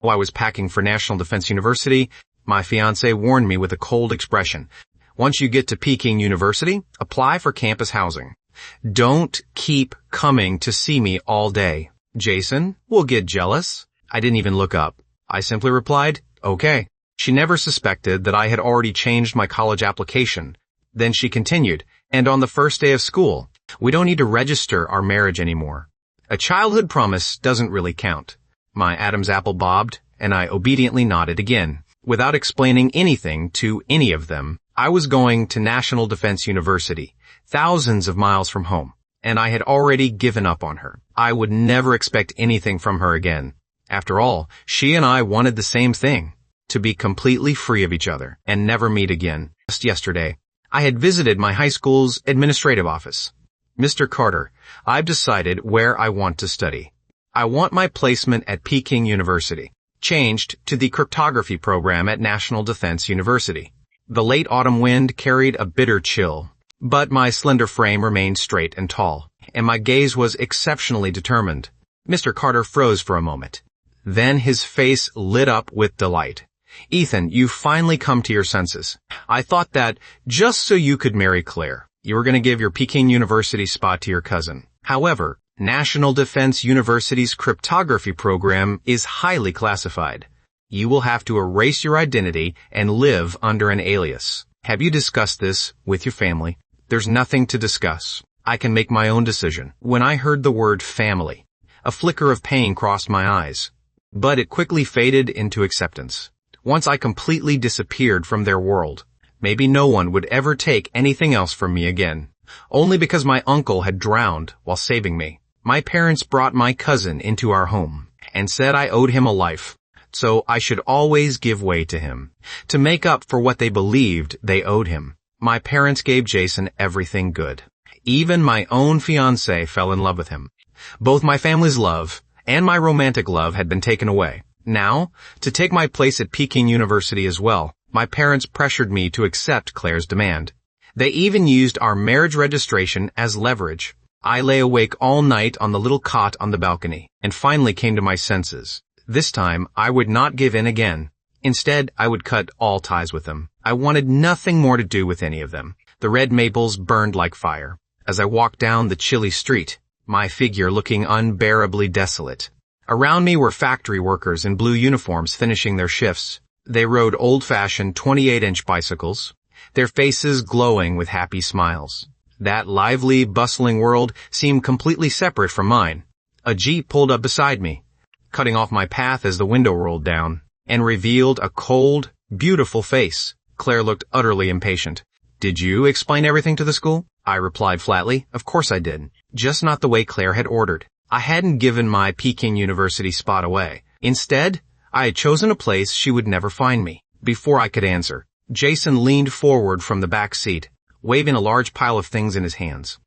While I was packing for National Defense University, my fiancée warned me with a cold expression. Once you get to Peking University, apply for campus housing. Don't keep coming to see me all day. Jason will get jealous. I didn't even look up. I simply replied, okay. She never suspected that I had already changed my college application. Then she continued, and on the first day of school, we don't need to register our marriage anymore. A childhood promise doesn't really count. My Adam's apple bobbed, and I obediently nodded again. Without explaining anything to any of them, I was going to National Defense University, thousands of miles from home, and I had already given up on her. I would never expect anything from her again. After all, she and I wanted the same thing, to be completely free of each other and never meet again. Just yesterday, I had visited my high school's administrative office. Mr. Carter, I've decided where I want to study. I want my placement at Peking University, changed to the cryptography program at National Defense University. The late autumn wind carried a bitter chill, but my slender frame remained straight and tall, and my gaze was exceptionally determined. Mr. Carter froze for a moment. Then his face lit up with delight. Ethan, you've finally come to your senses. I thought that just so you could marry Claire, you were going to give your Peking University spot to your cousin. However, National Defense University's cryptography program is highly classified. You will have to erase your identity and live under an alias. Have you discussed this with your family? There's nothing to discuss. I can make my own decision. When I heard the word family, a flicker of pain crossed my eyes, but it quickly faded into acceptance. Once I completely disappeared from their world, maybe no one would ever take anything else from me again, only because my uncle had drowned while saving me. My parents brought my cousin into our home and said I owed him a life, so I should always give way to him, to make up for what they believed they owed him. My parents gave Jason everything good. Even my own fiancée fell in love with him. Both my family's love and my romantic love had been taken away. Now, to take my place at Peking University as well, my parents pressured me to accept Claire's demand. They even used our marriage registration as leverage. I lay awake all night on the little cot on the balcony and finally came to my senses. This time, I would not give in again. Instead, I would cut all ties with them. I wanted nothing more to do with any of them. The red maples burned like fire. As I walked down the chilly street, my figure looking unbearably desolate. Around me were factory workers in blue uniforms finishing their shifts. They rode old-fashioned 28-inch bicycles, their faces glowing with happy smiles. That lively, bustling world seemed completely separate from mine. A Jeep pulled up beside me, cutting off my path as the window rolled down, and revealed a cold, beautiful face. Claire looked utterly impatient. Did you explain everything to the school? I replied flatly, of course I did. Just not the way Claire had ordered. I hadn't given my Peking University spot away. Instead, I had chosen a place she would never find me. Before I could answer, Jason leaned forward from the back seat, waving a large pile of things in his hands.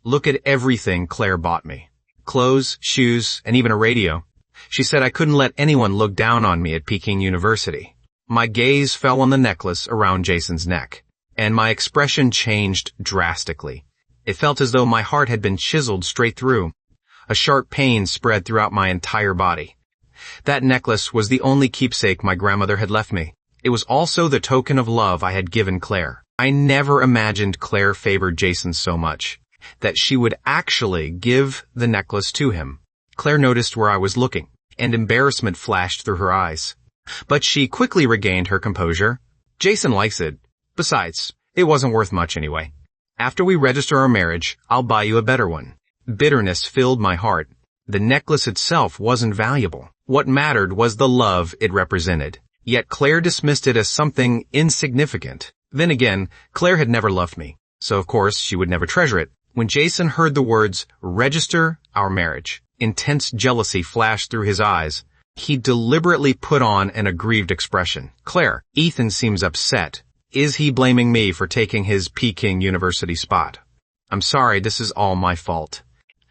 Look at everything Claire bought me. Clothes, shoes, and even a radio. She said I couldn't let anyone look down on me at Peking University. My gaze fell on the necklace around Jason's neck, and my expression changed drastically. It felt as though my heart had been chiseled straight through. A sharp pain spread throughout my entire body. That necklace was the only keepsake my grandmother had left me. It was also the token of love I had given Claire. I never imagined Claire favored Jason so much that she would actually give the necklace to him. Claire noticed where I was looking, and embarrassment flashed through her eyes. But she quickly regained her composure. Jason likes it. Besides, it wasn't worth much anyway. After we register our marriage, I'll buy you a better one. Bitterness filled my heart. The necklace itself wasn't valuable. What mattered was the love it represented. Yet Claire dismissed it as something insignificant. Then again, Claire had never loved me, so of course she would never treasure it. When Jason heard the words, register our marriage, intense jealousy flashed through his eyes. He deliberately put on an aggrieved expression. Claire, Ethan seems upset. Is he blaming me for taking his Peking University spot? I'm sorry, this is all my fault.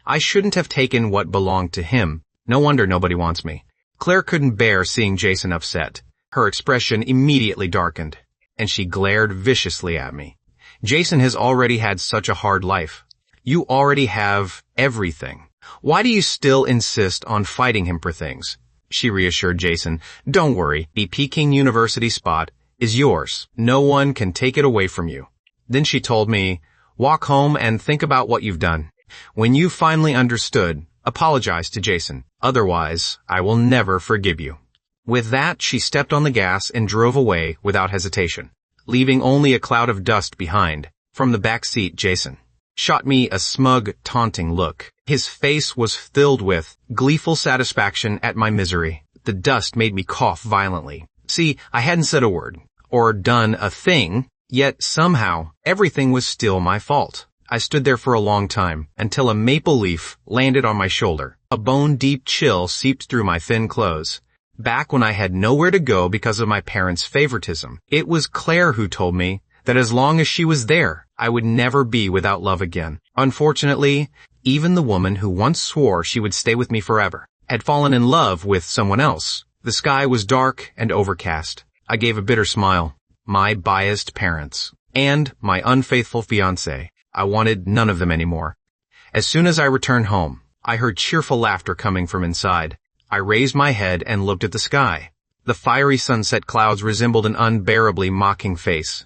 I shouldn't have taken what belonged to him. No wonder nobody wants me. Claire couldn't bear seeing Jason upset. Her expression immediately darkened, and she glared viciously at me. Jason has already had such a hard life. You already have everything. Why do you still insist on fighting him for things? she reassured Jason. Don't worry, the Peking University spot is yours. No one can take it away from you. Then she told me, walk home and think about what you've done. When you finally understood, apologize to Jason. Otherwise, I will never forgive you. With that, she stepped on the gas and drove away without hesitation, leaving only a cloud of dust behind. From the back seat, Jason shot me a smug, taunting look. His face was filled with gleeful satisfaction at my misery. The dust made me cough violently. See, I hadn't said a word, or done a thing, yet somehow everything was still my fault. I stood there for a long time, until a maple leaf landed on my shoulder. A bone-deep chill seeped through my thin clothes. Back when I had nowhere to go because of my parents' favoritism, it was Claire who told me that as long as she was there, I would never be without love again. Unfortunately, even the woman who once swore she would stay with me forever had fallen in love with someone else. The sky was dark and overcast. I gave a bitter smile. My biased parents and my unfaithful fiancé. I wanted none of them anymore. As soon as I returned home, I heard cheerful laughter coming from inside. I raised my head and looked at the sky. The fiery sunset clouds resembled an unbearably mocking face,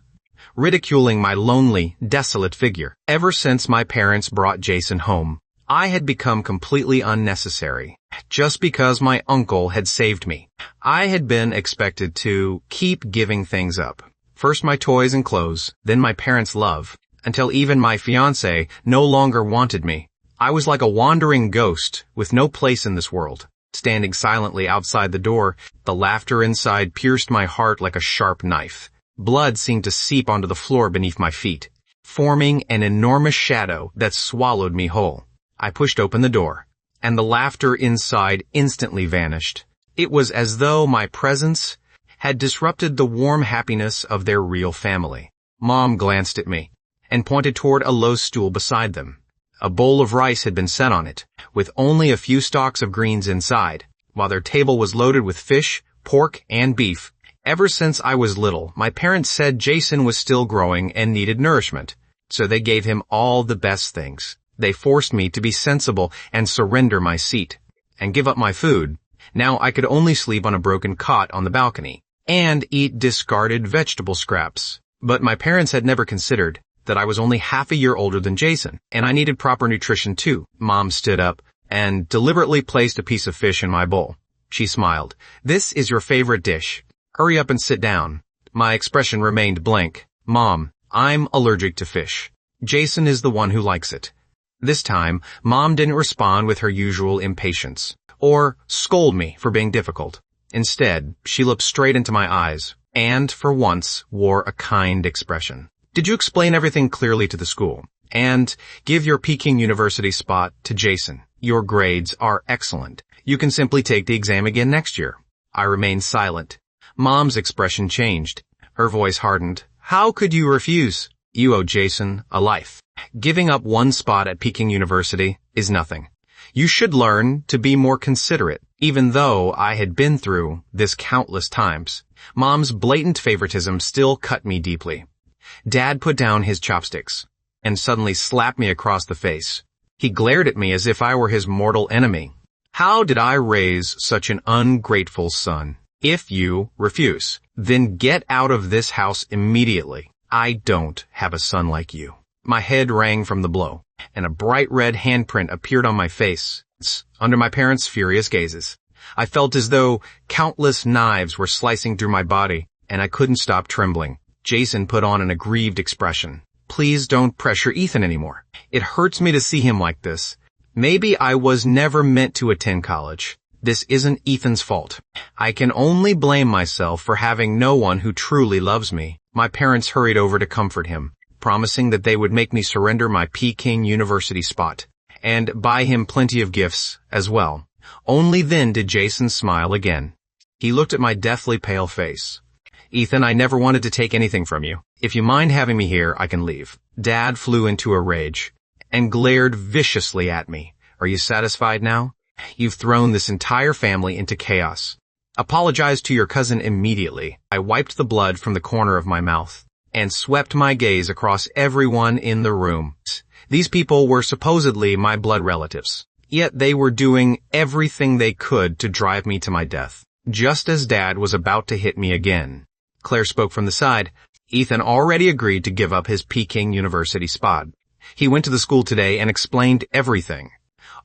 ridiculing my lonely, desolate figure. Ever since my parents brought Jason home, I had become completely unnecessary. Just because my uncle had saved me, I had been expected to keep giving things up. First my toys and clothes, then my parents' love, until even my fiancé no longer wanted me. I was like a wandering ghost with no place in this world. Standing silently outside the door, the laughter inside pierced my heart like a sharp knife. Blood seemed to seep onto the floor beneath my feet, forming an enormous shadow that swallowed me whole. I pushed open the door, and the laughter inside instantly vanished. It was as though my presence had disrupted the warm happiness of their real family. Mom glanced at me and pointed toward a low stool beside them. A bowl of rice had been set on it, with only a few stalks of greens inside, while their table was loaded with fish, pork, and beef. Ever since I was little, my parents said Jason was still growing and needed nourishment, so they gave him all the best things. They forced me to be sensible and surrender my seat, and give up my food. Now I could only sleep on a broken cot on the balcony, and eat discarded vegetable scraps. But my parents had never considered that I was only half a year older than Jason, and I needed proper nutrition too. Mom stood up and deliberately placed a piece of fish in my bowl. She smiled. This is your favorite dish. Hurry up and sit down. My expression remained blank. Mom, I'm allergic to fish. Jason is the one who likes it. This time, Mom didn't respond with her usual impatience, or scold me for being difficult. Instead, she looked straight into my eyes, and, for once, wore a kind expression. Did you explain everything clearly to the school? And give your Peking University spot to Jason. Your grades are excellent. You can simply take the exam again next year. I remained silent. Mom's expression changed. Her voice hardened. How could you refuse? You owe Jason a life. Giving up one spot at Peking University is nothing. You should learn to be more considerate, even though I had been through this countless times. Mom's blatant favoritism still cut me deeply. Dad put down his chopsticks and suddenly slapped me across the face. He glared at me as if I were his mortal enemy. How did I raise such an ungrateful son? If you refuse, then get out of this house immediately. I don't have a son like you. My head rang from the blow, and a bright red handprint appeared on my face, under my parents' furious gazes. I felt as though countless knives were slicing through my body, and I couldn't stop trembling. Jason put on an aggrieved expression. Please don't pressure Ethan anymore. It hurts me to see him like this. Maybe I was never meant to attend college. This isn't Ethan's fault. I can only blame myself for having no one who truly loves me. My parents hurried over to comfort him, promising that they would make me surrender my Peking University spot, and buy him plenty of gifts as well. Only then did Jason smile again. He looked at my deathly pale face. Ethan, I never wanted to take anything from you. If you mind having me here, I can leave. Dad flew into a rage and glared viciously at me. Are you satisfied now? You've thrown this entire family into chaos. Apologize to your cousin immediately. I wiped the blood from the corner of my mouth and swept my gaze across everyone in the room. These people were supposedly my blood relatives, Yet they were doing everything they could to drive me to my death. Just as Dad was about to hit me again, Claire spoke from the side. Ethan already agreed to give up his Peking University spot. He went to the school today and explained everything.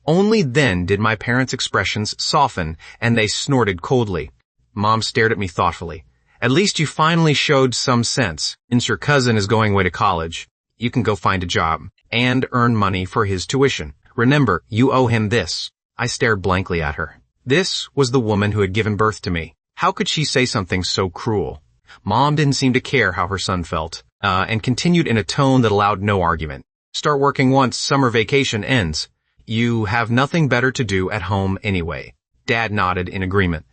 Only then did my parents' expressions soften and they snorted coldly. Mom stared at me thoughtfully. At least you finally showed some sense. Since your cousin is going away to college, you can go find a job and earn money for his tuition. Remember, you owe him this. I stared blankly at her. This was the woman who had given birth to me. How could she say something so cruel? Mom didn't seem to care how her son felt, and continued in a tone that allowed no argument. Start working once summer vacation ends. You have nothing better to do at home anyway. Dad nodded in agreement.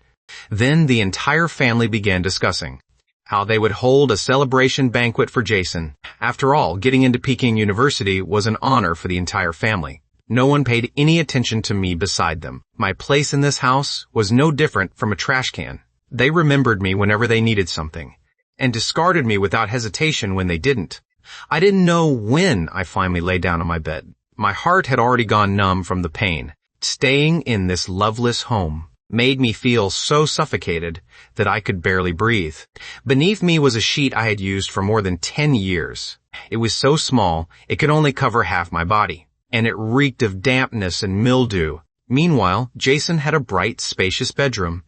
Then the entire family began discussing how they would hold a celebration banquet for Jason. After all, getting into Peking University was an honor for the entire family. No one paid any attention to me beside them. My place in this house was no different from a trash can. They remembered me whenever they needed something, and discarded me without hesitation when they didn't. I didn't know when I finally lay down on my bed. My heart had already gone numb from the pain. Staying in this loveless home made me feel so suffocated that I could barely breathe. Beneath me was a sheet I had used for more than 10 years. It was so small, it could only cover half my body, and it reeked of dampness and mildew. Meanwhile, Jason had a bright, spacious bedroom,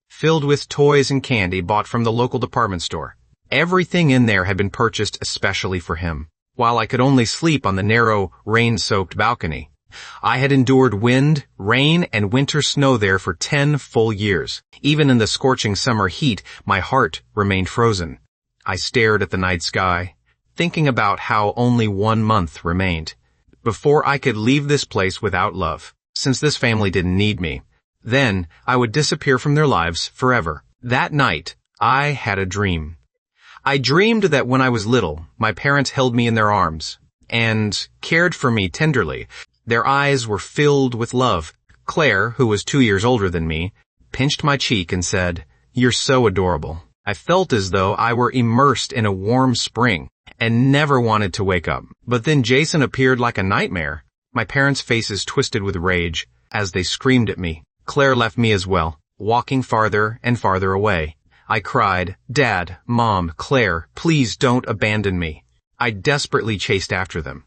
filled with toys and candy bought from the local department store. Everything in there had been purchased especially for him, while I could only sleep on the narrow, rain-soaked balcony. I had endured wind, rain, and winter snow there for 10 full years. Even in the scorching summer heat, my heart remained frozen. I stared at the night sky, thinking about how only 1 month remained before I could leave this place without love, since this family didn't need me. Then I would disappear from their lives forever. That night, I had a dream. I dreamed that when I was little, my parents held me in their arms and cared for me tenderly. Their eyes were filled with love. Claire, who was 2 years older than me, pinched my cheek and said, "You're so adorable." I felt as though I were immersed in a warm spring and never wanted to wake up. But then Jason appeared like a nightmare. My parents' faces twisted with rage as they screamed at me. Claire left me as well, walking farther and farther away. I cried, "Dad, Mom, Claire, please don't abandon me." I desperately chased after them.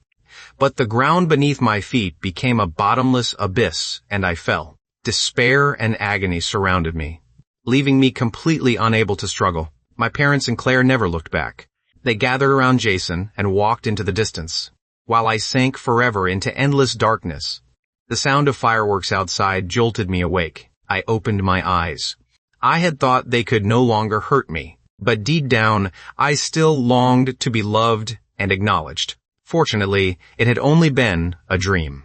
But the ground beneath my feet became a bottomless abyss, and I fell. Despair and agony surrounded me, leaving me completely unable to struggle. My parents and Claire never looked back. They gathered around Jason and walked into the distance, while I sank forever into endless darkness. The sound of fireworks outside jolted me awake. I opened my eyes. I had thought they could no longer hurt me, but deep down, I still longed to be loved and acknowledged. Fortunately, it had only been a dream.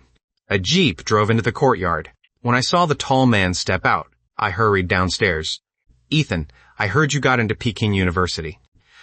A jeep drove into the courtyard. When I saw the tall man step out, I hurried downstairs. "Ethan, I heard you got into Peking University."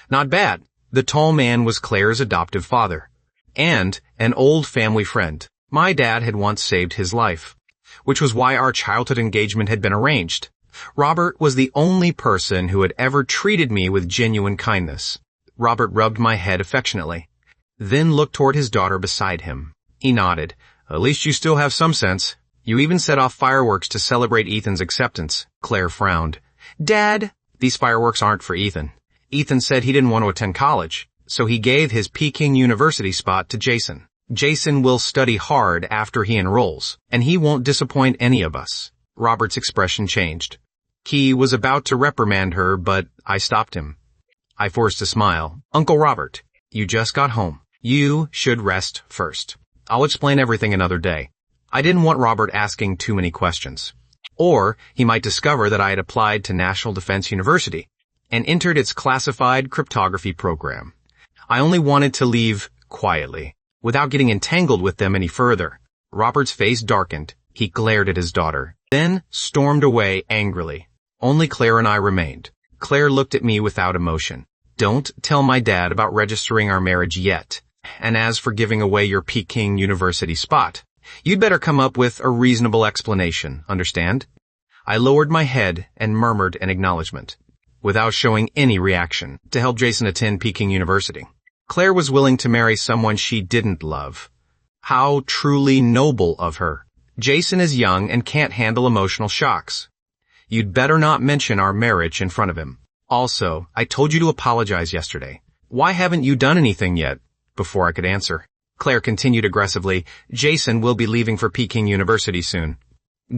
"Not bad." The tall man was Claire's adoptive father, and an old family friend. My dad had once saved his life, which was why our childhood engagement had been arranged. Robert was the only person who had ever treated me with genuine kindness. Robert rubbed my head affectionately, then looked toward his daughter beside him. He nodded. "At least you still have some sense. You even set off fireworks to celebrate Ethan's acceptance." Claire frowned. "Dad, these fireworks aren't for Ethan. Ethan said he didn't want to attend college, so he gave his Peking University spot to Jason. Jason will study hard after he enrolls, and he won't disappoint any of us." Robert's expression changed. He was about to reprimand her, but I stopped him. I forced a smile. "Uncle Robert, you just got home. You should rest first. I'll explain everything another day." I didn't want Robert asking too many questions. Or he might discover that I had applied to National Defense University and entered its classified cryptography program. I only wanted to leave quietly, without getting entangled with them any further. Robert's face darkened. He glared at his daughter, then stormed away angrily. Only Claire and I remained. Claire looked at me without emotion. "Don't tell my dad about registering our marriage yet. And as for giving away your Peking University spot, you'd better come up with a reasonable explanation, understand?" I lowered my head and murmured an acknowledgement, without showing any reaction, to help Jason attend Peking University. Claire was willing to marry someone she didn't love. How truly noble of her. Jason is young and can't handle emotional shocks. You'd better not mention our marriage in front of him. Also, I told you to apologize yesterday. Why haven't you done anything yet? Before I could answer, Claire continued aggressively, Jason will be leaving for Peking University soon.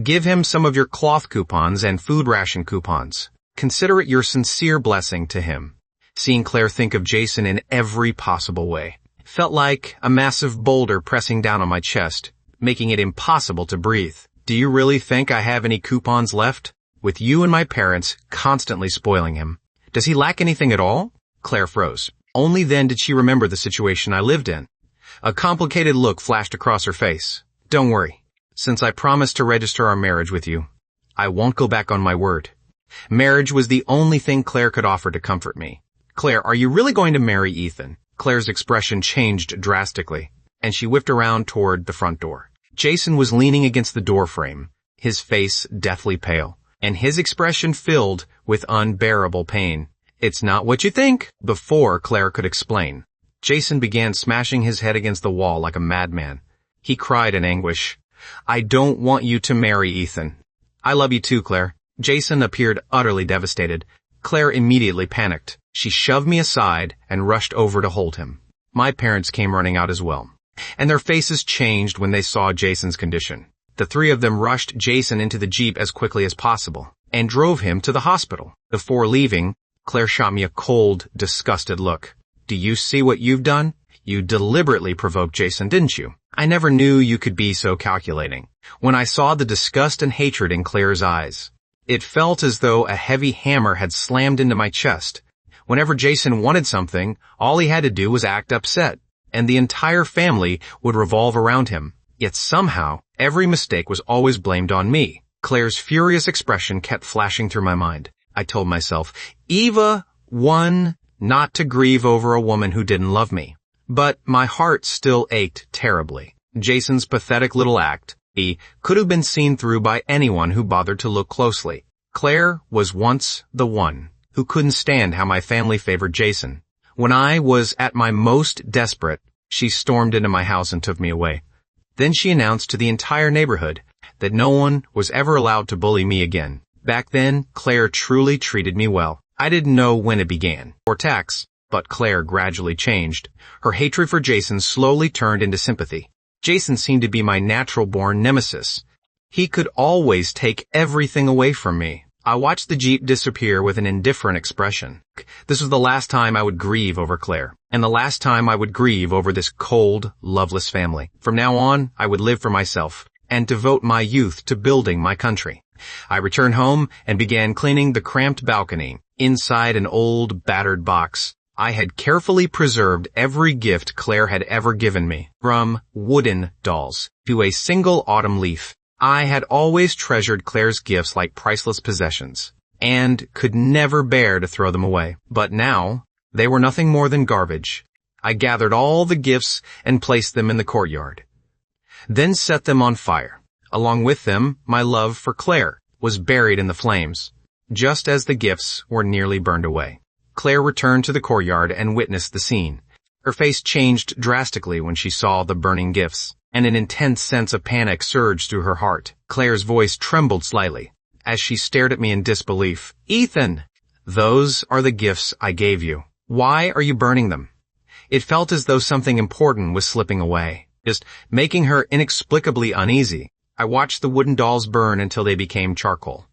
Give him some of your cloth coupons and food ration coupons. Consider it your sincere blessing to him. Seeing Claire think of Jason in every possible way felt like a massive boulder pressing down on my chest, making it impossible to breathe. Do you really think I have any coupons left? With you and my parents constantly spoiling him. Does he lack anything at all? Claire froze. Only then did she remember the situation I lived in. A complicated look flashed across her face. Don't worry. Since I promised to register our marriage with you, I won't go back on my word. Marriage was the only thing Claire could offer to comfort me. Claire, are you really going to marry Ethan? Claire's expression changed drastically, and she whipped around toward the front door. Jason was leaning against the door frame, his face deathly pale, and his expression filled with unbearable pain. It's not what you think. Before Claire could explain, Jason began smashing his head against the wall like a madman. He cried in anguish. I don't want you to marry Ethan. I love you too, Claire. Jason appeared utterly devastated. Claire immediately panicked. She shoved me aside and rushed over to hold him. My parents came running out as well, and their faces changed when they saw Jason's condition. The three of them rushed Jason into the Jeep as quickly as possible and drove him to the hospital. Before leaving, Claire shot me a cold, disgusted look. Do you see what you've done? You deliberately provoked Jason, didn't you? I never knew you could be so calculating. When I saw the disgust and hatred in Claire's eyes, it felt as though a heavy hammer had slammed into my chest. Whenever Jason wanted something, all he had to do was act upset, and the entire family would revolve around him. Yet somehow, every mistake was always blamed on me. Claire's furious expression kept flashing through my mind. I told myself, Eva won not to grieve over a woman who didn't love me. But my heart still ached terribly. Jason's pathetic little act, he could have been seen through by anyone who bothered to look closely. Claire was once the one who couldn't stand how my family favored Jason. When I was at my most desperate, she stormed into my house and took me away. Then she announced to the entire neighborhood that no one was ever allowed to bully me again. Back then, Claire truly treated me well. I didn't know when it began, or tax, but Claire gradually changed. Her hatred for Jason slowly turned into sympathy. Jason seemed to be my natural-born nemesis. He could always take everything away from me. I watched the Jeep disappear with an indifferent expression. This was the last time I would grieve over Claire, and the last time I would grieve over this cold, loveless family. From now on, I would live for myself and devote my youth to building my country. I returned home and began cleaning the cramped balcony. Inside an old, battered box, I had carefully preserved every gift Claire had ever given me, from wooden dolls to a single autumn leaf. I had always treasured Claire's gifts like priceless possessions, and could never bear to throw them away. But now, they were nothing more than garbage. I gathered all the gifts and placed them in the courtyard, then set them on fire. Along with them, my love for Claire was buried in the flames, just as the gifts were nearly burned away. Claire returned to the courtyard and witnessed the scene. Her face changed drastically when she saw the burning gifts, and an intense sense of panic surged through her heart. Claire's voice trembled slightly as she stared at me in disbelief. Ethan, those are the gifts I gave you. Why are you burning them? It felt as though something important was slipping away, just making her inexplicably uneasy. I watched the wooden dolls burn until they became charcoal,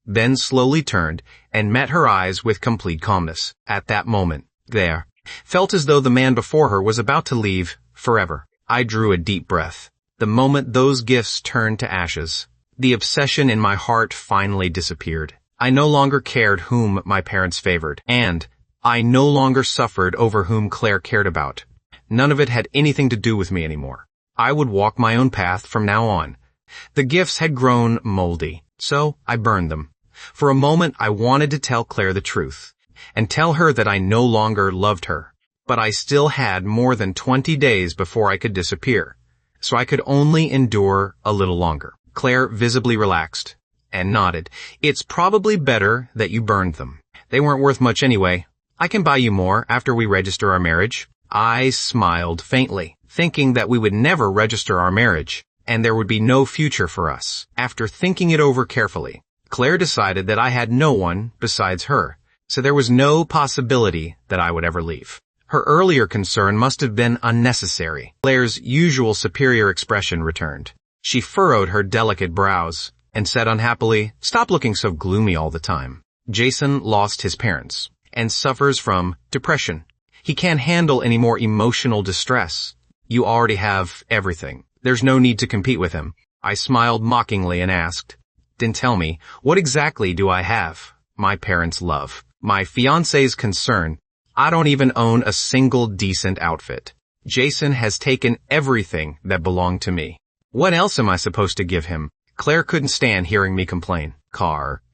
then slowly turned and met her eyes with complete calmness. At that moment, there, felt as though the man before her was about to leave forever. I drew a deep breath. The moment those gifts turned to ashes, the obsession in my heart finally disappeared. I no longer cared whom my parents favored, and I no longer suffered over whom Claire cared about. None of it had anything to do with me anymore. I would walk my own path from now on. The gifts had grown moldy, so I burned them. For a moment, I wanted to tell Claire the truth, and tell her that I no longer loved her. But I still had more than 20 days before I could disappear, so I could only endure a little longer. Claire visibly relaxed and nodded. It's probably better that you burned them. They weren't worth much anyway. I can buy you more after we register our marriage. I smiled faintly, thinking that we would never register our marriage. and there would be no future for us. After thinking it over carefully, Claire decided that I had no one besides her, so there was no possibility that I would ever leave. Her earlier concern must have been unnecessary. Claire's usual superior expression returned. She furrowed her delicate brows and said unhappily, "Stop looking so gloomy all the time. Jason lost his parents and suffers from depression. He can't handle any more emotional distress. You already have everything. There's no need to compete with him." I smiled mockingly and asked, "Then tell me, what exactly do I have?" "My parents' love. My fiancé's concern. I don't even own a single decent outfit. Jason has taken everything that belonged to me. What else am I supposed to give him?" Claire couldn't stand hearing me complain.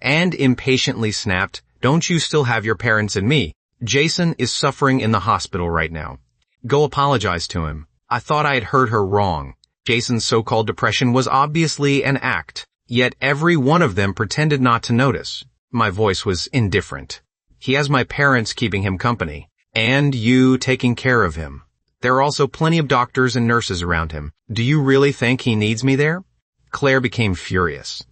And impatiently snapped, "Don't you still have your parents and me? Jason is suffering in the hospital right now. Go apologize to him." I thought I had heard her wrong. Jason's so-called depression was obviously an act, yet every one of them pretended not to notice. My voice was indifferent. "He has my parents keeping him company, and you taking care of him. There are also plenty of doctors and nurses around him. Do you really think he needs me there?" Claire became furious.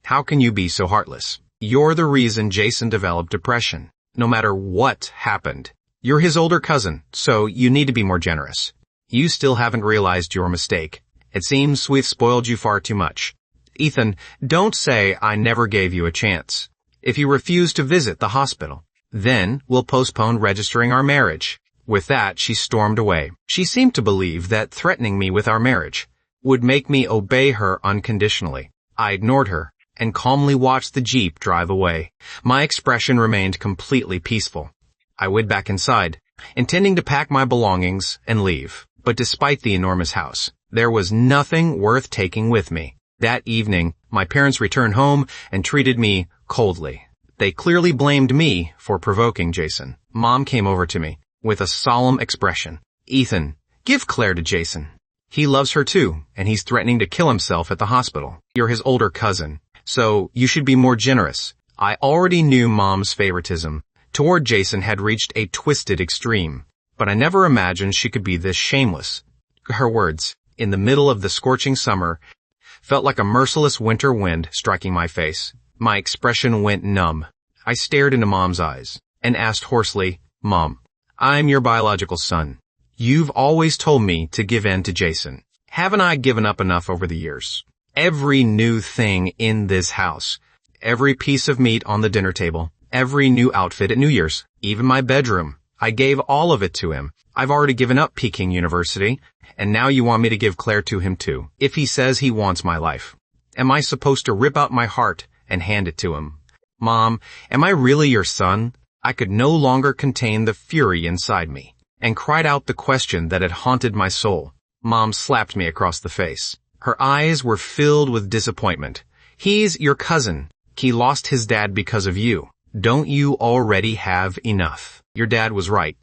"How can you be so heartless? You're the reason Jason developed depression, no matter what happened. You're his older cousin, so you need to be more generous. You still haven't realized your mistake. It seems we've spoiled you far too much. Ethan, don't say I never gave you a chance. If you refuse to visit the hospital, then we'll postpone registering our marriage." With that, she stormed away. She seemed to believe that threatening me with our marriage would make me obey her unconditionally. I ignored her and calmly watched the Jeep drive away. My expression remained completely peaceful. I went back inside, intending to pack my belongings and leave. But despite the enormous house, there was nothing worth taking with me. That evening, my parents returned home and treated me coldly. They clearly blamed me for provoking Jason. Mom came over to me with a solemn expression. "Ethan, give Claire to Jason. He loves her too, and he's threatening to kill himself at the hospital. You're his older cousin, so you should be more generous." I already knew Mom's favoritism toward Jason had reached a twisted extreme, but I never imagined she could be this shameless. Her words, in the middle of the scorching summer, felt like a merciless winter wind striking my face. My expression went numb. I stared into Mom's eyes and asked hoarsely, "Mom, I'm your biological son. You've always told me to give in to Jason. Haven't I given up enough over the years? Every new thing in this house, every piece of meat on the dinner table, every new outfit at New Year's, even my bedroom, I gave all of it to him. I've already given up Peking University, and now you want me to give Claire to him too. If he says he wants my life, am I supposed to rip out my heart and hand it to him? Mom, am I really your son?" I could no longer contain the fury inside me, and cried out the question that had haunted my soul. Mom slapped me across the face. Her eyes were filled with disappointment. "He's your cousin. He lost his dad because of you. Don't you already have enough? Your dad was right.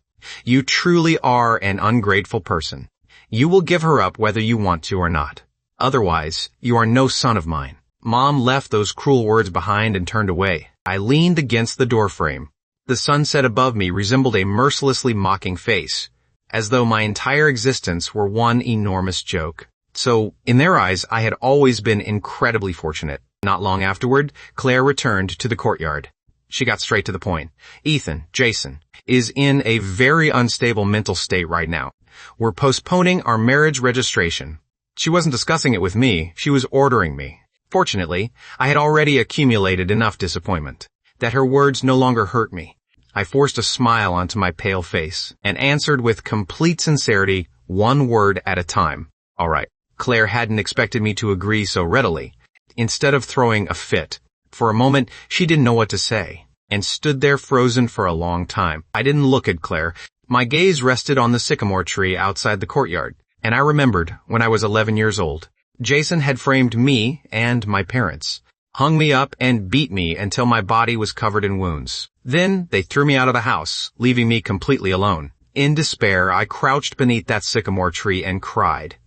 You truly are an ungrateful person. You will give her up whether you want to or not. Otherwise, you are no son of mine." Mom left those cruel words behind and turned away. I leaned against the doorframe. The sunset above me resembled a mercilessly mocking face, as though my entire existence were one enormous joke. So, in their eyes, I had always been incredibly fortunate. Not long afterward, Claire returned to the courtyard. She got straight to the point. "Ethan, Jason, is in a very unstable mental state right now. We're postponing our marriage registration." She wasn't discussing it with me, she was ordering me. Fortunately, I had already accumulated enough disappointment that her words no longer hurt me. I forced a smile onto my pale face and answered with complete sincerity, one word at a time. "All right." Claire hadn't expected me to agree so readily. Instead of throwing a fit, for a moment she didn't know what to say, and stood there frozen for a long time. I didn't look at Claire. My gaze rested on the sycamore tree outside the courtyard, and I remembered when I was 11 years old. Jason had framed me and my parents, hung me up and beat me until my body was covered in wounds. Then they threw me out of the house, leaving me completely alone. In despair, I crouched beneath that sycamore tree and cried.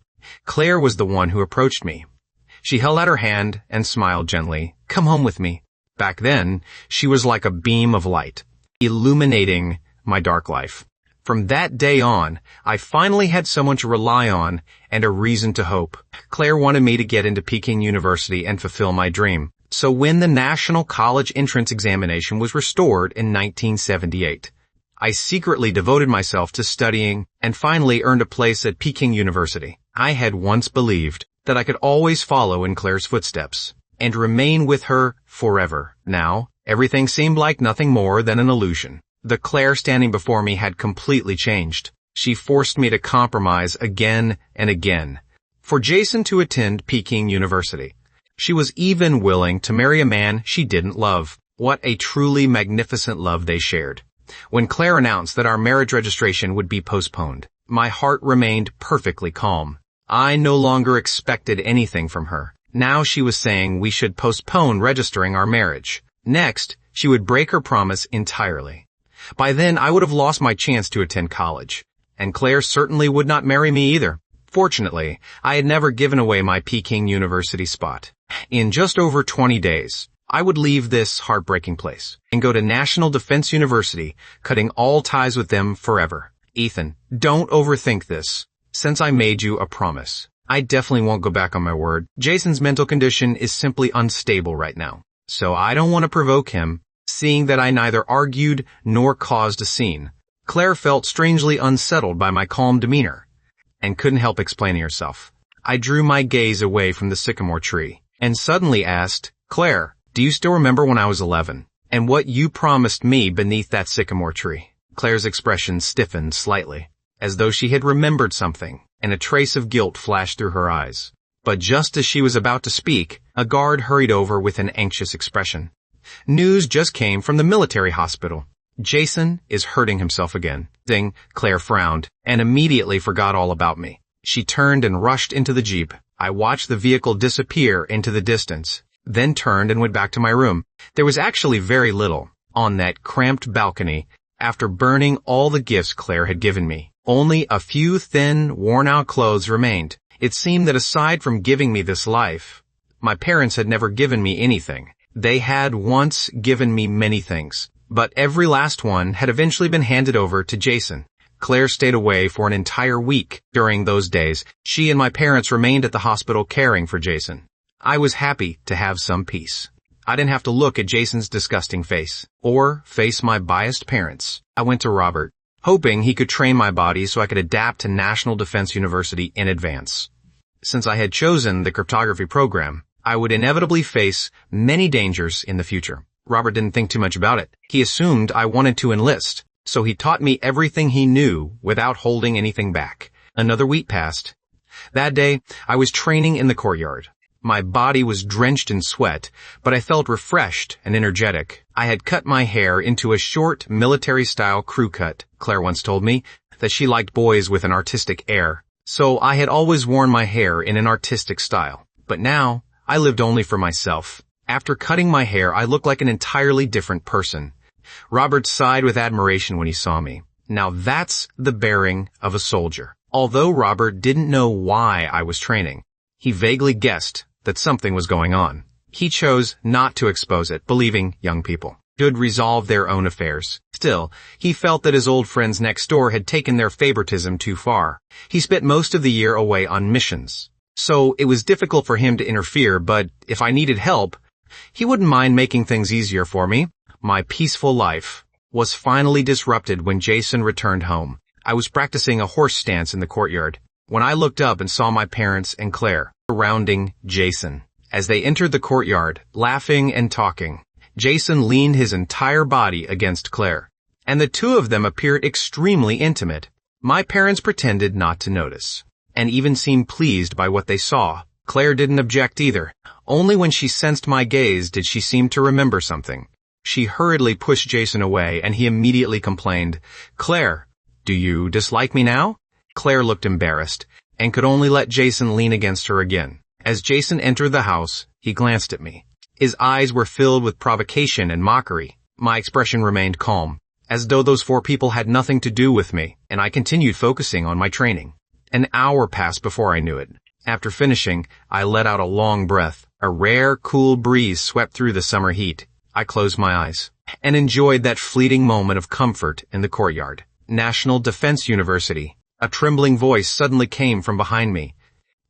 Claire was the one who approached me. She held out her hand and smiled gently. "Come home with me." Back then, she was like a beam of light, illuminating my dark life. From that day on, I finally had someone to rely on and a reason to hope. Claire wanted me to get into Peking University and fulfill my dream. So when the National College Entrance Examination was restored in 1978, I secretly devoted myself to studying and finally earned a place at Peking University. I had once believed that I could always follow in Claire's footsteps and remain with her forever. Now, everything seemed like nothing more than an illusion. The Claire standing before me had completely changed. She forced me to compromise again and again for Jason to attend Peking University. She was even willing to marry a man she didn't love. What a truly magnificent love they shared. When Claire announced that our marriage registration would be postponed, my heart remained perfectly calm. I no longer expected anything from her. Now she was saying we should postpone registering our marriage. Next, she would break her promise entirely. By then, I would have lost my chance to attend college, and Claire certainly would not marry me either. Fortunately, I had never given away my Peking University spot. In just over 20 days, I would leave this heartbreaking place and go to National Defense University, cutting all ties with them forever. Ethan, don't overthink this. Since I made you a promise, I definitely won't go back on my word. Jason's mental condition is simply unstable right now, so I don't want to provoke him. Seeing that I neither argued nor caused a scene, Claire felt strangely unsettled by my calm demeanor and couldn't help explaining herself. I drew my gaze away from the sycamore tree and suddenly asked, Claire, do you still remember when I was 11 and what you promised me beneath that sycamore tree? Claire's expression stiffened slightly, as though she had remembered something, and a trace of guilt flashed through her eyes. But just as she was about to speak, a guard hurried over with an anxious expression. News just came from the military hospital. Jason is hurting himself again. Claire frowned and immediately forgot all about me. She turned and rushed into the Jeep. I watched the vehicle disappear into the distance, then turned and went back to my room. There was actually very little on that cramped balcony after burning all the gifts Claire had given me. Only a few thin, worn-out clothes remained. It seemed that aside from giving me this life, my parents had never given me anything. They had once given me many things, but every last one had eventually been handed over to Jason. Claire stayed away for an entire week. During those days, she and my parents remained at the hospital caring for Jason. I was happy to have some peace. I didn't have to look at Jason's disgusting face or face my biased parents. I went to Robert, hoping he could train my body so I could adapt to National Defense University in advance. Since I had chosen the cryptography program, I would inevitably face many dangers in the future. Robert didn't think too much about it. He assumed I wanted to enlist, so he taught me everything he knew without holding anything back. Another week passed. That day, I was training in the courtyard. My body was drenched in sweat, but I felt refreshed and energetic. I had cut my hair into a short, military-style crew cut. Claire once told me that she liked boys with an artistic air, so I had always worn my hair in an artistic style. But now, I lived only for myself. After cutting my hair, I looked like an entirely different person. Robert sighed with admiration when he saw me. Now that's the bearing of a soldier. Although Robert didn't know why I was training, he vaguely guessed that something was going on. He chose not to expose it, believing young people should resolve their own affairs. Still, he felt that his old friends next door had taken their favoritism too far. He spent most of the year away on missions, so it was difficult for him to interfere, but if I needed help, he wouldn't mind making things easier for me. My peaceful life was finally disrupted when Jason returned home. I was practicing a horse stance in the courtyard when I looked up and saw my parents and Claire surrounding Jason. As they entered the courtyard, laughing and talking, Jason leaned his entire body against Claire, and the two of them appeared extremely intimate. My parents pretended not to notice, and even seemed pleased by what they saw. Claire didn't object either. Only when she sensed my gaze did she seem to remember something. She hurriedly pushed Jason away, and he immediately complained, "Claire, do you dislike me now?" Claire looked embarrassed, and could only let Jason lean against her again. As Jason entered the house, he glanced at me. His eyes were filled with provocation and mockery. My expression remained calm, as though those four people had nothing to do with me, and I continued focusing on my training. An hour passed before I knew it. After finishing, I let out a long breath. A rare, cool breeze swept through the summer heat. I closed my eyes and enjoyed that fleeting moment of comfort in the courtyard. National Defense University. A trembling voice suddenly came from behind me.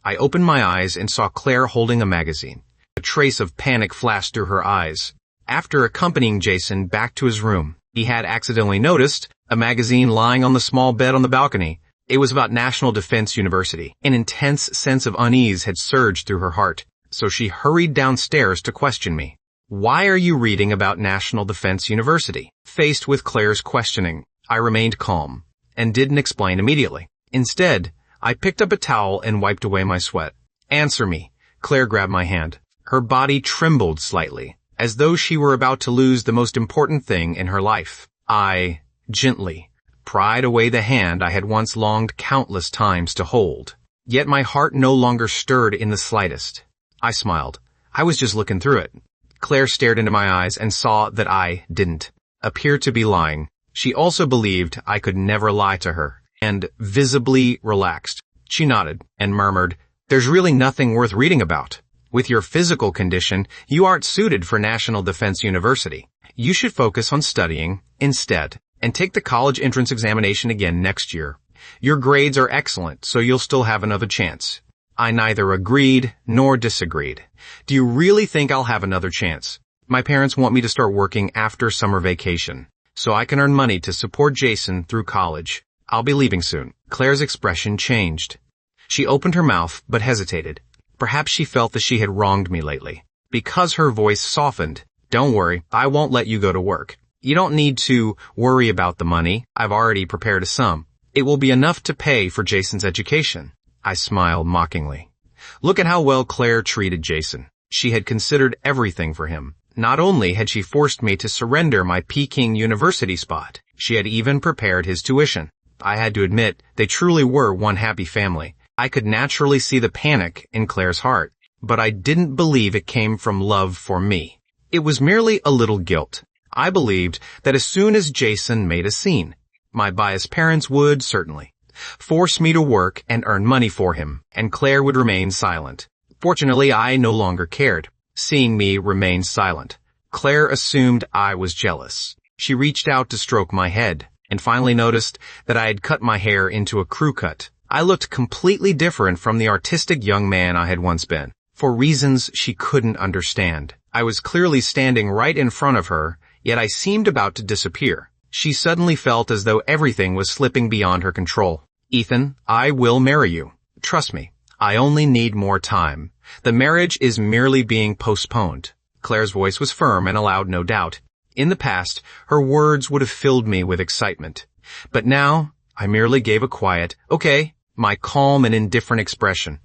I opened my eyes and saw Claire holding a magazine. A trace of panic flashed through her eyes. After accompanying Jason back to his room, he had accidentally noticed a magazine lying on the small bed on the balcony. It was about National Defense University. An intense sense of unease had surged through her heart, so she hurried downstairs to question me. Why are you reading about National Defense University? Faced with Claire's questioning, I remained calm and didn't explain immediately. Instead, I picked up a towel and wiped away my sweat. Answer me. Claire grabbed my hand. Her body trembled slightly, as though she were about to lose the most important thing in her life. I, gently, pried away the hand I had once longed countless times to hold. Yet my heart no longer stirred in the slightest. I smiled. I was just looking through it. Claire stared into my eyes and saw that I didn't appear to be lying. She also believed I could never lie to her, and visibly relaxed. She nodded and murmured, "There's really nothing worth reading about. With your physical condition, you aren't suited for National Defense University. You should focus on studying instead, and take the college entrance examination again next year. Your grades are excellent, so you'll still have another chance." I neither agreed nor disagreed. Do you really think I'll have another chance? My parents want me to start working after summer vacation, so I can earn money to support Jason through college. I'll be leaving soon. Claire's expression changed. She opened her mouth, but hesitated. Perhaps she felt that she had wronged me lately. Because her voice softened, "Don't worry, I won't let you go to work. You don't need to worry about the money. I've already prepared a sum. It will be enough to pay for Jason's education." I smiled mockingly. Look at how well Claire treated Jason. She had considered everything for him. Not only had she forced me to surrender my Peking University spot, she had even prepared his tuition. I had to admit, they truly were one happy family. I could naturally see the panic in Claire's heart, but I didn't believe it came from love for me. It was merely a little guilt. I believed that as soon as Jason made a scene, my biased parents would, certainly, force me to work and earn money for him, and Claire would remain silent. Fortunately, I no longer cared. Seeing me remain silent, Claire assumed I was jealous. She reached out to stroke my head, and finally noticed that I had cut my hair into a crew cut. I looked completely different from the artistic young man I had once been, for reasons she couldn't understand. I was clearly standing right in front of her, yet I seemed about to disappear. She suddenly felt as though everything was slipping beyond her control. "Ethan, I will marry you. Trust me, I only need more time. The marriage is merely being postponed." Claire's voice was firm and allowed no doubt. In the past, her words would have filled me with excitement. But now, I merely gave a quiet, "Okay." My calm and indifferent expression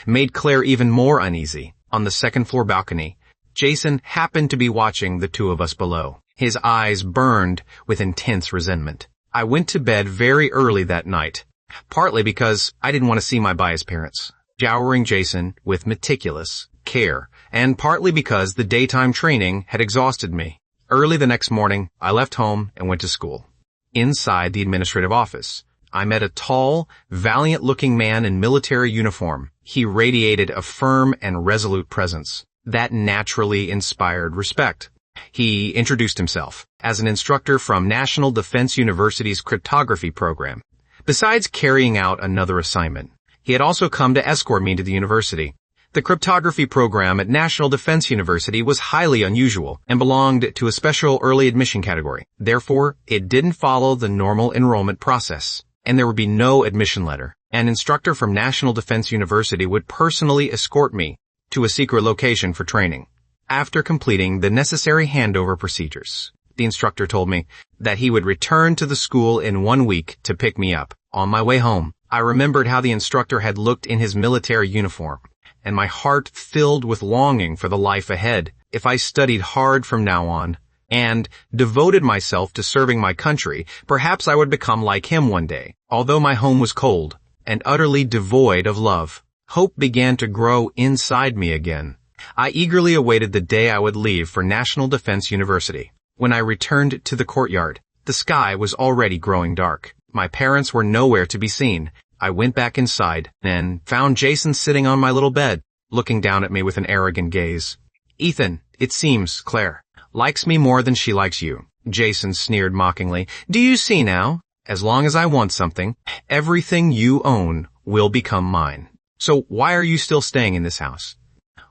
made Claire even more uneasy. On the second-floor balcony, Jason happened to be watching the two of us below. His eyes burned with intense resentment. I went to bed very early that night, partly because I didn't want to see my biased parents, showering Jason with meticulous care, and partly because the daytime training had exhausted me. Early the next morning, I left home and went to school. Inside the administrative office, I met a tall, valiant-looking man in military uniform. He radiated a firm and resolute presence that naturally inspired respect. He introduced himself as an instructor from National Defense University's cryptography program. Besides carrying out another assignment, he had also come to escort me to the university. The cryptography program at National Defense University was highly unusual and belonged to a special early admission category. Therefore, it didn't follow the normal enrollment process, and there would be no admission letter. An instructor from National Defense University would personally escort me to a secret location for training. After completing the necessary handover procedures, the instructor told me that he would return to the school in 1 week to pick me up. On my way home, I remembered how the instructor had looked in his military uniform, and my heart filled with longing for the life ahead. If I studied hard from now on and devoted myself to serving my country, perhaps I would become like him one day. Although my home was cold and utterly devoid of love, hope began to grow inside me again. I eagerly awaited the day I would leave for National Defense University. When I returned to the courtyard, the sky was already growing dark. My parents were nowhere to be seen. I went back inside and found Jason sitting on my little bed, looking down at me with an arrogant gaze. "Ethan, it seems Claire likes me more than she likes you." Jason sneered mockingly. "Do you see now? As long as I want something, everything you own will become mine. So why are you still staying in this house?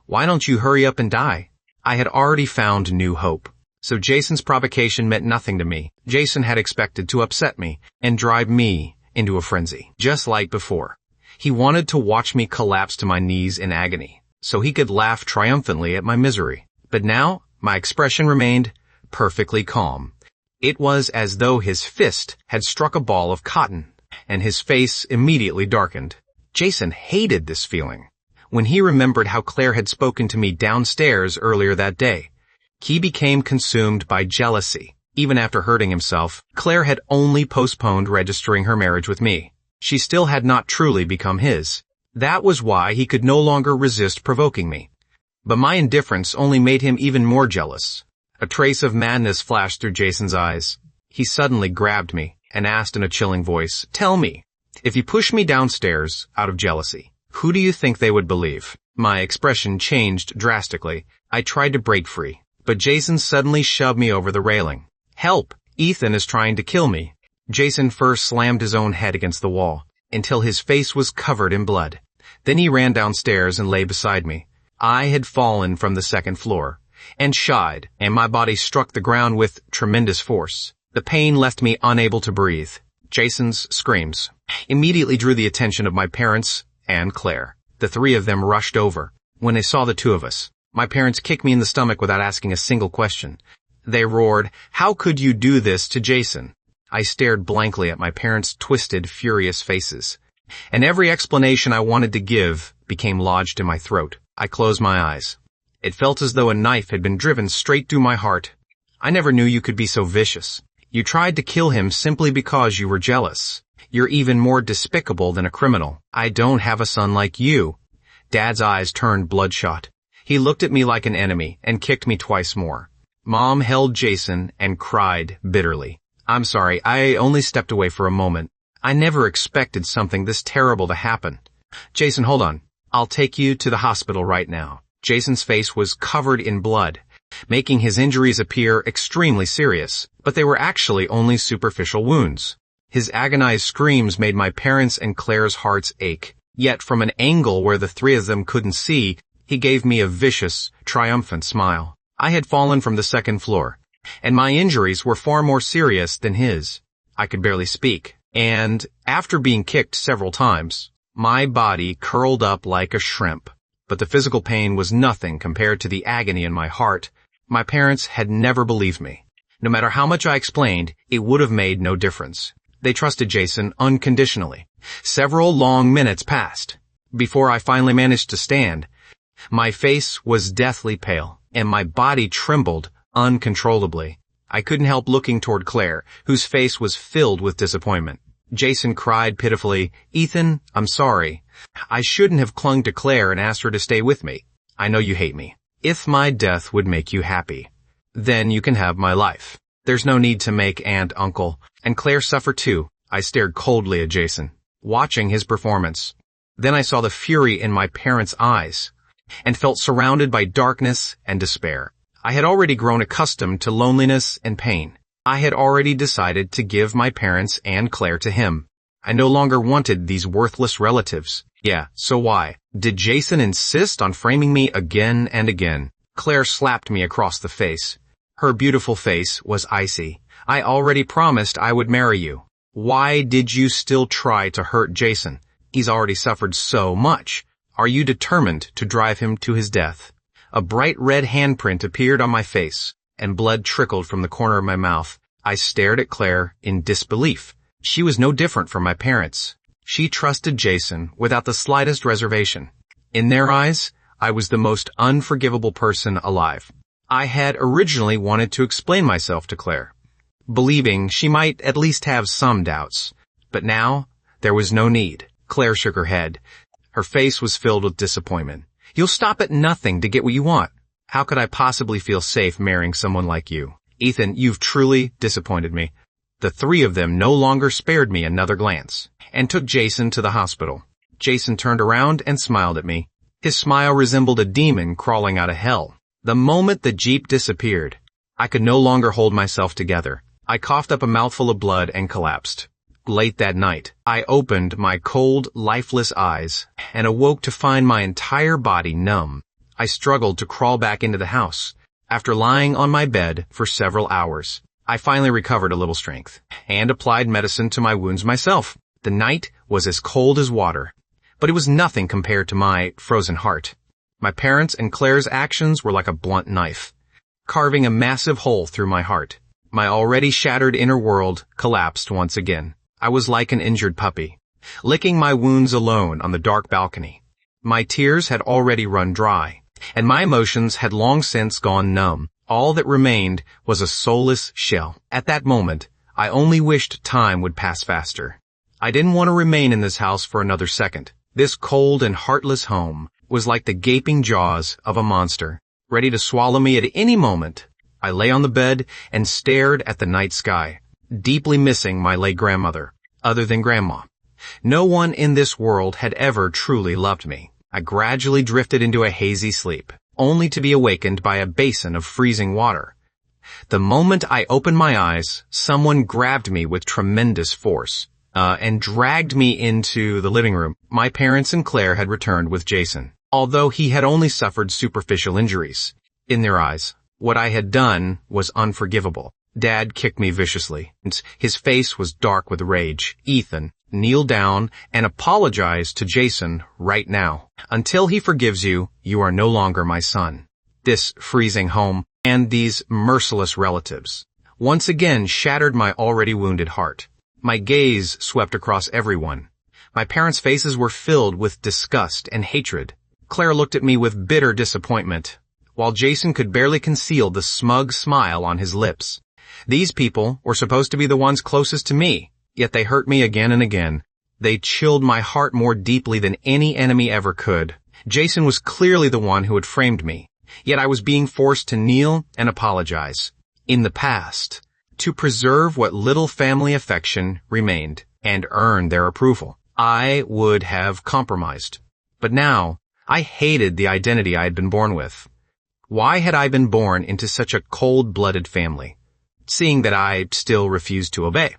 Why don't you hurry up and die? I had already found new hope. So Jason's provocation meant nothing to me. Jason had expected to upset me and drive me into a frenzy, just like before. He wanted to watch me collapse to my knees in agony, so he could laugh triumphantly at my misery. But now, my expression remained perfectly calm. It was as though his fist had struck a ball of cotton, and his face immediately darkened. Jason hated this feeling. When he remembered how Claire had spoken to me downstairs earlier that day, he became consumed by jealousy. Even after hurting himself, Claire had only postponed registering her marriage with me. She still had not truly become his. That was why he could no longer resist provoking me. But my indifference only made him even more jealous. A trace of madness flashed through Jason's eyes. He suddenly grabbed me and asked in a chilling voice, "Tell me, if you push me downstairs out of jealousy, who do you think they would believe?" My expression changed drastically. I tried to break free, but Jason suddenly shoved me over the railing. "Help! Ethan is trying to kill me." Jason first slammed his own head against the wall until his face was covered in blood. Then he ran downstairs and lay beside me. I had fallen from the second floor and shied, and my body struck the ground with tremendous force. The pain left me unable to breathe. Jason's screams immediately drew the attention of my parents and Claire. The three of them rushed over. When they saw the two of us, my parents kicked me in the stomach without asking a single question. They roared, "How could you do this to Jason?" I stared blankly at my parents' twisted, furious faces, and every explanation I wanted to give became lodged in my throat. I closed my eyes. It felt as though a knife had been driven straight through my heart. I never knew you could be so vicious. You tried to kill him simply because you were jealous. You're even more despicable than a criminal. I don't have a son like you. Dad's eyes turned bloodshot. He looked at me like an enemy and kicked me twice more. Mom held Jason and cried bitterly. "I'm sorry, I only stepped away for a moment. I never expected something this terrible to happen." "Jason, hold on. I'll take you to the hospital right now." Jason's face was covered in blood, making his injuries appear extremely serious, but they were actually only superficial wounds. His agonized screams made my parents' and Claire's hearts ache. Yet from an angle where the three of them couldn't see, he gave me a vicious, triumphant smile. I had fallen from the second floor, and my injuries were far more serious than his. I could barely speak, and, after being kicked several times, my body curled up like a shrimp. But the physical pain was nothing compared to the agony in my heart. My parents had never believed me. No matter how much I explained, it would have made no difference. They trusted Jason unconditionally. Several long minutes passed before I finally managed to stand. My face was deathly pale, and my body trembled uncontrollably. I couldn't help looking toward Claire, whose face was filled with disappointment. Jason cried pitifully, "Ethan, I'm sorry. I shouldn't have clung to Claire and asked her to stay with me. I know you hate me. If my death would make you happy, then you can have my life. There's no need to make Aunt Uncle and Claire suffer too." I stared coldly at Jason, watching his performance. Then I saw the fury in my parents' eyes and felt surrounded by darkness and despair. I had already grown accustomed to loneliness and pain. I had already decided to give my parents and Claire to him. I no longer wanted these worthless relatives. Yeah, so why? Did Jason insist on framing me again and again? Claire slapped me across the face. Her beautiful face was icy. "I already promised I would marry you. Why did you still try to hurt Jason? He's already suffered so much. Are you determined to drive him to his death?" A bright red handprint appeared on my face, and blood trickled from the corner of my mouth. I stared at Claire in disbelief. She was no different from my parents. She trusted Jason without the slightest reservation. In their eyes, I was the most unforgivable person alive. I had originally wanted to explain myself to Claire, believing she might at least have some doubts. But now, there was no need. Claire shook her head. Her face was filled with disappointment. "You'll stop at nothing to get what you want. How could I possibly feel safe marrying someone like you? Ethan, you've truly disappointed me." The three of them no longer spared me another glance, and took Jason to the hospital. Jason turned around and smiled at me. His smile resembled a demon crawling out of hell. The moment the jeep disappeared, I could no longer hold myself together. I coughed up a mouthful of blood and collapsed. Late that night, I opened my cold, lifeless eyes and awoke to find my entire body numb. I struggled to crawl back into the house. After lying on my bed for several hours, I finally recovered a little strength and applied medicine to my wounds myself. The night was as cold as water, but it was nothing compared to my frozen heart. My parents' and Claire's actions were like a blunt knife, carving a massive hole through my heart. My already shattered inner world collapsed once again. I was like an injured puppy, licking my wounds alone on the dark balcony. My tears had already run dry, and my emotions had long since gone numb. All that remained was a soulless shell. At that moment, I only wished time would pass faster. I didn't want to remain in this house for another second. This cold and heartless home was like the gaping jaws of a monster, ready to swallow me at any moment. I lay on the bed and stared at the night sky, deeply missing my late grandmother, other than Grandma. No one in this world had ever truly loved me. I gradually drifted into a hazy sleep, only to be awakened by a basin of freezing water. The moment I opened my eyes, someone grabbed me with tremendous force, and dragged me into the living room. My parents and Claire had returned with Jason, although he had only suffered superficial injuries. In their eyes, what I had done was unforgivable. Dad kicked me viciously. His face was dark with rage. Ethan, kneel down and apologize to Jason right now. Until he forgives you, you are no longer my son. This freezing home and these merciless relatives once again shattered my already wounded heart. My gaze swept across everyone. My parents' faces were filled with disgust and hatred. Claire looked at me with bitter disappointment, while Jason could barely conceal the smug smile on his lips. These people were supposed to be the ones closest to me, yet they hurt me again and again. They chilled my heart more deeply than any enemy ever could. Jason was clearly the one who had framed me, yet I was being forced to kneel and apologize. In the past, to preserve what little family affection remained and earn their approval, I would have compromised. But now, I hated the identity I had been born with. Why had I been born into such a cold-blooded family, seeing that I still refused to obey?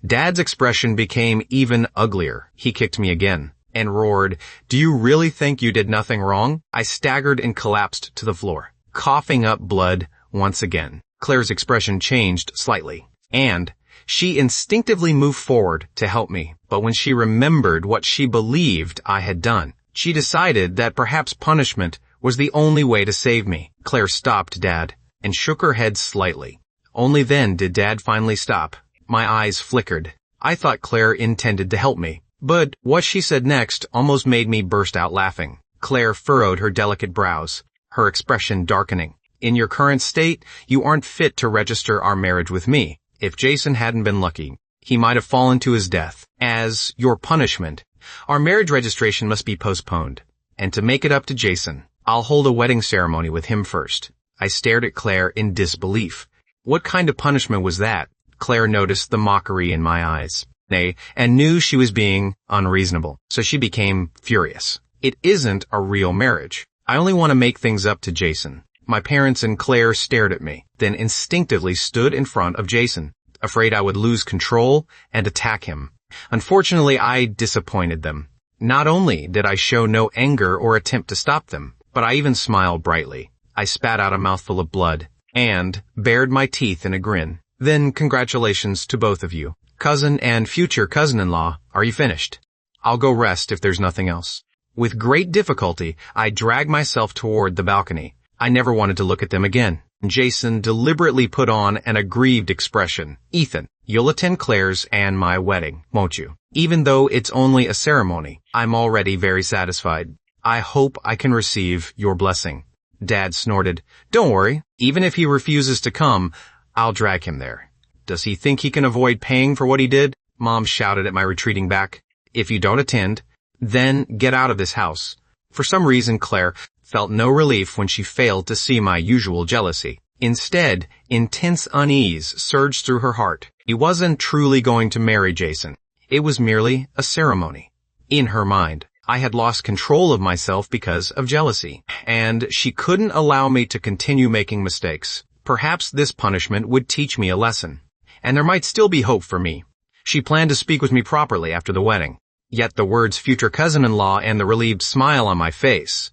Dad's expression became even uglier. He kicked me again and roared, "Do you really think you did nothing wrong?" I staggered and collapsed to the floor, coughing up blood once again. Claire's expression changed slightly, and she instinctively moved forward to help me. But when she remembered what she believed I had done, she decided that perhaps punishment was the only way to save me. Claire stopped Dad and shook her head slightly. Only then did Dad finally stop. My eyes flickered. I thought Claire intended to help me, but what she said next almost made me burst out laughing. Claire furrowed her delicate brows, her expression darkening. "In your current state, you aren't fit to register our marriage with me. If Jason hadn't been lucky, he might have fallen to his death. As your punishment, our marriage registration must be postponed. And to make it up to Jason, I'll hold a wedding ceremony with him first." I stared at Claire in disbelief. What kind of punishment was that? Claire noticed the mockery in my eyes, and knew she was being unreasonable, so she became furious. "It isn't a real marriage. I only want to make things up to Jason." My parents and Claire stared at me, then instinctively stood in front of Jason, afraid I would lose control and attack him. Unfortunately, I disappointed them. Not only did I show no anger or attempt to stop them, but I even smiled brightly. I spat out a mouthful of blood and bared my teeth in a grin. "Then congratulations to both of you. Cousin and future cousin-in-law, are you finished? I'll go rest if there's nothing else." With great difficulty, I dragged myself toward the balcony. I never wanted to look at them again. Jason deliberately put on an aggrieved expression. "Ethan, you'll attend Claire's and my wedding, won't you? Even though it's only a ceremony, I'm already very satisfied. I hope I can receive your blessing." Dad snorted. "Don't worry. Even if he refuses to come, I'll drag him there." "Does he think he can avoid paying for what he did?" Mom shouted at my retreating back. "If you don't attend, then get out of this house." For some reason, Claire felt no relief when she failed to see my usual jealousy. Instead, intense unease surged through her heart. He wasn't truly going to marry Jason. It was merely a ceremony. In her mind, I had lost control of myself because of jealousy, and she couldn't allow me to continue making mistakes. Perhaps this punishment would teach me a lesson, and there might still be hope for me. She planned to speak with me properly after the wedding. Yet the words future cousin-in-law and the relieved smile on my face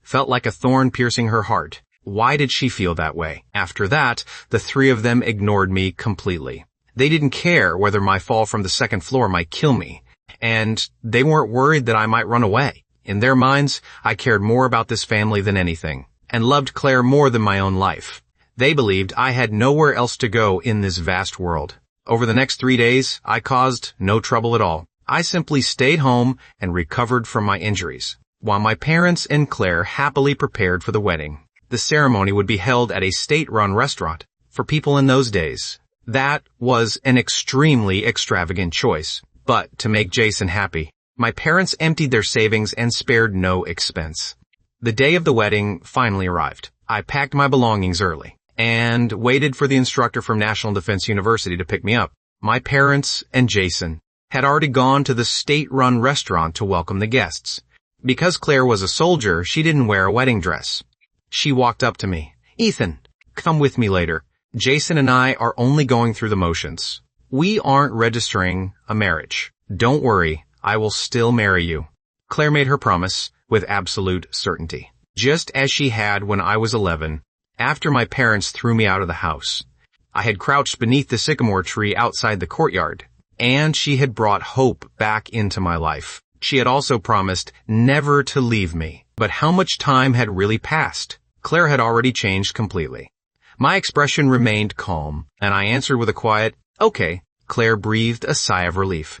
felt like a thorn piercing her heart. Why did she feel that way? After that, the three of them ignored me completely. They didn't care whether my fall from the second floor might kill me, and they weren't worried that I might run away. In their minds, I cared more about this family than anything, and loved Claire more than my own life. They believed I had nowhere else to go in this vast world. Over the next 3 days, I caused no trouble at all. I simply stayed home and recovered from my injuries, while my parents and Claire happily prepared for the wedding. The ceremony would be held at a state-run restaurant. For people in those days, that was an extremely extravagant choice. But to make Jason happy, my parents emptied their savings and spared no expense. The day of the wedding finally arrived. I packed my belongings early and waited for the instructor from National Defense University to pick me up. My parents and Jason had already gone to the state-run restaurant to welcome the guests. Because Claire was a soldier, she didn't wear a wedding dress. She walked up to me. "Ethan, come with me later. Jason and I are only going through the motions. We aren't registering a marriage. Don't worry, I will still marry you." Claire made her promise with absolute certainty. Just as she had when I was 11, after my parents threw me out of the house. I had crouched beneath the sycamore tree outside the courtyard, and she had brought hope back into my life. She had also promised never to leave me. But how much time had really passed? Claire had already changed completely. My expression remained calm, and I answered with a quiet, "Okay." Claire breathed a sigh of relief.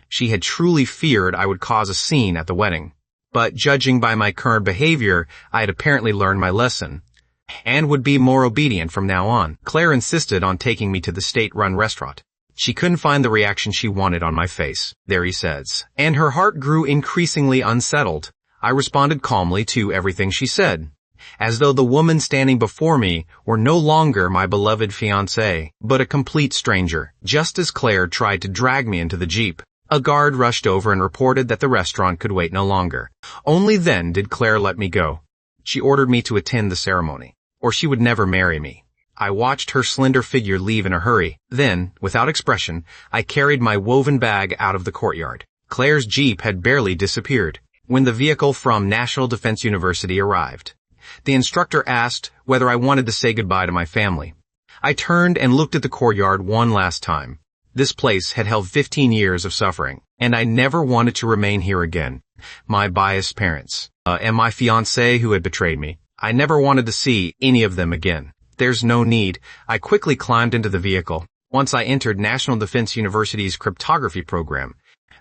She had truly feared I would cause a scene at the wedding. But judging by my current behavior, I had apparently learned my lesson, and would be more obedient from now on. Claire insisted on taking me to the state-run restaurant. She couldn't find the reaction she wanted on my face, there he says, and her heart grew increasingly unsettled. I responded calmly to everything she said, as though the woman standing before me were no longer my beloved fiancée, but a complete stranger. Just as Claire tried to drag me into the Jeep, a guard rushed over and reported that the restaurant could wait no longer. Only then did Claire let me go. She ordered me to attend the ceremony, or she would never marry me. I watched her slender figure leave in a hurry. Then, without expression, I carried my woven bag out of the courtyard. Claire's Jeep had barely disappeared when the vehicle from National Defense University arrived. The instructor asked whether I wanted to say goodbye to my family. I turned and looked at the courtyard one last time. This place had held 15 years of suffering, and I never wanted to remain here again. My biased parents, and my fiancée who had betrayed me. I never wanted to see any of them again. There's no need. I quickly climbed into the vehicle. Once I entered National Defense University's cryptography program,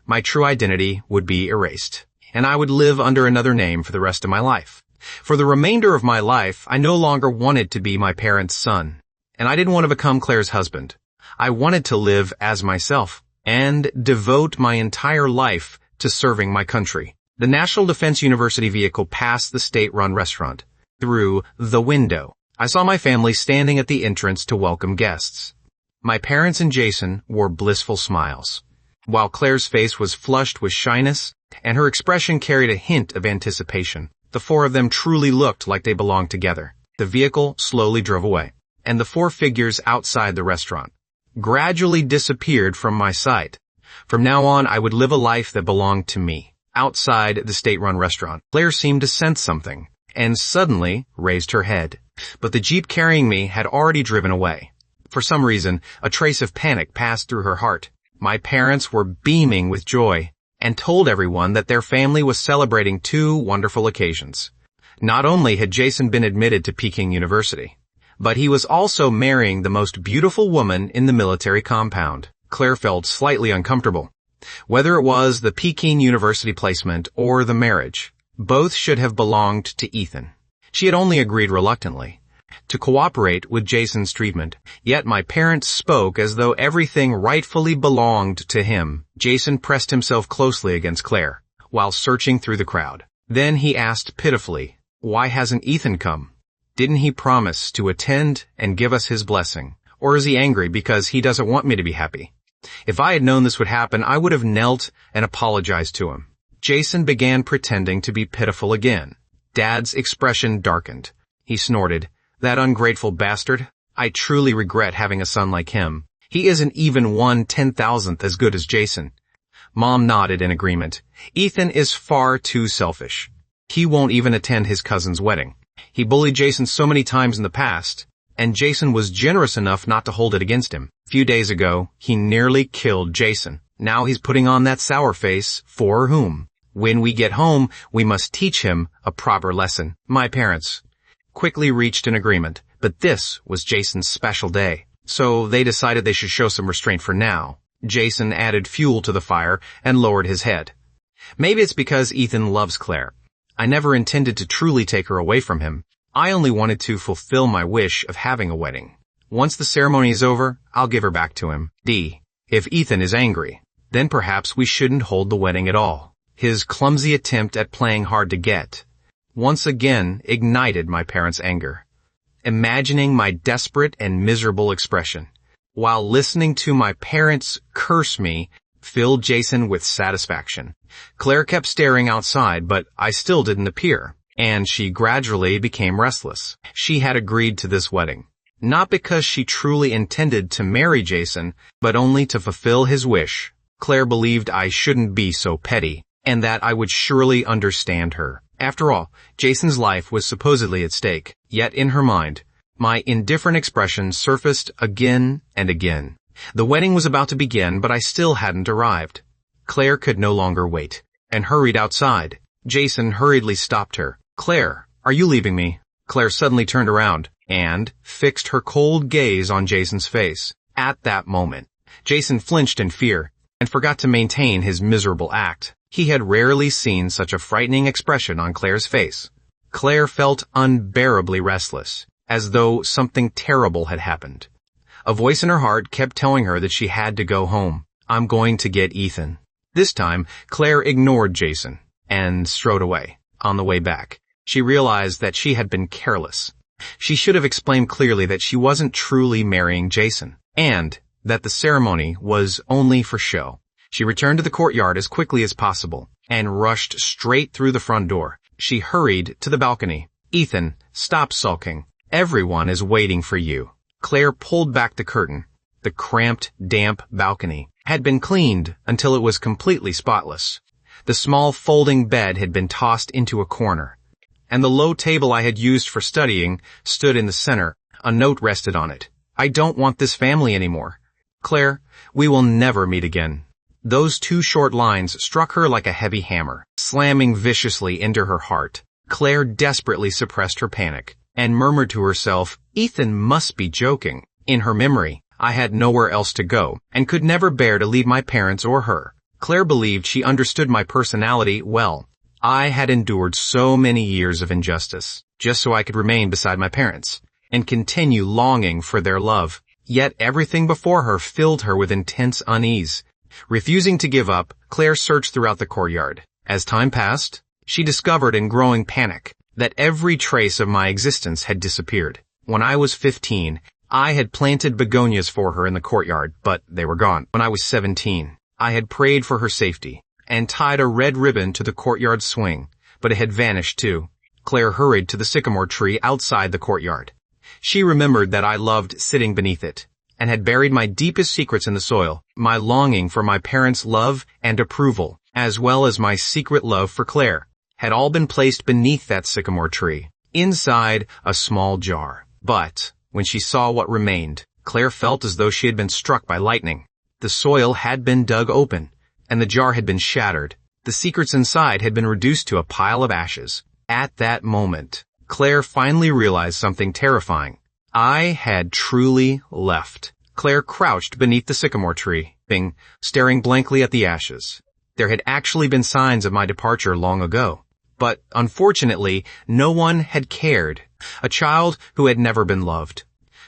my true identity would be erased, and I would live under another name for the rest of my life. For the remainder of my life, I no longer wanted to be my parents' son, and I didn't want to become Claire's husband. I wanted to live as myself and devote my entire life to serving my country. The National Defense University vehicle passed the state-run restaurant. Through the window, I saw my family standing at the entrance to welcome guests. My parents and Jason wore blissful smiles, while Claire's face was flushed with shyness, and her expression carried a hint of anticipation. The four of them truly looked like they belonged together. The vehicle slowly drove away, and the four figures outside the restaurant gradually disappeared from my sight. From now on, I would live a life that belonged to me. Outside the state-run restaurant, Claire seemed to sense something, and suddenly raised her head. But the Jeep carrying me had already driven away. For some reason, a trace of panic passed through her heart. My parents were beaming with joy, and told everyone that their family was celebrating 2 wonderful occasions. Not only had Jason been admitted to Peking University, but he was also marrying the most beautiful woman in the military compound. Claire felt slightly uncomfortable. Whether it was the Peking University placement or the marriage, both should have belonged to Ethan. She had only agreed reluctantly to cooperate with Jason's treatment, yet my parents spoke as though everything rightfully belonged to him. Jason pressed himself closely against Claire while searching through the crowd. Then he asked pitifully, "Why hasn't Ethan come? Didn't he promise to attend and give us his blessing? Or is he angry because he doesn't want me to be happy?" If I had known this would happen, I would have knelt and apologized to him. Jason began pretending to be pitiful again. Dad's expression darkened. He snorted, "That ungrateful bastard. I truly regret having a son like him. He isn't even 1/10,000th as good as Jason. Mom nodded in agreement. Ethan is far too selfish. He won't even attend his cousin's wedding. He bullied Jason so many times in the past, and Jason was generous enough not to hold it against him. A few days ago, he nearly killed Jason. Now he's putting on that sour face for whom? When we get home, we must teach him a proper lesson. My parents quickly reached an agreement, but this was Jason's special day, so they decided they should show some restraint for now. Jason added fuel to the fire and lowered his head. Maybe it's because Ethan loves Claire. I never intended to truly take her away from him. I only wanted to fulfill my wish of having a wedding. Once the ceremony is over, I'll give her back to him. If Ethan is angry, then perhaps we shouldn't hold the wedding at all. His clumsy attempt at playing hard to get once again ignited my parents' anger. Imagining my desperate and miserable expression while listening to my parents curse me filled Jason with satisfaction. Claire kept staring outside, but I still didn't appear, and she gradually became restless. She had agreed to this wedding, not because she truly intended to marry Jason, but only to fulfill his wish. Claire believed I shouldn't be so petty, and that I would surely understand her. After all, Jason's life was supposedly at stake, yet in her mind, my indifferent expression surfaced again and again. The wedding was about to begin, but I still hadn't arrived. Claire could no longer wait, and hurried outside. Jason hurriedly stopped her. "Claire, are you leaving me?" Claire suddenly turned around and fixed her cold gaze on Jason's face. At that moment, Jason flinched in fear and forgot to maintain his miserable act. He had rarely seen such a frightening expression on Claire's face. Claire felt unbearably restless, as though something terrible had happened. A voice in her heart kept telling her that she had to go home. "I'm going to get Ethan." This time, Claire ignored Jason and strode away. On the way back, she realized that she had been careless. She should have explained clearly that she wasn't truly marrying Jason, and that the ceremony was only for show. She returned to the courtyard as quickly as possible and rushed straight through the front door. She hurried to the balcony. "Ethan, stop sulking. Everyone is waiting for you." Claire pulled back the curtain. The cramped, damp balcony had been cleaned until it was completely spotless. The small folding bed had been tossed into a corner, and the low table I had used for studying stood in the center. A note rested on it. "I don't want this family anymore. Claire, we will never meet again." Those two short lines struck her like a heavy hammer, slamming viciously into her heart. Claire desperately suppressed her panic and murmured to herself, "Ethan must be joking." In her memory, I had nowhere else to go and could never bear to leave my parents or her. Claire believed she understood my personality well. I had endured so many years of injustice just so I could remain beside my parents and continue longing for their love. Yet everything before her filled her with intense unease. Refusing to give up, Claire searched throughout the courtyard. As time passed, she discovered in growing panic that every trace of my existence had disappeared. When I was 15, I had planted begonias for her in the courtyard, but they were gone. When I was 17, I had prayed for her safety and tied a red ribbon to the courtyard swing, but it had vanished too. Claire hurried to the sycamore tree outside the courtyard. She remembered that I loved sitting beneath it and had buried my deepest secrets in the soil. My longing for my parents' love and approval, as well as my secret love for Claire, had all been placed beneath that sycamore tree, inside a small jar. But when she saw what remained, Claire felt as though she had been struck by lightning. The soil had been dug open, and the jar had been shattered. The secrets inside had been reduced to a pile of ashes. At that moment, Claire finally realized something terrifying. I had truly left. Claire crouched beneath the sycamore tree, staring blankly at the ashes. There had actually been signs of my departure long ago. But unfortunately, no one had cared. A child who had never been loved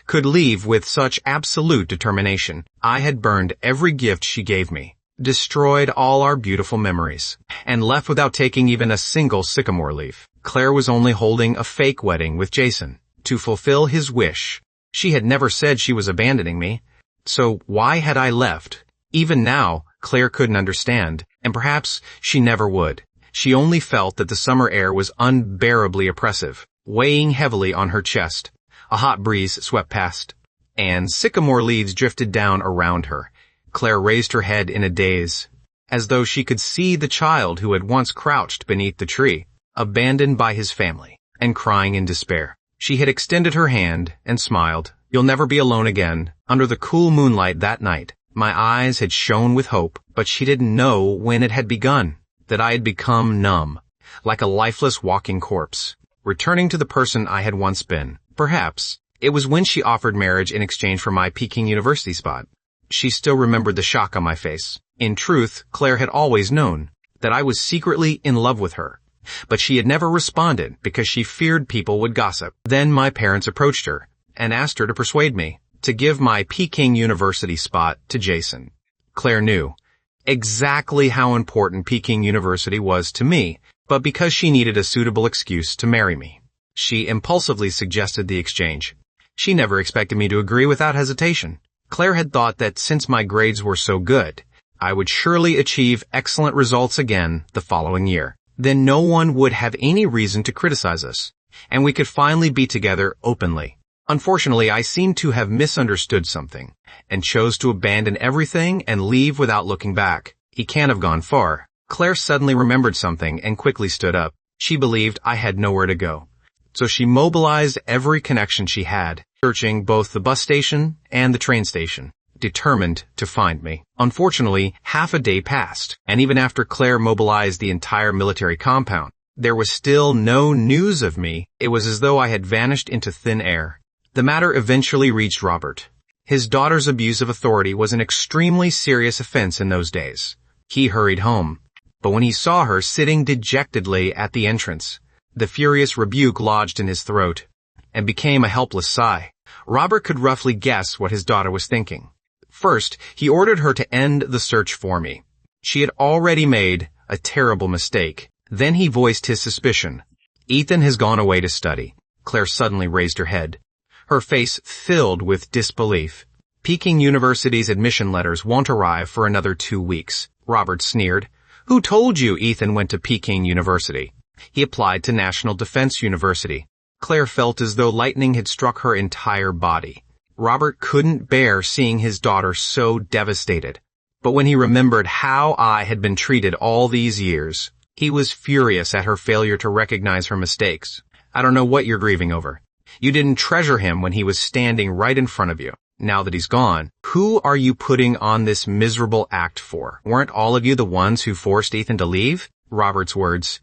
could leave with such absolute determination. I had burned every gift she gave me, destroyed all our beautiful memories, and left without taking even a single sycamore leaf. Claire was only holding a fake wedding with Jason to fulfill his wish. She had never said she was abandoning me. So why had I left? Even now, Claire couldn't understand, and perhaps she never would. She only felt that the summer air was unbearably oppressive, weighing heavily on her chest. A hot breeze swept past, and sycamore leaves drifted down around her. Claire raised her head in a daze, as though she could see the child who had once crouched beneath the tree, abandoned by his family, and crying in despair. She had extended her hand and smiled. "You'll never be alone again." Under the cool moonlight that night, my eyes had shone with hope, but she didn't know when it had begun, that I had become numb, like a lifeless walking corpse, returning to the person I had once been. Perhaps it was when she offered marriage in exchange for my Peking University spot. She still remembered the shock on my face. In truth, Claire had always known that I was secretly in love with her, but she had never responded because she feared people would gossip. Then my parents approached her and asked her to persuade me to give my Peking University spot to Jason. Claire knew exactly how important Peking University was to me, but because she needed a suitable excuse to marry me, she impulsively suggested the exchange. She never expected me to agree without hesitation. Claire had thought that since my grades were so good, I would surely achieve excellent results again the following year. Then no one would have any reason to criticize us, and we could finally be together openly. Unfortunately, I seemed to have misunderstood something, and chose to abandon everything and leave without looking back. He can't have gone far. Claire suddenly remembered something and quickly stood up. She believed I had nowhere to go, so she mobilized every connection she had, searching both the bus station and the train station, determined to find me. Unfortunately, half a day passed, and even after Claire mobilized the entire military compound, there was still no news of me. It was as though I had vanished into thin air. The matter eventually reached Robert. His daughter's abuse of authority was an extremely serious offense in those days. He hurried home, but when he saw her sitting dejectedly at the entrance, the furious rebuke lodged in his throat and became a helpless sigh. Robert could roughly guess what his daughter was thinking. First, he ordered her to end the search for me. She had already made a terrible mistake. Then he voiced his suspicion. "Ethan has gone away to study." Claire suddenly raised her head, her face filled with disbelief. "Peking University's admission letters won't arrive for another 2 weeks. Robert sneered. "Who told you Ethan went to Peking University?" "He applied to National Defense University." Claire felt as though lightning had struck her entire body. Robert couldn't bear seeing his daughter so devastated. But when he remembered how I had been treated all these years, he was furious at her failure to recognize her mistakes. "I don't know what you're grieving over. You didn't treasure him when he was standing right in front of you. Now that he's gone, who are you putting on this miserable act for? Weren't all of you the ones who forced Ethan to leave?" Robert's words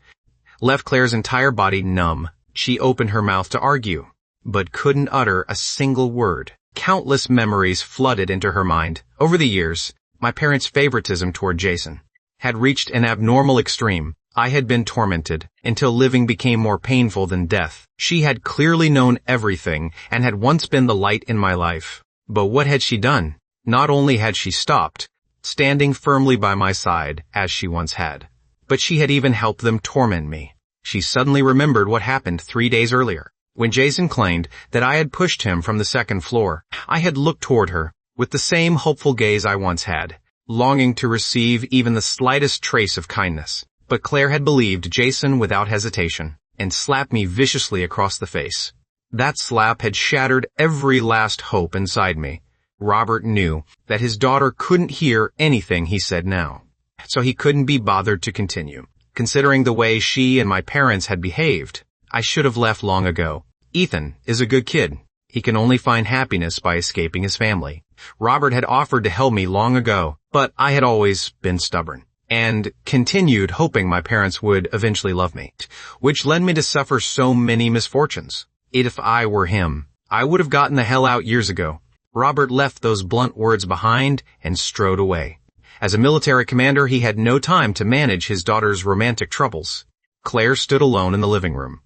left Claire's entire body numb. She opened her mouth to argue, but couldn't utter a single word. Countless memories flooded into her mind. Over the years, my parents' favoritism toward Jason had reached an abnormal extreme. I had been tormented until living became more painful than death. She had clearly known everything and had once been the light in my life. But what had she done? Not only had she stopped standing firmly by my side as she once had, but she had even helped them torment me. She suddenly remembered what happened 3 days earlier, when Jason claimed that I had pushed him from the second floor. I had looked toward her with the same hopeful gaze I once had, longing to receive even the slightest trace of kindness. But Claire had believed Jason without hesitation and slapped me viciously across the face. That slap had shattered every last hope inside me. Robert knew that his daughter couldn't hear anything he said now, so he couldn't be bothered to continue. Considering the way she and my parents had behaved, I should have left long ago. Ethan is a good kid. He can only find happiness by escaping his family. Robert had offered to help me long ago, but I had always been stubborn and continued hoping my parents would eventually love me, which led me to suffer so many misfortunes. If I were him, I would have gotten the hell out years ago. Robert left those blunt words behind and strode away. As a military commander, he had no time to manage his daughter's romantic troubles. Claire stood alone in the living room,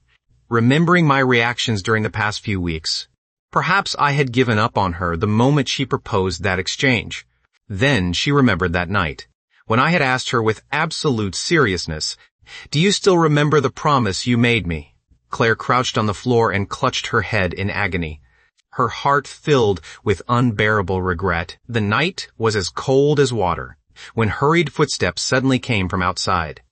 remembering my reactions during the past few weeks. Perhaps I had given up on her the moment she proposed that exchange. Then she remembered that night, when I had asked her with absolute seriousness, "Do you still remember the promise you made me?" Claire crouched on the floor and clutched her head in agony, her heart filled with unbearable regret. The night was as cold as water, when hurried footsteps suddenly came from outside.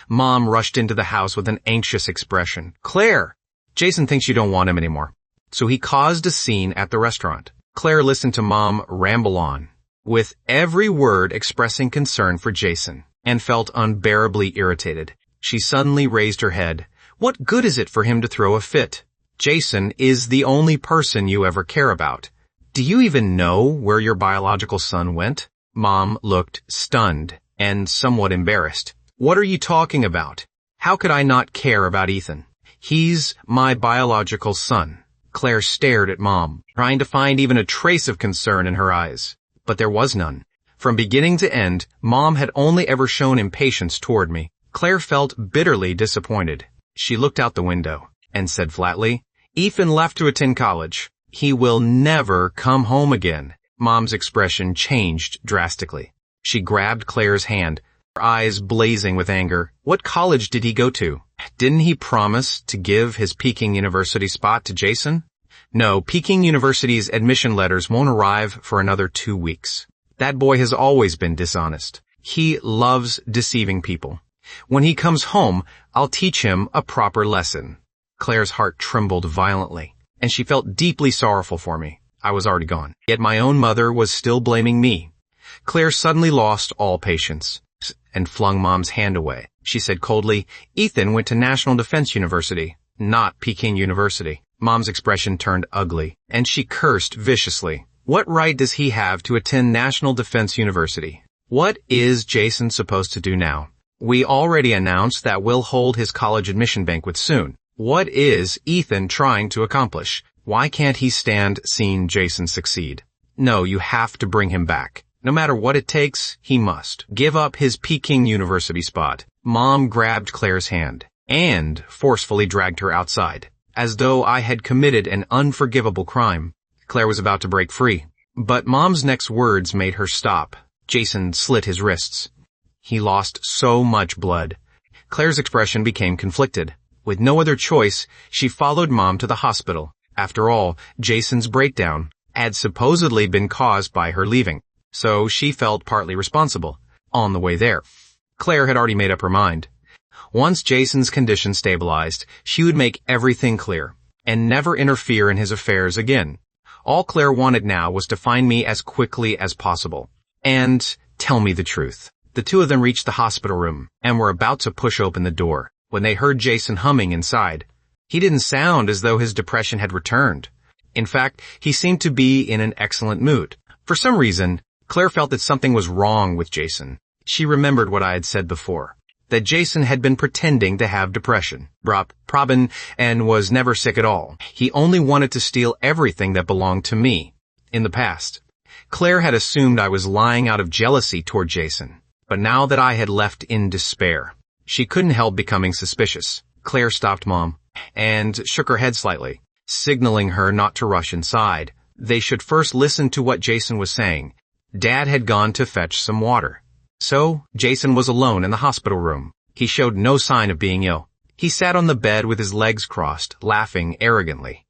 Mom rushed into the house with an anxious expression. "Claire, Jason thinks you don't want him anymore, so he caused a scene at the restaurant." Claire listened to Mom ramble on, with every word expressing concern for Jason, and felt unbearably irritated. She suddenly raised her head. What good is it for him to throw a fit? Jason is the only person you ever care about. Do you even know where your biological son went? Mom looked stunned and somewhat embarrassed. What are you talking about? How could I not care about Ethan? He's my biological son. Claire stared at Mom, trying to find even a trace of concern in her eyes. But there was none. From beginning to end, Mom had only ever shown impatience toward me. Claire felt bitterly disappointed. She looked out the window and said flatly, Ethan left to attend college. He will never come home again. Mom's expression changed drastically. She grabbed Claire's hand, her eyes blazing with anger. What college did he go to? Didn't he promise to give his Peking University spot to Jason? No, Peking University's admission letters won't arrive for another 2 weeks. That boy has always been dishonest. He loves deceiving people. When he comes home, I'll teach him a proper lesson. Claire's heart trembled violently, and she felt deeply sorrowful for me. I was already gone. Yet my own mother was still blaming me. Claire suddenly lost all patience and flung Mom's hand away. She said coldly, Ethan went to National Defense University, not Peking University. Mom's expression turned ugly, and she cursed viciously. What right does he have to attend National Defense University? What is Jason supposed to do now? We already announced that we'll hold his college admission banquet soon. What is Ethan trying to accomplish? Why can't he stand seeing Jason succeed? No, you have to bring him back. No matter what it takes, he must. Give up his Peking University spot. Mom grabbed Claire's hand and forcefully dragged her outside, as though I had committed an unforgivable crime. Claire was about to break free, but Mom's next words made her stop. Jason slit his wrists. He lost so much blood. Claire's expression became conflicted. With no other choice, she followed Mom to the hospital. After all, Jason's breakdown had supposedly been caused by her leaving, so she felt partly responsible. On the way there, Claire had already made up her mind. Once Jason's condition stabilized, she would make everything clear and never interfere in his affairs again. All Claire wanted now was to find me as quickly as possible and tell me the truth. The two of them reached the hospital room and were about to push open the door when they heard Jason humming inside. He didn't sound as though his depression had returned. In fact, he seemed to be in an excellent mood. For some reason, Claire felt that something was wrong with Jason. She remembered what I had said before, that Jason had been pretending to have depression, proben, and was never sick at all. He only wanted to steal everything that belonged to me. In the past, Claire had assumed I was lying out of jealousy toward Jason, but now that I had left in despair, she couldn't help becoming suspicious. Claire stopped Mom and shook her head slightly, signaling her not to rush inside. They should first listen to what Jason was saying. Dad had gone to fetch some water. So, Jason was alone in the hospital room. He showed no sign of being ill. He sat on the bed with his legs crossed, laughing arrogantly.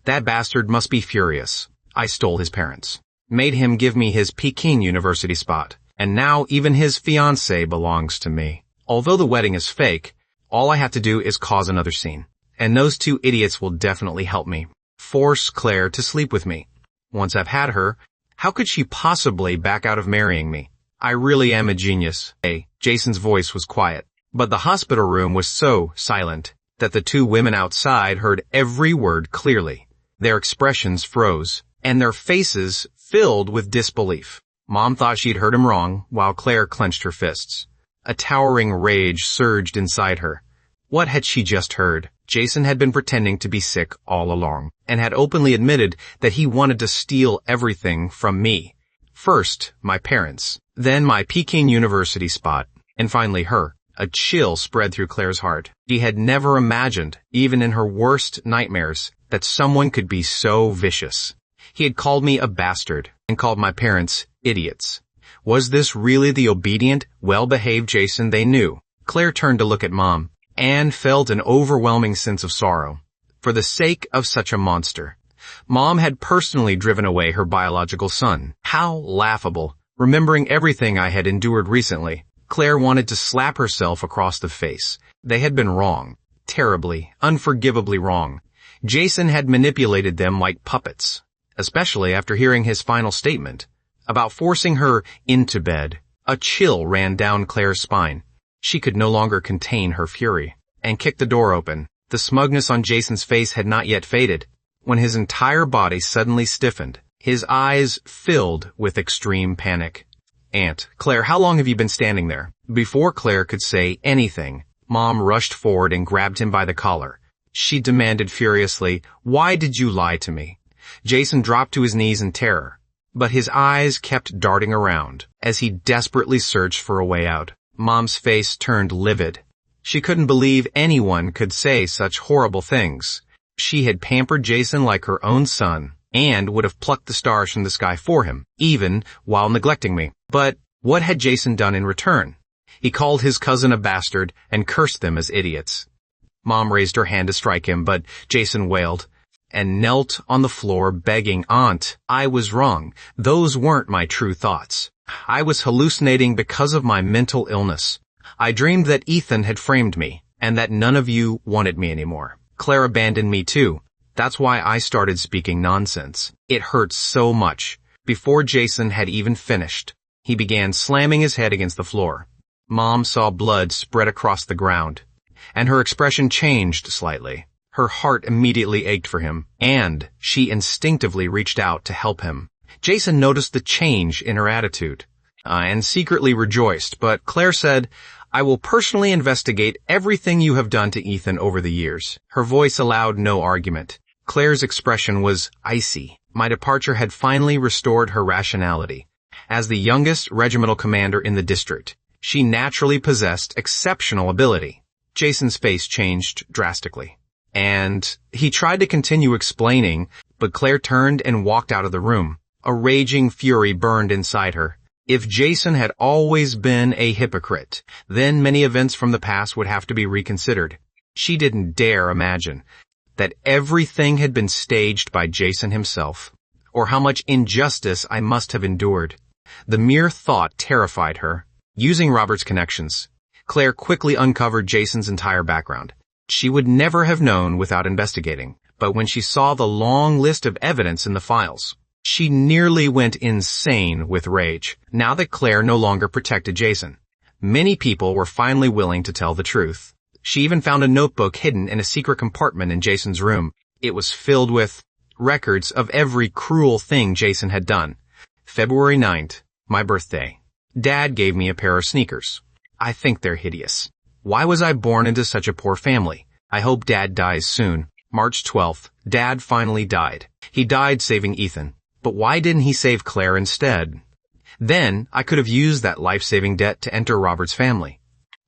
That bastard must be furious. I stole his parents, made him give me his Peking University spot, and now even his fiancée belongs to me. Although the wedding is fake, all I have to do is cause another scene. And those two idiots will definitely help me. Force Claire to sleep with me. Once I've had her, how could she possibly back out of marrying me? I really am a genius. Hey, Jason's voice was quiet, but the hospital room was so silent that the two women outside heard every word clearly. Their expressions froze, and their faces filled with disbelief. Mom thought she'd heard him wrong, while Claire clenched her fists. A towering rage surged inside her. What had she just heard? Jason had been pretending to be sick all along, and had openly admitted that he wanted to steal everything from me. First, my parents, then my Peking University spot, and finally her. A chill spread through Claire's heart. She had never imagined, even in her worst nightmares, that someone could be so vicious. He had called me a bastard, and called my parents idiots. Was this really the obedient, well-behaved Jason they knew? Claire turned to look at Mom, and felt an overwhelming sense of sorrow. For the sake of such a monster, Mom had personally driven away her biological son. How laughable, remembering everything I had endured recently. Claire wanted to slap herself across the face. They had been wrong. Terribly, unforgivably wrong. Jason had manipulated them like puppets. especially after hearing his final statement about forcing her into bed. A chill ran down Claire's spine. She could no longer contain her fury and kicked the door open. The smugness on Jason's face had not yet faded when his entire body suddenly stiffened. His eyes filled with extreme panic. "Aunt, Claire, how long have you been standing there?" Before Claire could say anything, Mom rushed forward and grabbed him by the collar. She demanded furiously, "Why did you lie to me?" Jason dropped to his knees in terror, but his eyes kept darting around as he desperately searched for a way out. Mom's face turned livid. She couldn't believe anyone could say such horrible things. She had pampered Jason like her own son and would have plucked the stars from the sky for him, even while neglecting me. But what had Jason done in return? He called his cousin a bastard and cursed them as idiots. Mom raised her hand to strike him, but Jason wailed and knelt on the floor begging, "Aunt, I was wrong. Those weren't my true thoughts. I was hallucinating because of my mental illness. I dreamed that Ethan had framed me and that none of you wanted me anymore. Claire abandoned me too. That's why I started speaking nonsense." It hurt so much. Before Jason had even finished, he began slamming his head against the floor. Mom saw blood spread across the ground, and her expression changed slightly. Her heart immediately ached for him, and she instinctively reached out to help him. Jason noticed the change in her attitude, and secretly rejoiced, but Claire said, "I will personally investigate everything you have done to Ethan over the years." Her voice allowed no argument. Claire's expression was icy. My departure had finally restored her rationality. As the youngest regimental commander in the district, she naturally possessed exceptional ability. Jason's face changed drastically, and he tried to continue explaining, but Claire turned and walked out of the room. A raging fury burned inside her. If Jason had always been a hypocrite, then many events from the past would have to be reconsidered. She didn't dare imagine that everything had been staged by Jason himself, or how much injustice I must have endured. The mere thought terrified her. Using Robert's connections, Claire quickly uncovered Jason's entire background. She would never have known without investigating, but when she saw the long list of evidence in the files, she nearly went insane with rage. Now that Claire no longer protected Jason, many people were finally willing to tell the truth. She even found a notebook hidden in a secret compartment in Jason's room. It was filled with records of every cruel thing Jason had done. February 9th, my birthday. Dad gave me a pair of sneakers. I think they're hideous. Why was I born into such a poor family? I hope Dad dies soon. March 12th, Dad finally died. He died saving Ethan. But why didn't he save Claire instead? Then I could have used that life-saving debt to enter Robert's family.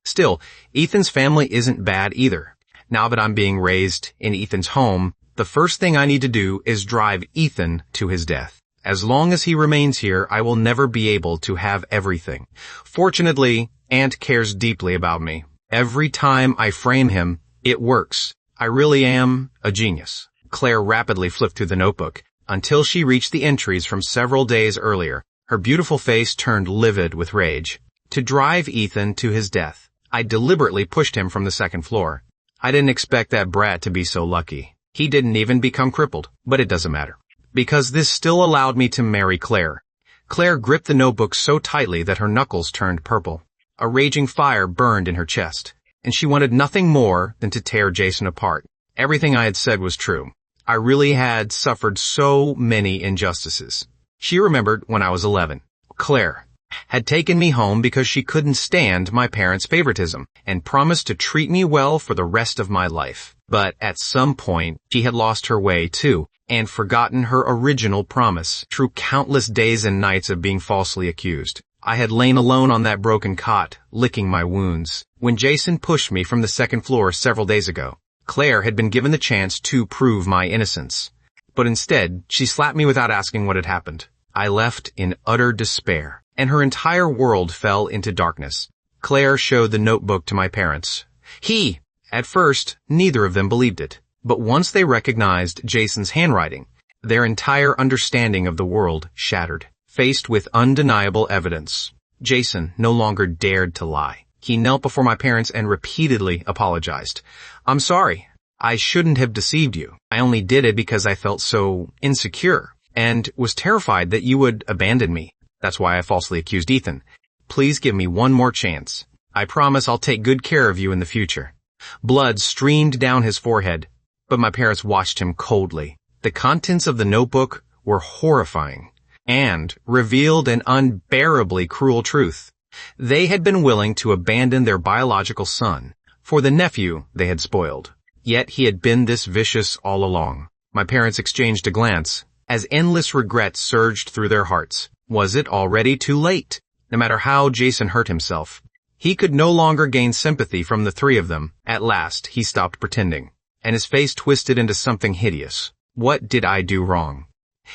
Still, Ethan's family isn't bad either. Now that I'm being raised in Ethan's home, the first thing I need to do is drive Ethan to his death. As long as he remains here, I will never be able to have everything. Fortunately, Aunt cares deeply about me. Every time I frame him, it works. I really am a genius. Claire rapidly flipped through the notebook until she reached the entries from several days earlier. Her beautiful face turned livid with rage. To drive Ethan to his death, I deliberately pushed him from the second floor. I didn't expect that brat to be so lucky. He didn't even become crippled, but it doesn't matter, because this still allowed me to marry Claire. Claire gripped the notebook so tightly that her knuckles turned purple. A raging fire burned in her chest, and she wanted nothing more than to tear Jason apart. Everything I had said was true. I really had suffered so many injustices. She remembered when I was 11. Claire had taken me home because she couldn't stand my parents' favoritism and promised to treat me well for the rest of my life. But at some point, she had lost her way too, and forgotten her original promise through countless days and nights of being falsely accused. I had lain alone on that broken cot, licking my wounds, when Jason pushed me from the second floor several days ago. Claire had been given the chance to prove my innocence, but instead, she slapped me without asking what had happened. I left in utter despair, and her entire world fell into darkness. Claire showed the notebook to my parents. At first, neither of them believed it, but once they recognized Jason's handwriting, their entire understanding of the world shattered. Faced with undeniable evidence, Jason no longer dared to lie. He knelt before my parents and repeatedly apologized. "I'm sorry. I shouldn't have deceived you. I only did it because I felt so insecure." and was terrified that you would abandon me. That's why I falsely accused Ethan. Please give me one more chance. I promise I'll take good care of you in the future. Blood streamed down his forehead, but my parents watched him coldly. The contents of the notebook were horrifying and revealed an unbearably cruel truth. They had been willing to abandon their biological son for the nephew they had spoiled. Yet he had been this vicious all along. My parents exchanged a glance as endless regret surged through their hearts. Was it already too late? No matter how Jason hurt himself, he could no longer gain sympathy from the three of them. At last, he stopped pretending, and his face twisted into something hideous. What did I do wrong?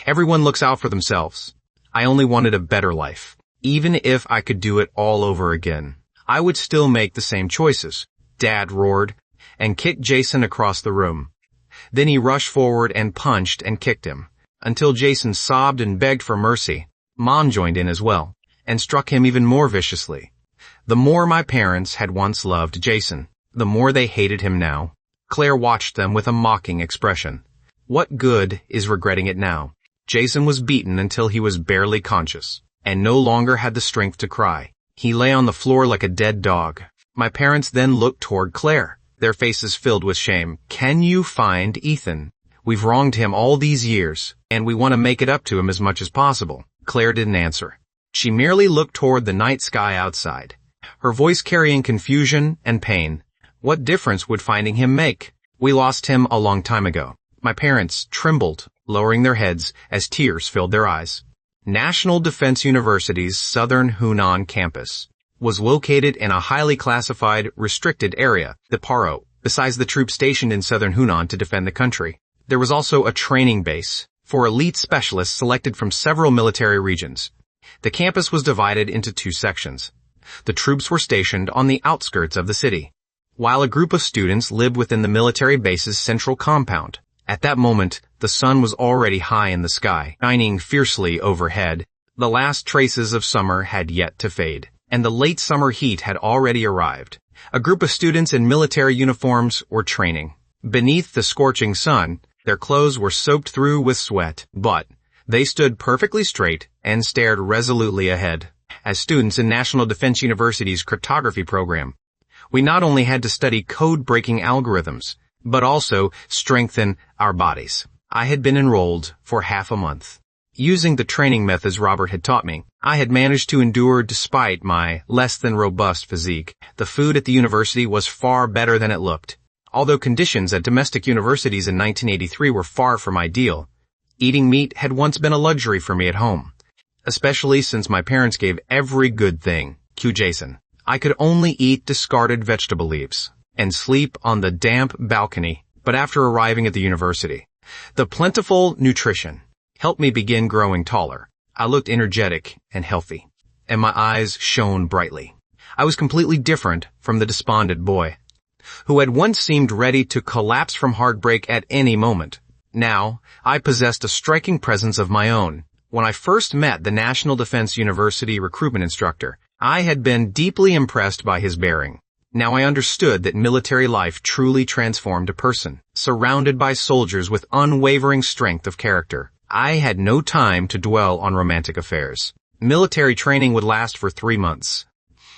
Everyone looks out for themselves. I only wanted a better life. Even if I could do it all over again, I would still make the same choices. Dad roared and kicked Jason across the room. Then he rushed forward and punched and kicked him until Jason sobbed and begged for mercy. Mom joined in as well and struck him even more viciously. The more my parents had once loved Jason, the more they hated him now. Claire watched them with a mocking expression. What good is regretting it now? Jason was beaten until he was barely conscious and no longer had the strength to cry. He lay on the floor like a dead dog. My parents then looked toward Claire, their faces filled with shame. Can you find Ethan? We've wronged him all these years, and we want to make it up to him as much as possible. Claire didn't answer. She merely looked toward the night sky outside, her voice carrying confusion and pain. What difference would finding him make? We lost him a long time ago. My parents trembled, lowering their heads as tears filled their eyes. National Defense University's Southern Hunan campus was located in a highly classified, restricted area, the Paro, besides the troops stationed in southern Hunan to defend the country. There was also a training base for elite specialists selected from several military regions. The campus was divided into two sections. The troops were stationed on the outskirts of the city, while a group of students lived within the military base's central compound. At that moment, the sun was already high in the sky, shining fiercely overhead. The last traces of summer had yet to fade, and the late summer heat had already arrived. A group of students in military uniforms were training. Beneath the scorching sun, their clothes were soaked through with sweat, but they stood perfectly straight and stared resolutely ahead. As students in National Defense University's cryptography program, we not only had to study code-breaking algorithms, but also strengthen our bodies. I had been enrolled for half a month. Using the training methods Robert had taught me, I had managed to endure despite my less than robust physique. The food at the university was far better than it looked. Although conditions at domestic universities in 1983 were far from ideal, eating meat had once been a luxury for me at home, especially since my parents gave every good thing. Cue Jason. I could only eat discarded vegetable leaves and sleep on the damp balcony. But after arriving at the university, the plentiful nutrition helped me begin growing taller. I looked energetic and healthy, and my eyes shone brightly. I was completely different from the despondent boy, who had once seemed ready to collapse from heartbreak at any moment. Now, I possessed a striking presence of my own. When I first met the National Defense University recruitment instructor, I had been deeply impressed by his bearing. Now I understood that military life truly transformed a person, surrounded by soldiers with unwavering strength of character. I had no time to dwell on romantic affairs. Military training would last for 3 months,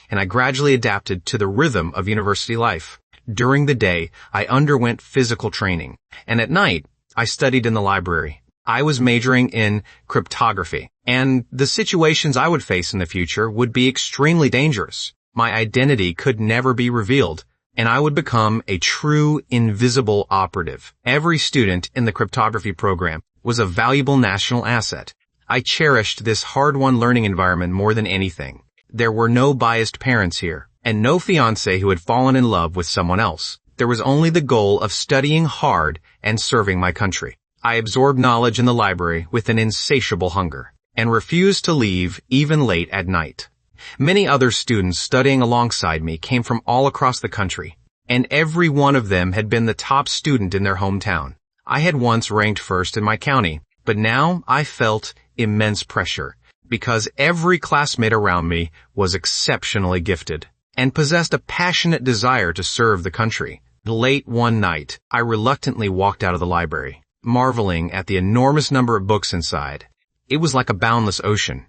and I gradually adapted to the rhythm of university life. During the day, I underwent physical training, and at night, I studied in the library. I was majoring in cryptography, and the situations I would face in the future would be extremely dangerous. My identity could never be revealed, and I would become a true invisible operative. Every student in the cryptography program was a valuable national asset. I cherished this hard-won learning environment more than anything. There were no biased parents here, and no fiancé who had fallen in love with someone else. There was only the goal of studying hard and serving my country. I absorbed knowledge in the library with an insatiable hunger, and refused to leave even late at night. Many other students studying alongside me came from all across the country, and every one of them had been the top student in their hometown. I had once ranked first in my county, but now I felt immense pressure because every classmate around me was exceptionally gifted and possessed a passionate desire to serve the country. Late one night, I reluctantly walked out of the library. marveling at the enormous number of books inside. It was like a boundless ocean.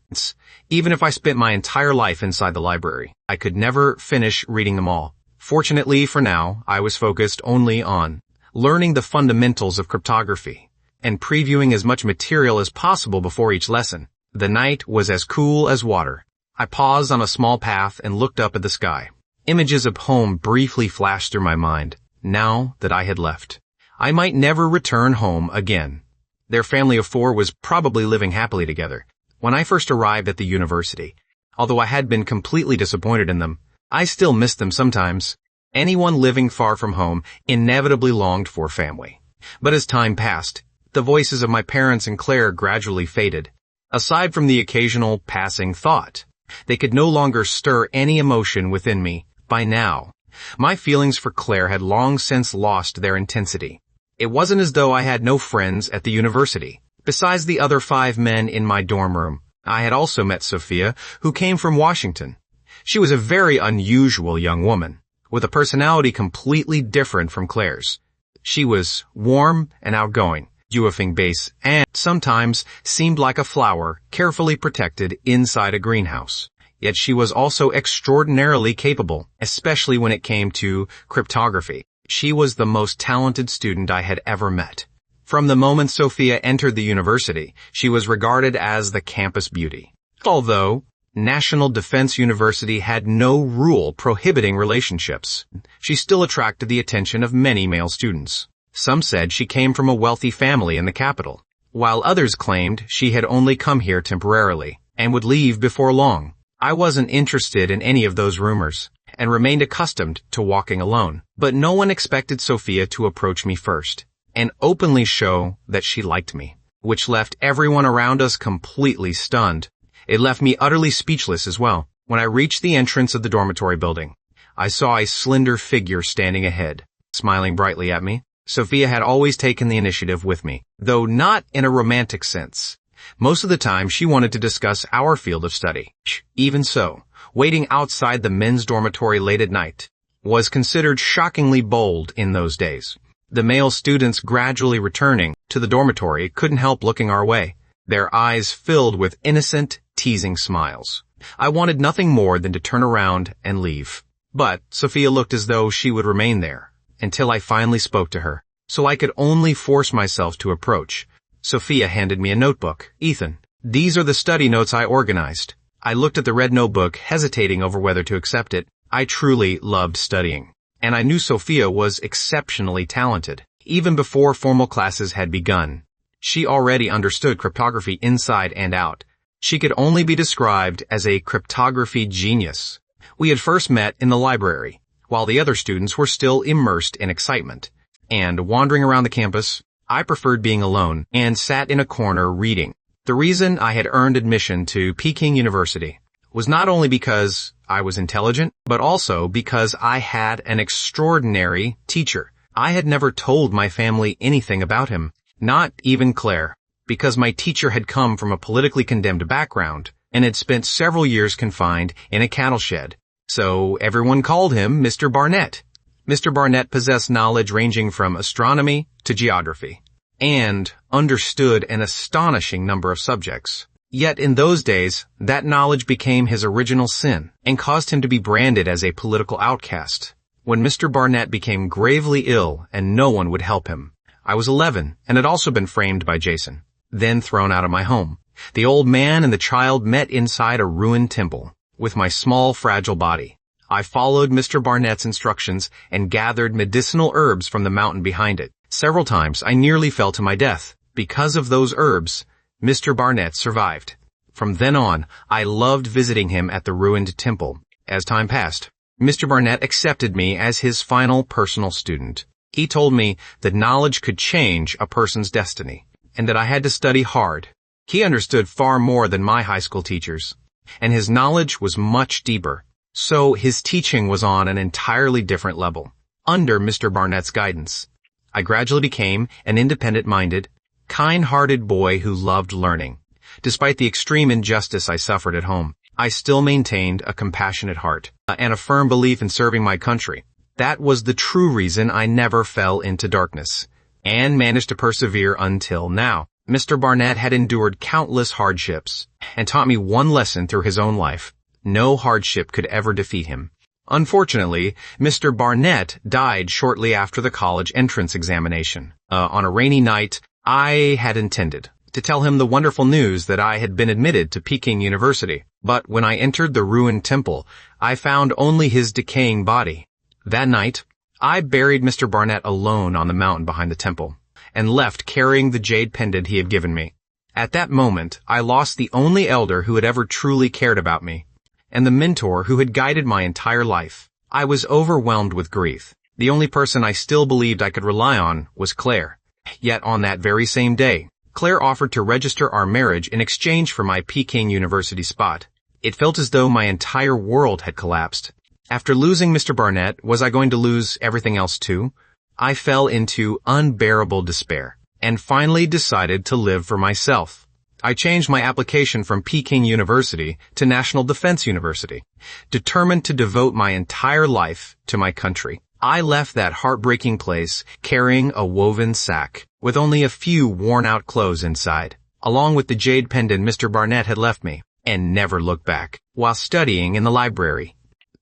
Even if I spent my entire life inside the library, I could never finish reading them all. Fortunately for now, I was focused only on learning the fundamentals of cryptography and previewing as much material as possible before each lesson. The night was as cool as water. I paused on a small path and looked up at the sky. Images of home briefly flashed through my mind, now that I had left. I might never return home again. Their family of 4 was probably living happily together. When I first arrived at the university, although I had been completely disappointed in them, I still missed them sometimes. Anyone living far from home inevitably longed for family. But as time passed, the voices of my parents and Claire gradually faded. Aside from the occasional passing thought, they could no longer stir any emotion within me. By now, my feelings for Claire had long since lost their intensity. It wasn't as though I had no friends at the university. Besides the other 5 men in my dorm room, I had also met Sophia, who came from Washington. She was a very unusual young woman, with a personality completely different from Claire's. She was warm and outgoing, UFing base, and sometimes seemed like a flower carefully protected inside a greenhouse. Yet she was also extraordinarily capable, especially when it came to cryptography. She was the most talented student I had ever met. From the moment Sophia entered the university, she was regarded as the campus beauty. Although National Defense University had no rule prohibiting relationships, she still attracted the attention of many male students. Some said she came from a wealthy family in the capital, while others claimed she had only come here temporarily and would leave before long. I wasn't interested in any of those rumors and remained accustomed to walking alone. But no one expected Sophia to approach me first and openly show that she liked me, which left everyone around us completely stunned. It left me utterly speechless as well. When I reached the entrance of the dormitory building, I saw a slender figure standing ahead, smiling brightly at me. Sophia had always taken the initiative with me, though not in a romantic sense. Most of the time, she wanted to discuss our field of study. Even so, waiting outside the men's dormitory late at night was considered shockingly bold in those days. The male students gradually returning to the dormitory couldn't help looking our way, their eyes filled with innocent, teasing smiles. I wanted nothing more than to turn around and leave. But Sophia looked as though she would remain there until I finally spoke to her, so I could only force myself to approach. Sophia handed me a notebook. "Ethan, these are the study notes I organized." I looked at the red notebook, hesitating over whether to accept it. I truly loved studying, and I knew Sophia was exceptionally talented. Even before formal classes had begun, she already understood cryptography inside and out. She could only be described as a cryptography genius. We had first met in the library, while the other students were still immersed in excitement. And wandering around the campus, I preferred being alone and sat in a corner reading. The reason I had earned admission to Peking University was not only because I was intelligent, but also because I had an extraordinary teacher. I had never told my family anything about him, not even Claire, because my teacher had come from a politically condemned background and had spent several years confined in a cattle shed. So everyone called him Mr. Barnett. Mr. Barnett possessed knowledge ranging from astronomy to geography, and understood an astonishing number of subjects. Yet in those days, that knowledge became his original sin and caused him to be branded as a political outcast. When Mr. Barnett became gravely ill and no one would help him, I was 11 and had also been framed by Jason, then thrown out of my home. The old man and the child met inside a ruined temple with my small, fragile body. I followed Mr. Barnett's instructions and gathered medicinal herbs from the mountain behind it. Several times I nearly fell to my death. Because of those herbs, Mr. Barnett survived. From then on, I loved visiting him at the ruined temple. As time passed, Mr. Barnett accepted me as his final personal student. He told me that knowledge could change a person's destiny, and that I had to study hard. He understood far more than my high school teachers, and his knowledge was much deeper. So his teaching was on an entirely different level. Under Mr. Barnett's guidance, I gradually became an independent-minded, kind-hearted boy who loved learning. Despite the extreme injustice I suffered at home, I still maintained a compassionate heart and a firm belief in serving my country. That was the true reason I never fell into darkness. and managed to persevere until now. Mr. Barnett had endured countless hardships and taught me one lesson through his own life. No hardship could ever defeat him. Unfortunately, Mr. Barnett died shortly after the college entrance examination. On a rainy night, I had intended to tell him the wonderful news that I had been admitted to Peking University. But when I entered the ruined temple, I found only his decaying body. That night, I buried Mr. Barnett alone on the mountain behind the temple, and left carrying the jade pendant he had given me. At that moment, I lost the only elder who had ever truly cared about me, and the mentor who had guided my entire life. I was overwhelmed with grief. The only person I still believed I could rely on was Claire. Yet on that very same day, Claire offered to register our marriage in exchange for my Peking University spot. It felt as though my entire world had collapsed. After losing Mr. Barnett, was I going to lose everything else too? I fell into unbearable despair, and finally decided to live for myself. I changed my application from Peking University to National Defense University, determined to devote my entire life to my country. I left that heartbreaking place carrying a woven sack, with only a few worn-out clothes inside, along with the jade pendant Mr. Barnett had left me, and never looked back. While studying in the library,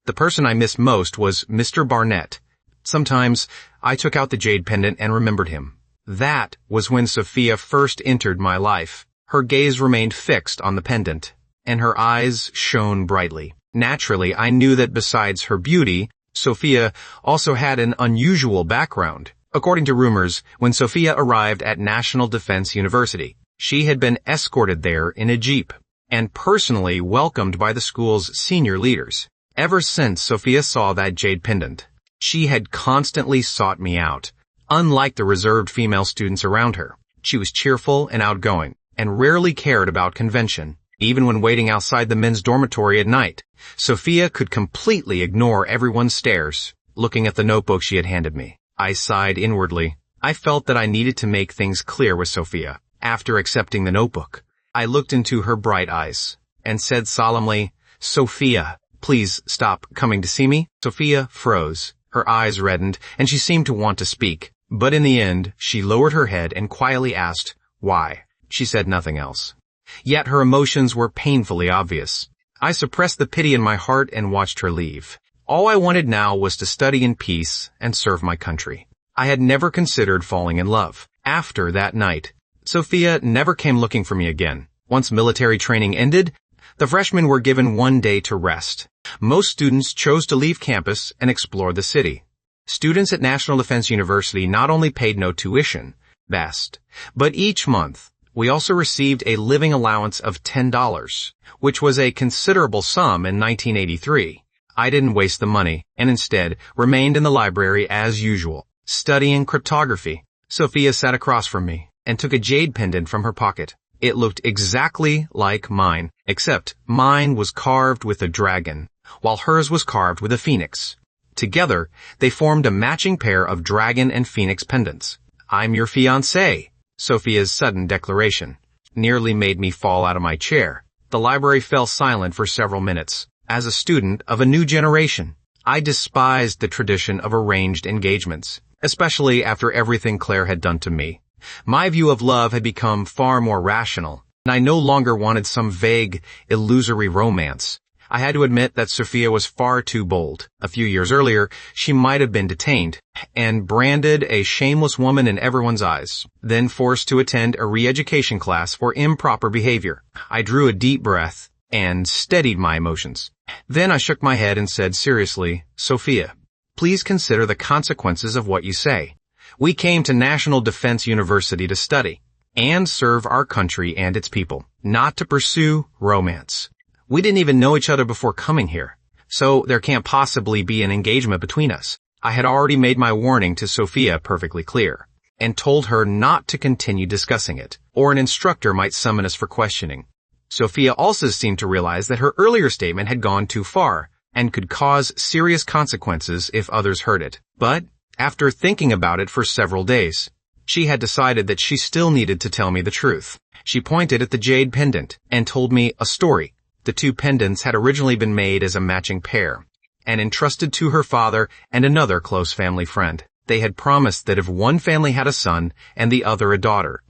the person I missed most was Mr. Barnett. Sometimes I took out the jade pendant and remembered him. That was when Sophia first entered my life. Her gaze remained fixed on the pendant, and her eyes shone brightly. Naturally, I knew that besides her beauty, Sophia also had an unusual background. According to rumors, when Sophia arrived at National Defense University, she had been escorted there in a jeep and personally welcomed by the school's senior leaders. Ever since Sophia saw that jade pendant, she had constantly sought me out. Unlike the reserved female students around her, she was cheerful and outgoing, and rarely cared about convention. Even when waiting outside the men's dormitory at night, Sophia could completely ignore everyone's stares, looking at the notebook she had handed me. I sighed inwardly. I felt that I needed to make things clear with Sophia. After accepting the notebook, I looked into her bright eyes and said solemnly, "Sophia, please stop coming to see me." Sophia froze. Her eyes reddened, and she seemed to want to speak. But in the end, she lowered her head and quietly asked, "Why?" She said nothing else. Yet her emotions were painfully obvious. I suppressed the pity in my heart and watched her leave. All I wanted now was to study in peace and serve my country. I had never considered falling in love. After that night, Sophia never came looking for me again. Once military training ended, the freshmen were given one day to rest. Most students chose to leave campus and explore the city. Students at National Defense University not only paid no tuition, best, but each month, we also received a living allowance of $10, which was a considerable sum in 1983. I didn't waste the money, and instead remained in the library as usual, studying cryptography. Sophia sat across from me and took a jade pendant from her pocket. It looked exactly like mine, except mine was carved with a dragon, while hers was carved with a phoenix. Together, they formed a matching pair of dragon and phoenix pendants. "I'm your fiancée." Sophia's sudden declaration nearly made me fall out of my chair. The library fell silent for several minutes. As a student of a new generation, I despised the tradition of arranged engagements, especially after everything Claire had done to me. My view of love had become far more rational, and I no longer wanted some vague, illusory romance. I had to admit that Sophia was far too bold. A few years earlier, she might have been detained and branded a shameless woman in everyone's eyes, then forced to attend a re-education class for improper behavior. I drew a deep breath and steadied my emotions. Then I shook my head and said seriously, "Sophia, please consider the consequences of what you say. We came to National Defense University to study and serve our country and its people, not to pursue romance. We didn't even know each other before coming here, so there can't possibly be an engagement between us." I had already made my warning to Sophia perfectly clear, and told her not to continue discussing it, or an instructor might summon us for questioning. Sophia also seemed to realize that her earlier statement had gone too far, and could cause serious consequences if others heard it. But, after thinking about it for several days, she had decided that she still needed to tell me the truth. She pointed at the jade pendant, and told me a story. The two pendants had originally been made as a matching pair, and entrusted to her father and another close family friend. They had promised that if one family had a son and the other a daughter,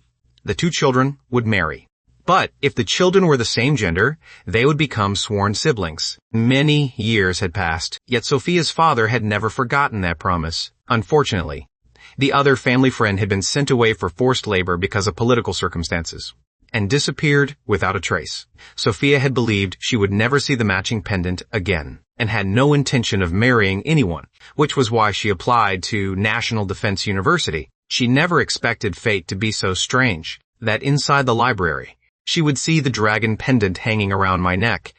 the two children would marry. But if the children were the same gender, they would become sworn siblings. Many years had passed, yet Sophia's father had never forgotten that promise. Unfortunately, the other family friend had been sent away for forced labor because of political circumstances, and disappeared without a trace. Sophia had believed she would never see the matching pendant again, and had no intention of marrying anyone, which was why she applied to National Defense University. She never expected fate to be so strange, that inside the library, she would see the dragon pendant hanging around my neck.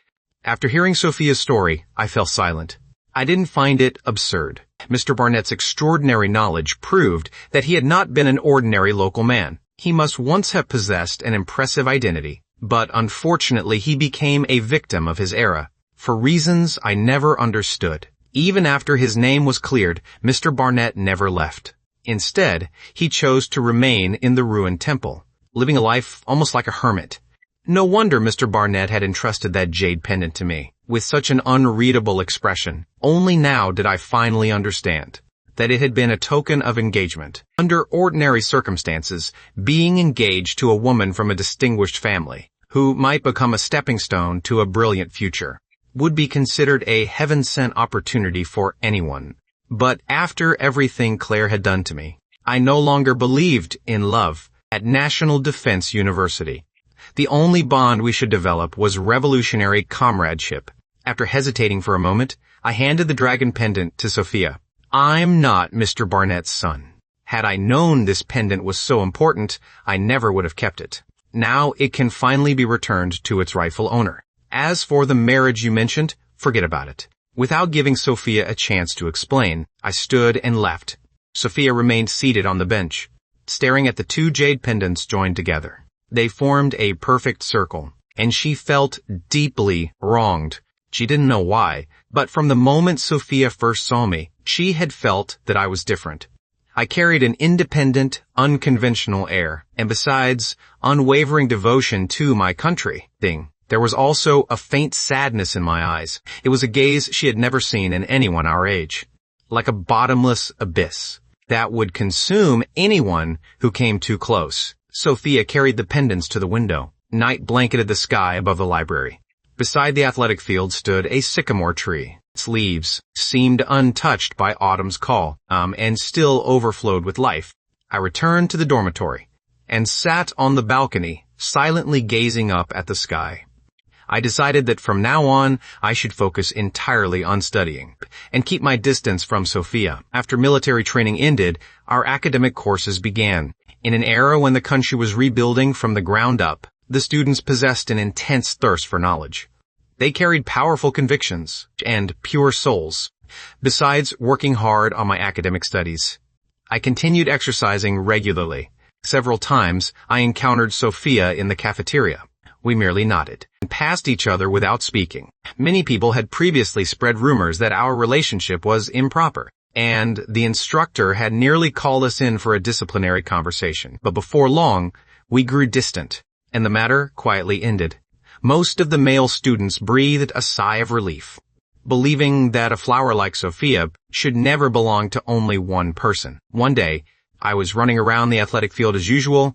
After hearing Sophia's story, I fell silent. I didn't find it absurd. Mr. Barnett's extraordinary knowledge proved that he had not been an ordinary local man. He must once have possessed an impressive identity, but unfortunately he became a victim of his era, for reasons I never understood. Even after his name was cleared, Mr. Barnett never left. Instead, he chose to remain in the ruined temple, living a life almost like a hermit. No wonder Mr. Barnett had entrusted that jade pendant to me, with such an unreadable expression. Only now did I finally understand that it had been a token of engagement. Under ordinary circumstances, being engaged to a woman from a distinguished family, who might become a stepping stone to a brilliant future, would be considered a heaven-sent opportunity for anyone. But after everything Claire had done to me, I no longer believed in love. At National Defense University, the only bond we should develop was revolutionary comradeship. After hesitating for a moment, I handed the dragon pendant to Sophia. I'm not Mr. Barnett's son. Had I known this pendant was so important, I never would have kept it. Now it can finally be returned to its rightful owner. As for the marriage you mentioned, forget about it. Without giving Sophia a chance to explain, I stood and left. Sophia remained seated on the bench, staring at the two jade pendants joined together. They formed a perfect circle, and she felt deeply wronged. She didn't know why, but from the moment Sophia first saw me, she had felt that I was different. I carried an independent, unconventional air, and besides, unwavering devotion to my country. There was also a faint sadness in my eyes. It was a gaze she had never seen in anyone our age, like a bottomless abyss that would consume anyone who came too close. Sophia carried the pendants to the window. Night blanketed the sky above the library. Beside the athletic field stood a sycamore tree. Its leaves seemed untouched by autumn's call, and still overflowed with life. I returned to the dormitory and sat on the balcony, silently gazing up at the sky. I decided that from now on, I should focus entirely on studying and keep my distance from Sophia. After military training ended, our academic courses began. In an era when the country was rebuilding from the ground up, the students possessed an intense thirst for knowledge. They carried powerful convictions and pure souls. Besides working hard on my academic studies, I continued exercising regularly. Several times, I encountered Sophia in the cafeteria. We merely nodded and passed each other without speaking. Many people had previously spread rumors that our relationship was improper, and the instructor had nearly called us in for a disciplinary conversation. But before long, we grew distant, and the matter quietly ended. Most of the male students breathed a sigh of relief, believing that a flower like Sophia should never belong to only one person. One day, I was running around the athletic field as usual,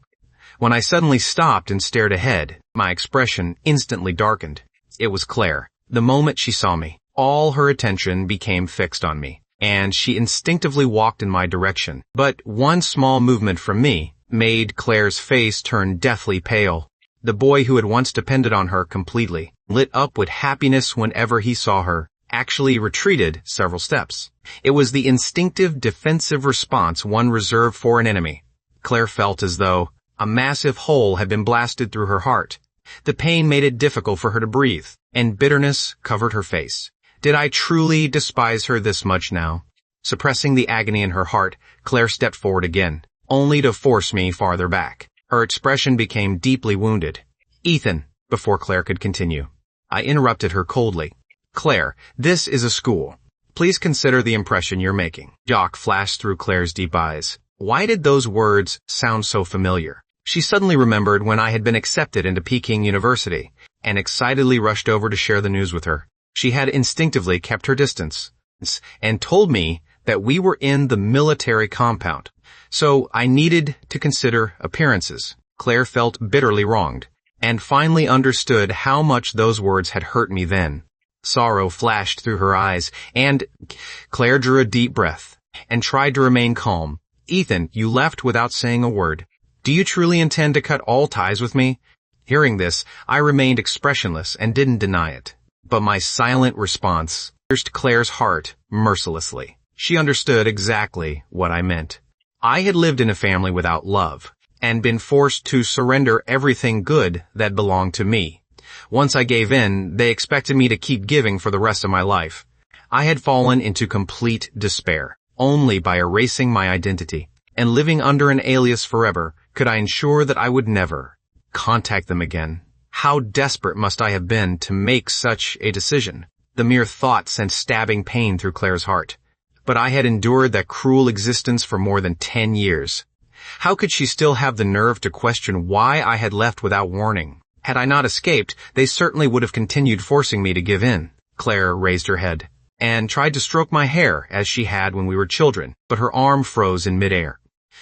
when I suddenly stopped and stared ahead. My expression instantly darkened. It was Claire. The moment she saw me, all her attention became fixed on me, and she instinctively walked in my direction. But one small movement from me made Claire's face turn deathly pale. The boy who had once depended on her completely, lit up with happiness whenever he saw her, actually retreated several steps. It was the instinctive defensive response one reserved for an enemy. Claire felt as though a massive hole had been blasted through her heart. The pain made it difficult for her to breathe, and bitterness covered her face. Did I truly despise her this much now? Suppressing the agony in her heart, Claire stepped forward again, only to force me farther back. Her expression became deeply wounded. Ethan, before Claire could continue, I interrupted her coldly. Claire, this is a school. Please consider the impression you're making. Shock flashed through Claire's deep eyes. Why did those words sound so familiar? She suddenly remembered when I had been accepted into Peking University, and excitedly rushed over to share the news with her. She had instinctively kept her distance, and told me that we were in the military compound. So I needed to consider appearances. Claire felt bitterly wronged, and finally understood how much those words had hurt me then. Sorrow flashed through her eyes, and Claire drew a deep breath and tried to remain calm. Ethan, you left without saying a word. Do you truly intend to cut all ties with me? Hearing this, I remained expressionless and didn't deny it. But my silent response pierced Claire's heart mercilessly. She understood exactly what I meant. I had lived in a family without love, and been forced to surrender everything good that belonged to me. Once I gave in, they expected me to keep giving for the rest of my life. I had fallen into complete despair. Only by erasing my identity and living under an alias forever could I ensure that I would never contact them again. How desperate must I have been to make such a decision? The mere thought sent stabbing pain through Claire's heart. But I had endured that cruel existence for more than 10 years. How could she still have the nerve to question why I had left without warning? Had I not escaped, they certainly would have continued forcing me to give in. Claire raised her head and tried to stroke my hair as she had when we were children, but her arm froze in midair.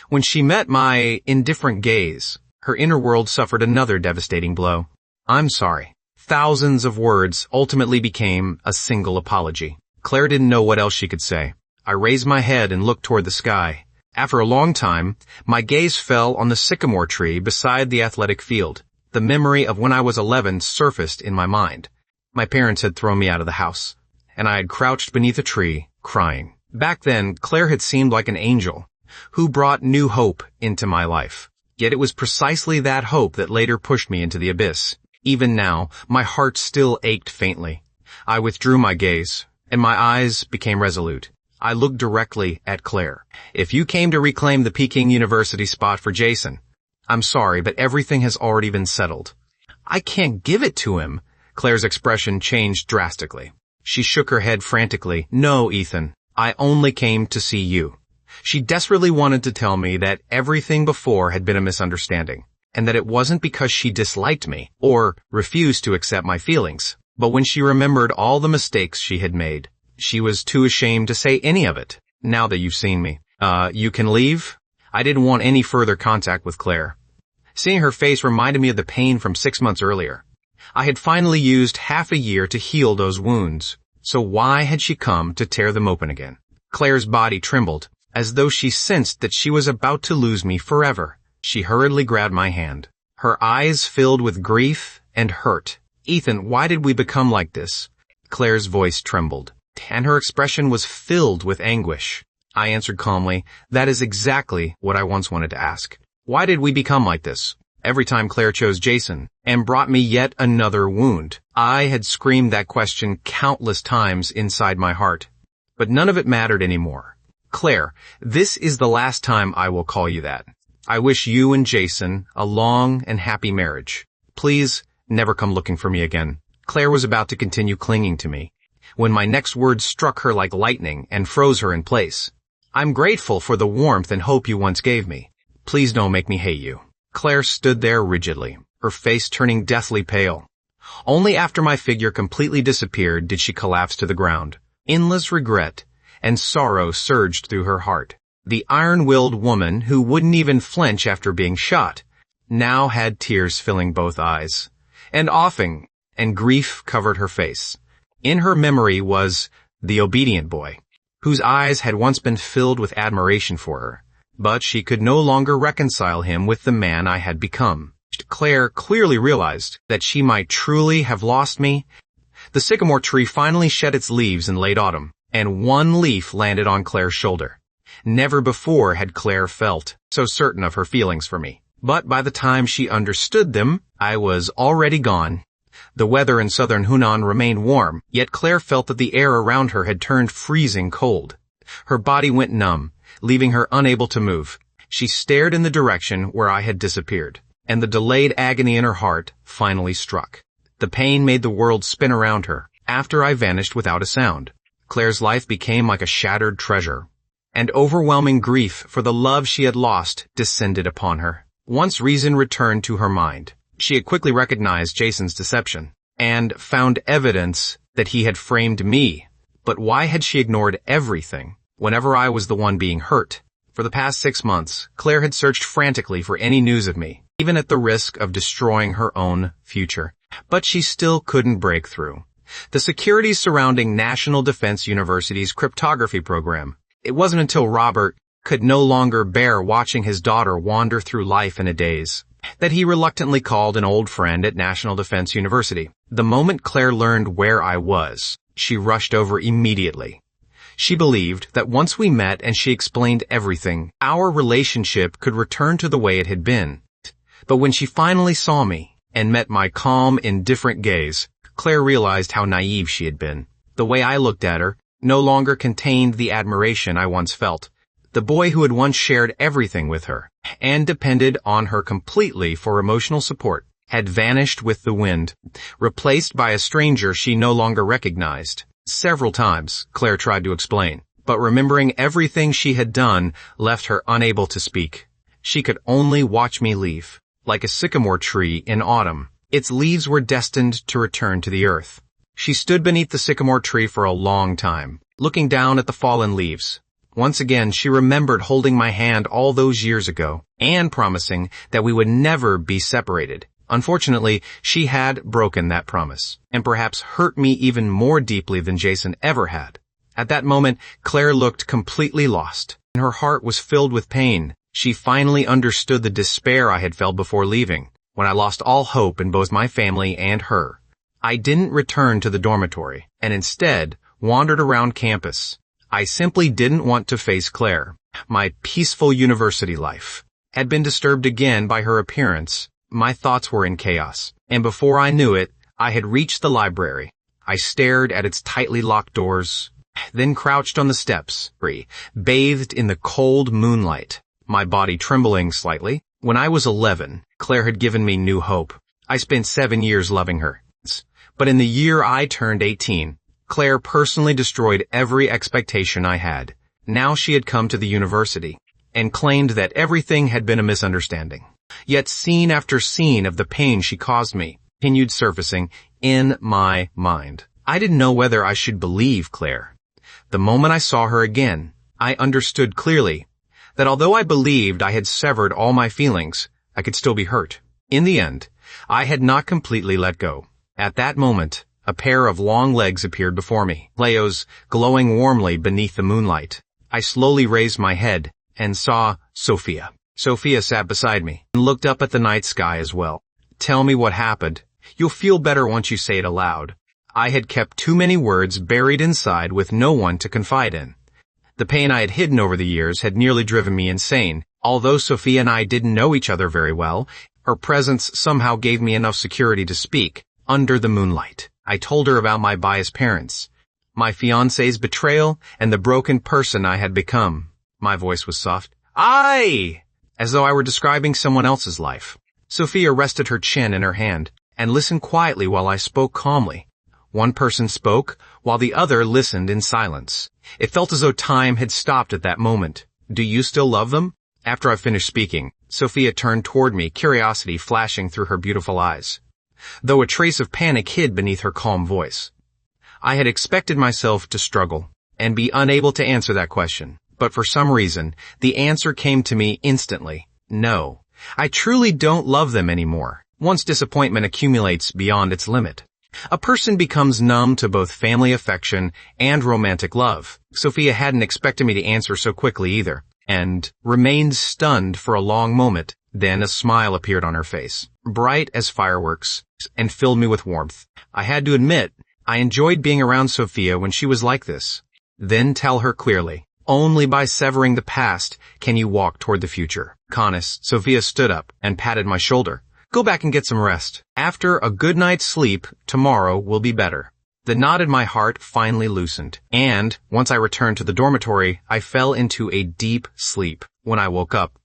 When she met my indifferent gaze, her inner world suffered another devastating blow. I'm sorry. Thousands of words ultimately became a single apology. Claire didn't know what else she could say. I raised my head and looked toward the sky. After a long time, my gaze fell on the sycamore tree beside the athletic field. The memory of when I was 11 surfaced in my mind. My parents had thrown me out of the house, and I had crouched beneath a tree, crying. Back then, Claire had seemed like an angel, who brought new hope into my life. Yet it was precisely that hope that later pushed me into the abyss. Even now, my heart still ached faintly. I withdrew my gaze, and my eyes became resolute. I looked directly at Claire. If you came to reclaim the Peking University spot for Jason, I'm sorry, but everything has already been settled. I can't give it to him. Claire's expression changed drastically. She shook her head frantically. No, Ethan, I only came to see you. She desperately wanted to tell me that everything before had been a misunderstanding, and that it wasn't because she disliked me or refused to accept my feelings. But when she remembered all the mistakes she had made, she was too ashamed to say any of it. Now that you've seen me, you can leave? I didn't want any further contact with Claire. Seeing her face reminded me of the pain from 6 months earlier. I had finally used half a year to heal those wounds, so why had she come to tear them open again? Claire's body trembled, as though she sensed that she was about to lose me forever. She hurriedly grabbed my hand. Her eyes filled with grief and hurt. Ethan, why did we become like this? Claire's voice trembled, and her expression was filled with anguish. I answered calmly, that is exactly what I once wanted to ask. Why did we become like this? Every time Claire chose Jason and brought me yet another wound, I had screamed that question countless times inside my heart. But none of it mattered anymore. Claire, this is the last time I will call you that. I wish you and Jason a long and happy marriage. Please never come looking for me again. Claire was about to continue clinging to me when my next words struck her like lightning and froze her in place. I'm grateful for the warmth and hope you once gave me. Please don't make me hate you. Claire stood there rigidly, her face turning deathly pale. Only after my figure completely disappeared did she collapse to the ground. Endless regret and sorrow surged through her heart. The iron-willed woman who wouldn't even flinch after being shot now had tears filling both eyes, and offing and grief covered her face. In her memory was the obedient boy, whose eyes had once been filled with admiration for her, but she could no longer reconcile him with the man I had become. Claire clearly realized that she might truly have lost me. The sycamore tree finally shed its leaves in late autumn, and one leaf landed on Claire's shoulder. Never before had Claire felt so certain of her feelings for me. But by the time she understood them, I was already gone. The weather in southern Hunan remained warm, yet Claire felt that the air around her had turned freezing cold. Her body went numb, leaving her unable to move. She stared in the direction where I had disappeared, and the delayed agony in her heart finally struck. The pain made the world spin around her after I vanished without a sound. Claire's life became like a shattered treasure, and overwhelming grief for the love she had lost descended upon her. Once reason returned to her mind, she had quickly recognized Jason's deception and found evidence that he had framed me. But why had she ignored everything whenever I was the one being hurt. For the past 6 months, Claire had searched frantically for any news of me, even at the risk of destroying her own future. But she still couldn't break through. The securities surrounding National Defense University's cryptography program. It wasn't until Robert could no longer bear watching his daughter wander through life in a daze that he reluctantly called an old friend at National Defense University. The moment Claire learned where I was, she rushed over immediately. She believed that once we met and she explained everything, our relationship could return to the way it had been. But when she finally saw me and met my calm, indifferent gaze, Claire realized how naive she had been. The way I looked at her no longer contained the admiration I once felt. The boy who had once shared everything with her and depended on her completely for emotional support had vanished with the wind, replaced by a stranger she no longer recognized. Several times, Claire tried to explain, but remembering everything she had done left her unable to speak. She could only watch me leave, like a sycamore tree in autumn. Its leaves were destined to return to the earth. She stood beneath the sycamore tree for a long time, looking down at the fallen leaves. Once again, she remembered holding my hand all those years ago and promising that we would never be separated. Unfortunately, she had broken that promise, and perhaps hurt me even more deeply than Jason ever had. At that moment, Claire looked completely lost, and her heart was filled with pain. She finally understood the despair I had felt before leaving, when I lost all hope in both my family and her. I didn't return to the dormitory, and instead wandered around campus. I simply didn't want to face Claire. My peaceful university life had been disturbed again by her appearance. My thoughts were in chaos, and before I knew it, I had reached the library. I stared at its tightly locked doors, then crouched on the steps, bathed in the cold moonlight, my body trembling slightly. When I was 11, Claire had given me new hope. I spent 7 years loving her. But in the year I turned 18, Claire personally destroyed every expectation I had. Now she had come to the university and claimed that everything had been a misunderstanding. Yet scene after scene of the pain she caused me continued surfacing in my mind. I didn't know whether I should believe Claire. The moment I saw her again, I understood clearly that although I believed I had severed all my feelings, I could still be hurt. In the end, I had not completely let go. At that moment, a pair of long legs appeared before me, Leo's glowing warmly beneath the moonlight. I slowly raised my head and saw Sophia. Sophia sat beside me and looked up at the night sky as well. Tell me what happened. You'll feel better once you say it aloud. I had kept too many words buried inside with no one to confide in. The pain I had hidden over the years had nearly driven me insane. Although Sophia and I didn't know each other very well, her presence somehow gave me enough security to speak. Under the moonlight, I told her about my biased parents, my fiancé's betrayal, and the broken person I had become. My voice was soft. As though I were describing someone else's life. Sophia rested her chin in her hand and listened quietly while I spoke calmly. One person spoke while the other listened in silence. It felt as though time had stopped at that moment. Do you still love them? After I finished speaking, Sophia turned toward me, curiosity flashing through her beautiful eyes, though a trace of panic hid beneath her calm voice. I had expected myself to struggle and be unable to answer that question, but for some reason, the answer came to me instantly. No, I truly don't love them anymore. Once disappointment accumulates beyond its limit, a person becomes numb to both family affection and romantic love. Sophia hadn't expected me to answer so quickly either, and remained stunned for a long moment. Then a smile appeared on her face, bright as fireworks, and filled me with warmth. I had to admit, I enjoyed being around Sophia when she was like this. Then tell her clearly, only by severing the past can you walk toward the future. Honest, Sophia stood up and patted my shoulder. Go back and get some rest. After a good night's sleep, tomorrow will be better. The knot in my heart finally loosened, and once I returned to the dormitory, I fell into a deep sleep. When I woke up,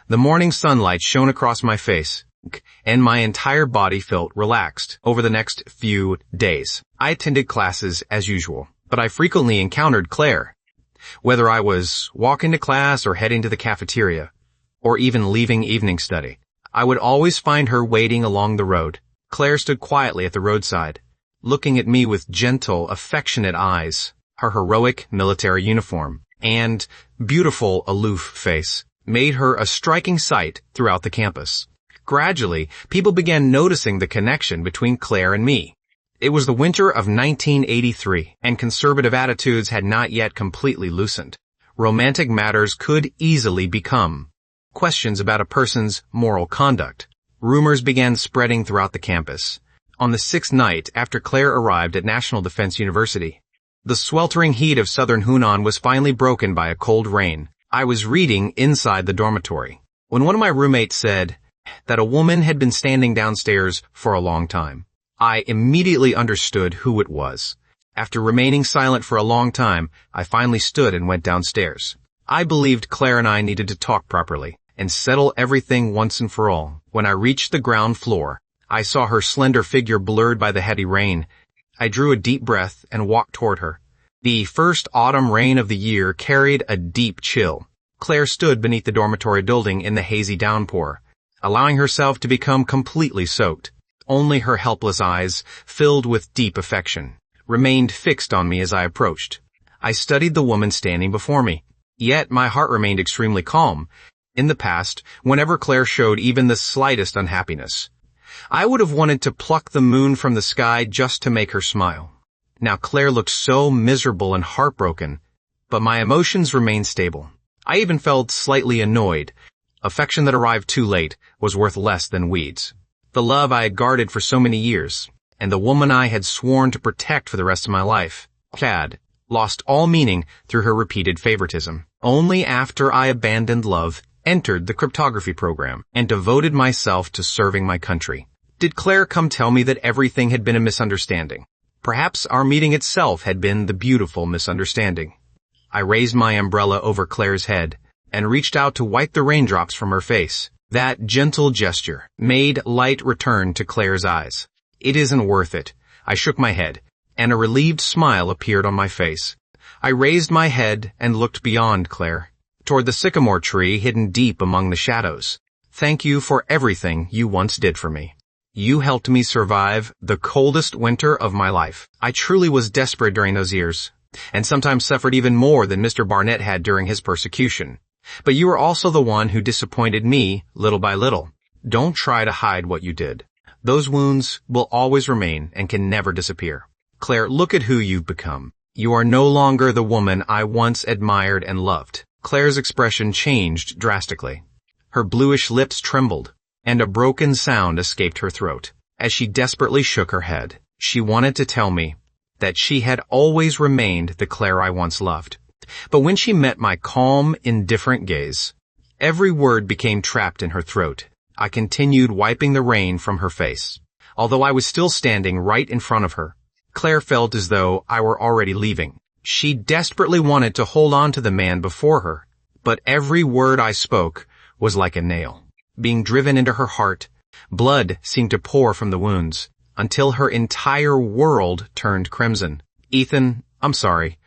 the morning sunlight shone across my face, and my entire body felt relaxed. Over the next few days, I attended classes as usual, but I frequently encountered Claire. Whether I was walking to class or heading to the cafeteria, or even leaving evening study, I would always find her waiting along the road. Claire stood quietly at the roadside, looking at me with gentle, affectionate eyes, her heroic military uniform and beautiful, aloof face made her a striking sight throughout the campus. Gradually, people began noticing the connection between Claire and me. It was the winter of 1983, and conservative attitudes had not yet completely loosened. Romantic matters could easily become questions about a person's moral conduct. Rumors began spreading throughout the campus. On the sixth night after Claire arrived at National Defense University, the sweltering heat of southern Hunan was finally broken by a cold rain. I was reading inside the dormitory when one of my roommates said that a woman had been standing downstairs for a long time. I immediately understood who it was. After remaining silent for a long time, I finally stood and went downstairs. I believed Claire and I needed to talk properly and settle everything once and for all. When I reached the ground floor, I saw her slender figure blurred by the heavy rain. I drew a deep breath and walked toward her. The first autumn rain of the year carried a deep chill. Claire stood beneath the dormitory building in the hazy downpour, allowing herself to become completely soaked. Only her helpless eyes, filled with deep affection, remained fixed on me as I approached. I studied the woman standing before me, yet my heart remained extremely calm. In the past, whenever Claire showed even the slightest unhappiness, I would have wanted to pluck the moon from the sky just to make her smile. Now Claire looked so miserable and heartbroken, but my emotions remained stable. I even felt slightly annoyed. Affection that arrived too late was worth less than weeds. The love I had guarded for so many years, and the woman I had sworn to protect for the rest of my life, had lost all meaning through her repeated favoritism. Only after I abandoned love, entered the cryptography program, and devoted myself to serving my country, did Claire come tell me that everything had been a misunderstanding. Perhaps our meeting itself had been the beautiful misunderstanding. I raised my umbrella over Claire's head and reached out to wipe the raindrops from her face. That gentle gesture made light return to Claire's eyes. It isn't worth it. I shook my head, and a relieved smile appeared on my face. I raised my head and looked beyond Claire, toward the sycamore tree hidden deep among the shadows. Thank you for everything you once did for me. You helped me survive the coldest winter of my life. I truly was desperate during those years, and sometimes suffered even more than Mr. Barnett had during his persecution. But you were also the one who disappointed me little by little. Don't try to hide what you did. Those wounds will always remain and can never disappear. Claire, look at who you've become. You are no longer the woman I once admired and loved. Claire's expression changed drastically. Her bluish lips trembled, and a broken sound escaped her throat. As she desperately shook her head, she wanted to tell me that she had always remained the Claire I once loved. But when she met my calm, indifferent gaze, every word became trapped in her throat. I continued wiping the rain from her face. Although I was still standing right in front of her, Claire felt as though I were already leaving. She desperately wanted to hold on to the man before her, but every word I spoke was like a nail, being driven into her heart. Blood seemed to pour from the wounds, until her entire world turned crimson. Ethan, I'm sorry.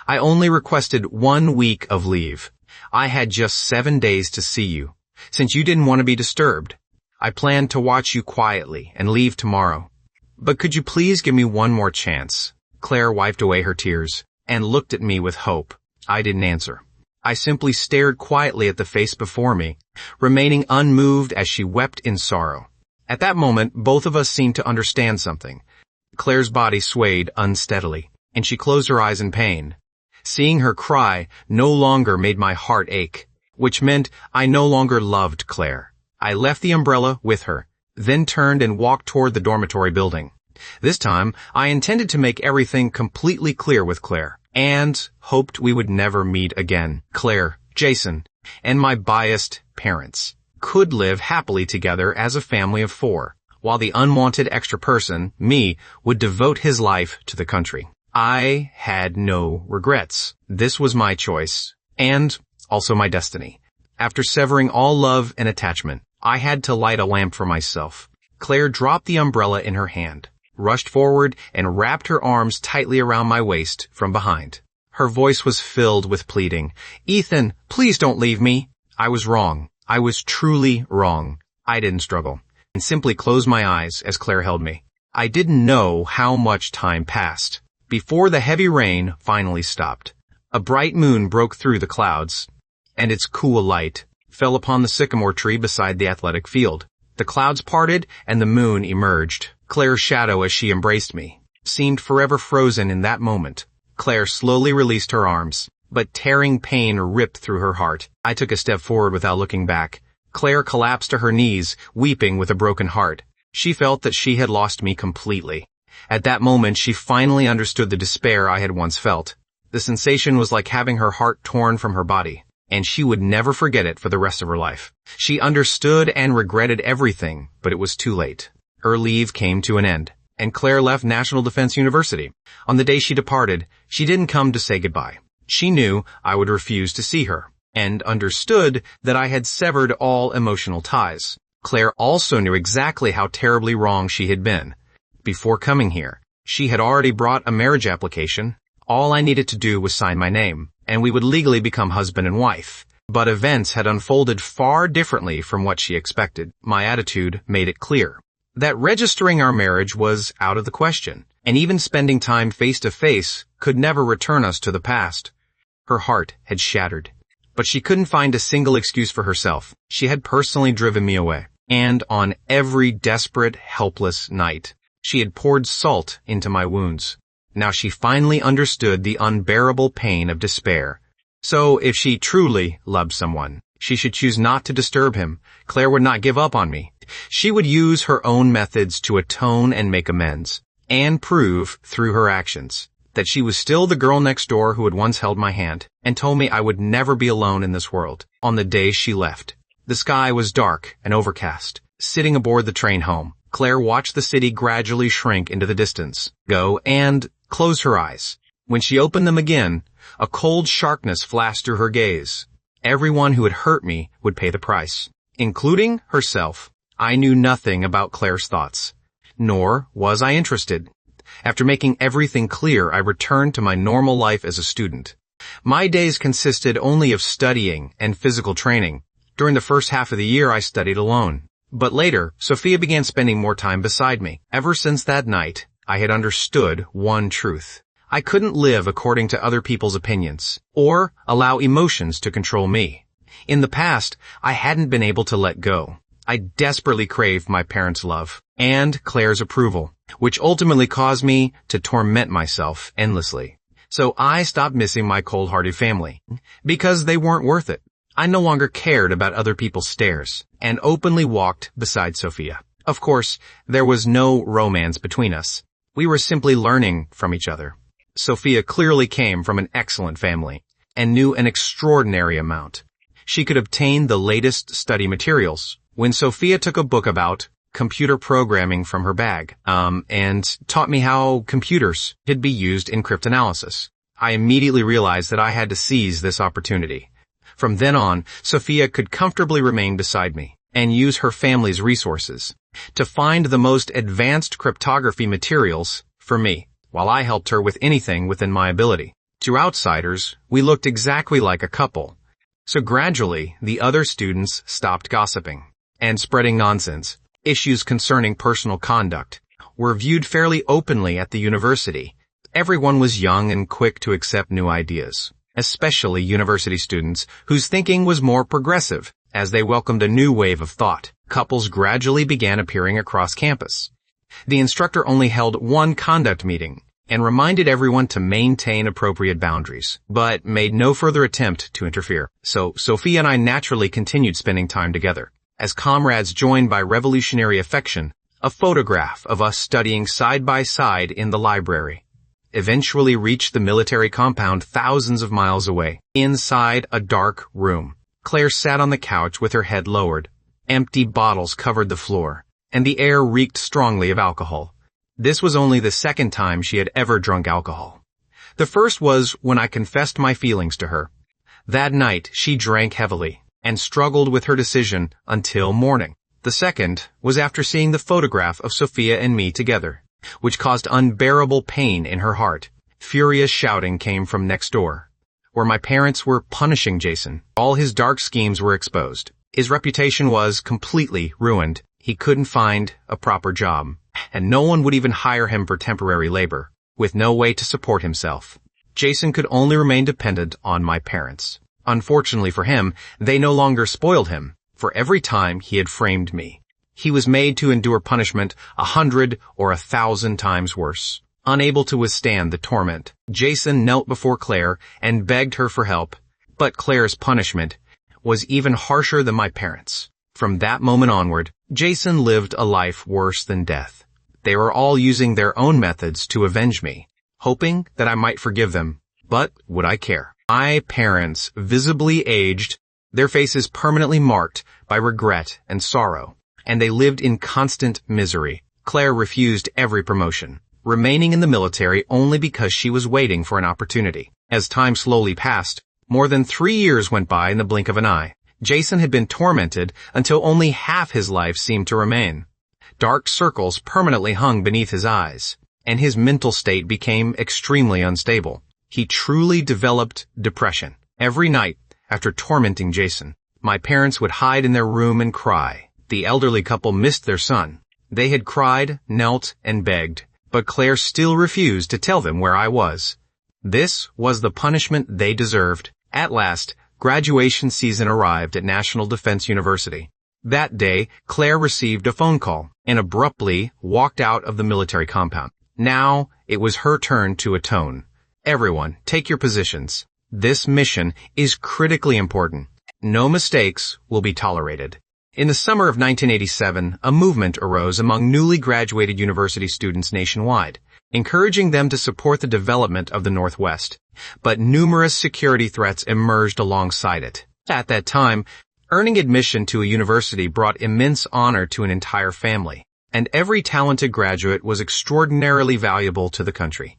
I only requested 1 week of leave. I had just 7 days to see you, since you didn't want to be disturbed. I planned to watch you quietly and leave tomorrow. But could you please give me one more chance? Claire wiped away her tears and looked at me with hope. I didn't answer. I simply stared quietly at the face before me, remaining unmoved as she wept in sorrow. At that moment, both of us seemed to understand something. Claire's body swayed unsteadily, and she closed her eyes in pain. Seeing her cry no longer made my heart ache, which meant I no longer loved Claire. I left the umbrella with her, then turned and walked toward the dormitory building. This time, I intended to make everything completely clear with Claire, and hoped we would never meet again. Claire, Jason, and my biased parents could live happily together as a family of 4, while the unwanted extra person, me, would devote his life to the country. I had no regrets. This was my choice, and also my destiny. After severing all love and attachment, I had to light a lamp for myself. Claire dropped the umbrella in her hand, rushed forward, and wrapped her arms tightly around my waist from behind. Her voice was filled with pleading. Ethan, please don't leave me. I was wrong. I was truly wrong. I didn't struggle, and simply closed my eyes as Claire held me. I didn't know how much time passed before the heavy rain finally stopped. A bright moon broke through the clouds, and its cool light fell upon the sycamore tree beside the athletic field. The clouds parted, and the moon emerged. Claire's shadow, as she embraced me, seemed forever frozen in that moment. Claire slowly released her arms, but tearing pain ripped through her heart. I took a step forward without looking back. Claire collapsed to her knees, weeping with a broken heart. She felt that she had lost me completely. At that moment, she finally understood the despair I had once felt. The sensation was like having her heart torn from her body, and she would never forget it for the rest of her life. She understood and regretted everything, but it was too late. Her leave came to an end, and Claire left National Defense University. On the day she departed, she didn't come to say goodbye. She knew I would refuse to see her, and understood that I had severed all emotional ties. Claire also knew exactly how terribly wrong she had been. Before coming here, she had already brought a marriage application. All I needed to do was sign my name, and we would legally become husband and wife. But events had unfolded far differently from what she expected. My attitude made it clear that registering our marriage was out of the question, and even spending time face-to-face could never return us to the past. Her heart had shattered, but she couldn't find a single excuse for herself. She had personally driven me away, and on every desperate, helpless night, she had poured salt into my wounds. Now she finally understood the unbearable pain of despair. So if she truly loved someone, she should choose not to disturb him. Claire would not give up on me. She would use her own methods to atone and make amends, and prove through her actions that she was still the girl next door who had once held my hand and told me I would never be alone in this world. On the day she left, the sky was dark and overcast. Sitting aboard the train home, Claire watched the city gradually shrink into the distance, go and close her eyes. When she opened them again, a cold sharpness flashed through her gaze. Everyone who had hurt me would pay the price, including herself. I knew nothing about Claire's thoughts, nor was I interested. After making everything clear, I returned to my normal life as a student. My days consisted only of studying and physical training. During the first half of the year, I studied alone. But later, Sophia began spending more time beside me. Ever since that night, I had understood one truth. I couldn't live according to other people's opinions, or allow emotions to control me. In the past, I hadn't been able to let go. I desperately craved my parents' love and Claire's approval, which ultimately caused me to torment myself endlessly. So I stopped missing my cold-hearted family, because they weren't worth it. I no longer cared about other people's stares, and openly walked beside Sophia. Of course, there was no romance between us. We were simply learning from each other. Sophia clearly came from an excellent family, and knew an extraordinary amount. She could obtain the latest study materials. When Sophia took a book about computer programming from her bag, and taught me how computers could be used in cryptanalysis, I immediately realized that I had to seize this opportunity. From then on, Sophia could comfortably remain beside me and use her family's resources to find the most advanced cryptography materials for me, while I helped her with anything within my ability. To outsiders, we looked exactly like a couple. So gradually, the other students stopped gossiping and spreading nonsense. Issues concerning personal conduct were viewed fairly openly at the university. Everyone was young and quick to accept new ideas, especially university students whose thinking was more progressive. As they welcomed a new wave of thought, couples gradually began appearing across campus. The instructor only held one conduct meeting and reminded everyone to maintain appropriate boundaries, but made no further attempt to interfere. So Sophia and I naturally continued spending time together. As comrades joined by revolutionary affection, a photograph of us studying side by side in the library eventually reached the military compound thousands of miles away. Inside a dark room, Claire sat on the couch with her head lowered. Empty bottles covered the floor, and the air reeked strongly of alcohol. This was only the second time she had ever drunk alcohol. The first was when I confessed my feelings to her. That night, she drank heavily and struggled with her decision until morning. The second was after seeing the photograph of Sophia and me together, which caused unbearable pain in her heart. Furious shouting came from next door, where my parents were punishing Jason. All his dark schemes were exposed. His reputation was completely ruined. He couldn't find a proper job, and no one would even hire him for temporary labor, with no way to support himself. Jason could only remain dependent on my parents. Unfortunately for him, they no longer spoiled him. For every time he had framed me, he was made to endure punishment 100 or 1,000 times worse. Unable to withstand the torment, Jason knelt before Claire and begged her for help. But Claire's punishment was even harsher than my parents'. From that moment onward, Jason lived a life worse than death. They were all using their own methods to avenge me, hoping that I might forgive them. But would I care? My parents, visibly aged, their faces permanently marked by regret and sorrow, and they lived in constant misery. Claire refused every promotion, remaining in the military only because she was waiting for an opportunity. As time slowly passed, more than 3 years went by in the blink of an eye. Jason had been tormented until only half his life seemed to remain. Dark circles permanently hung beneath his eyes, and his mental state became extremely unstable. He truly developed depression. Every night, after tormenting Jason, my parents would hide in their room and cry. The elderly couple missed their son. They had cried, knelt, and begged, but Claire still refused to tell them where I was. This was the punishment they deserved. At last, graduation season arrived at National Defense University. That day, Claire received a phone call and abruptly walked out of the military compound. Now, it was her turn to atone. Everyone, take your positions. This mission is critically important. No mistakes will be tolerated. In the summer of 1987, a movement arose among newly graduated university students nationwide, encouraging them to support the development of the Northwest. But numerous security threats emerged alongside it. At that time, earning admission to a university brought immense honor to an entire family, and every talented graduate was extraordinarily valuable to the country.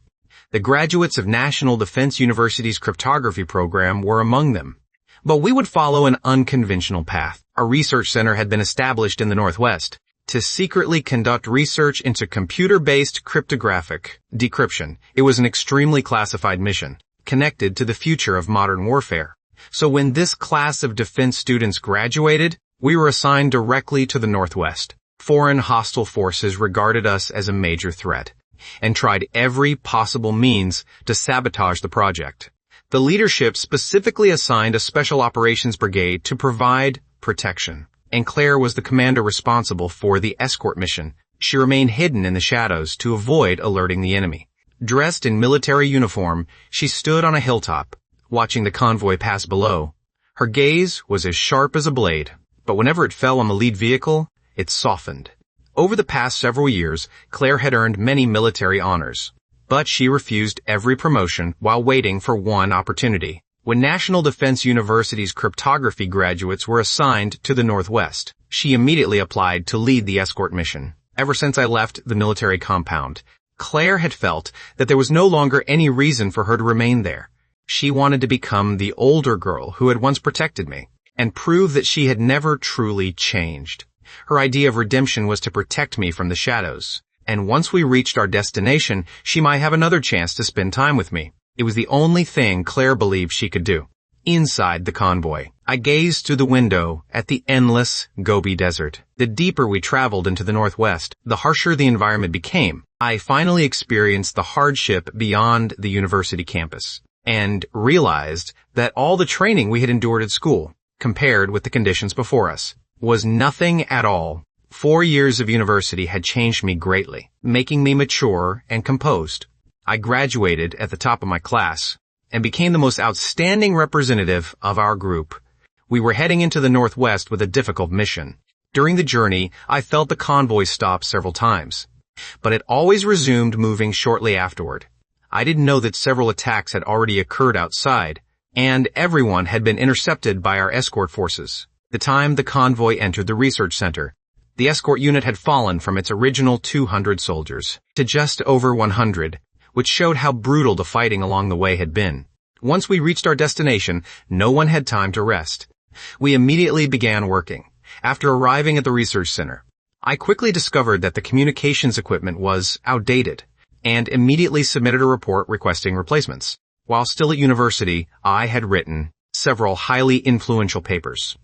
The graduates of National Defense University's cryptography program were among them. But we would follow an unconventional path. A research center had been established in the Northwest to secretly conduct research into computer-based cryptographic decryption. It was an extremely classified mission, connected to the future of modern warfare. So when this class of defense students graduated, we were assigned directly to the Northwest. Foreign hostile forces regarded us as a major threat and tried every possible means to sabotage the project. The leadership specifically assigned a special operations brigade to provide protection, and Claire was the commander responsible for the escort mission. She remained hidden in the shadows to avoid alerting the enemy. Dressed in military uniform, she stood on a hilltop, watching the convoy pass below. Her gaze was as sharp as a blade, but whenever it fell on the lead vehicle, it softened. Over the past several years, Claire had earned many military honors, but she refused every promotion while waiting for one opportunity. When National Defense University's cryptography graduates were assigned to the Northwest, she immediately applied to lead the escort mission. Ever since I left the military compound, Claire had felt that there was no longer any reason for her to remain there. She wanted to become the older girl who had once protected me and prove that she had never truly changed. Her idea of redemption was to protect me from the shadows, and once we reached our destination, she might have another chance to spend time with me. It was the only thing Claire believed she could do. Inside the convoy, I gazed through the window at the endless Gobi Desert. The deeper we traveled into the Northwest, the harsher the environment became. I finally experienced the hardship beyond the university campus and realized that all the training we had endured at school, compared with the conditions before us, was nothing at all. 4 years of university had changed me greatly, making me mature and composed. I graduated at the top of my class and became the most outstanding representative of our group. We were heading into the Northwest with a difficult mission. During the journey, I felt the convoy stop several times, but it always resumed moving shortly afterward. I didn't know that several attacks had already occurred outside, and everyone had been intercepted by our escort forces. The time the convoy entered the research center, the escort unit had fallen from its original 200 soldiers to just over 100, which showed how brutal the fighting along the way had been. Once we reached our destination, no one had time to rest. We immediately began working. After arriving at the research center, I quickly discovered that the communications equipment was outdated and immediately submitted a report requesting replacements. While still at university, I had written several highly influential papers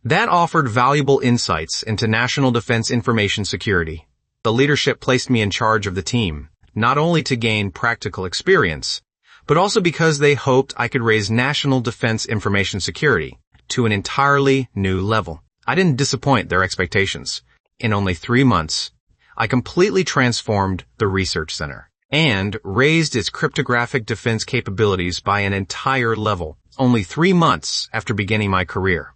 that offered valuable insights into national defense information security. The leadership placed me in charge of the team, not only to gain practical experience, but but also because they hoped I could raise national defense information security to an entirely new level. I didn't disappoint their expectations. In only 3 months, I completely transformed the research center and raised its cryptographic defense capabilities by an entire level. Only 3 months after beginning my career,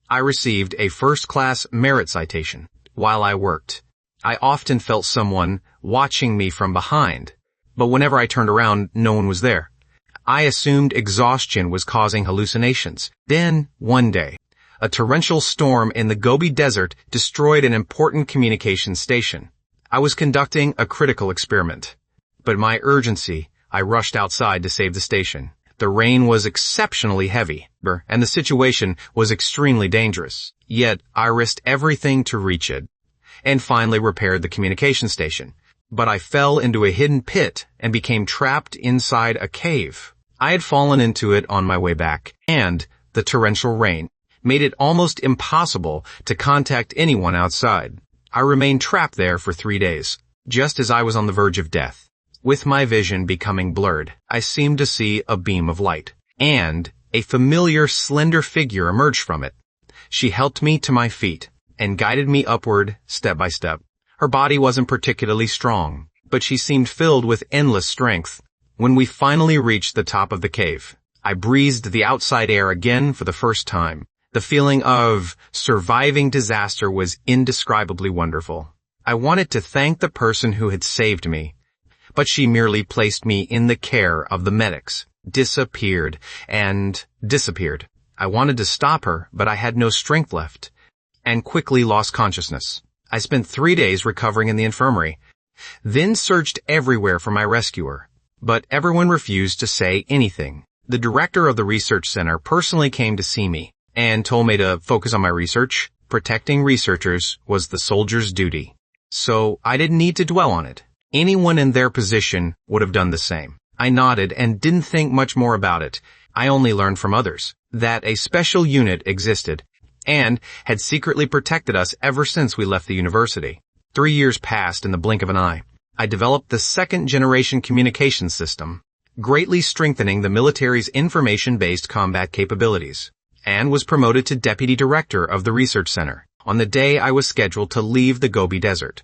I received a first-class merit citation while I worked. I often felt someone watching me from behind, but whenever I turned around, no one was there. I assumed exhaustion was causing hallucinations. Then, one day, a torrential storm in the Gobi Desert destroyed an important communications station. I was conducting a critical experiment, but in my urgency, I rushed outside to save the station. The rain was exceptionally heavy, and the situation was extremely dangerous. Yet, I risked everything to reach it, and finally repaired the communication station. But I fell into a hidden pit and became trapped inside a cave. I had fallen into it on my way back, and the torrential rain made it almost impossible to contact anyone outside. I remained trapped there for 3 days, just as I was on the verge of death. With my vision becoming blurred, I seemed to see a beam of light, and a familiar, slender figure emerged from it. She helped me to my feet and guided me upward step by step. Her body wasn't particularly strong, but she seemed filled with endless strength. When we finally reached the top of the cave, I breathed the outside air again for the first time. The feeling of surviving disaster was indescribably wonderful. I wanted to thank the person who had saved me, but she merely placed me in the care of the medics, disappeared. I wanted to stop her, but I had no strength left, and quickly lost consciousness. I spent 3 days recovering in the infirmary, then searched everywhere for my rescuer, but everyone refused to say anything. The director of the research center personally came to see me and told me to focus on my research. Protecting researchers was the soldier's duty, so I didn't need to dwell on it. Anyone in their position would have done the same. I nodded and didn't think much more about it. I only learned from others that a special unit existed and had secretly protected us ever since we left the university. 3 years passed in the blink of an eye. I developed the second-generation communication system, greatly strengthening the military's information-based combat capabilities, and was promoted to deputy director of the research center on the day I was scheduled to leave the Gobi Desert.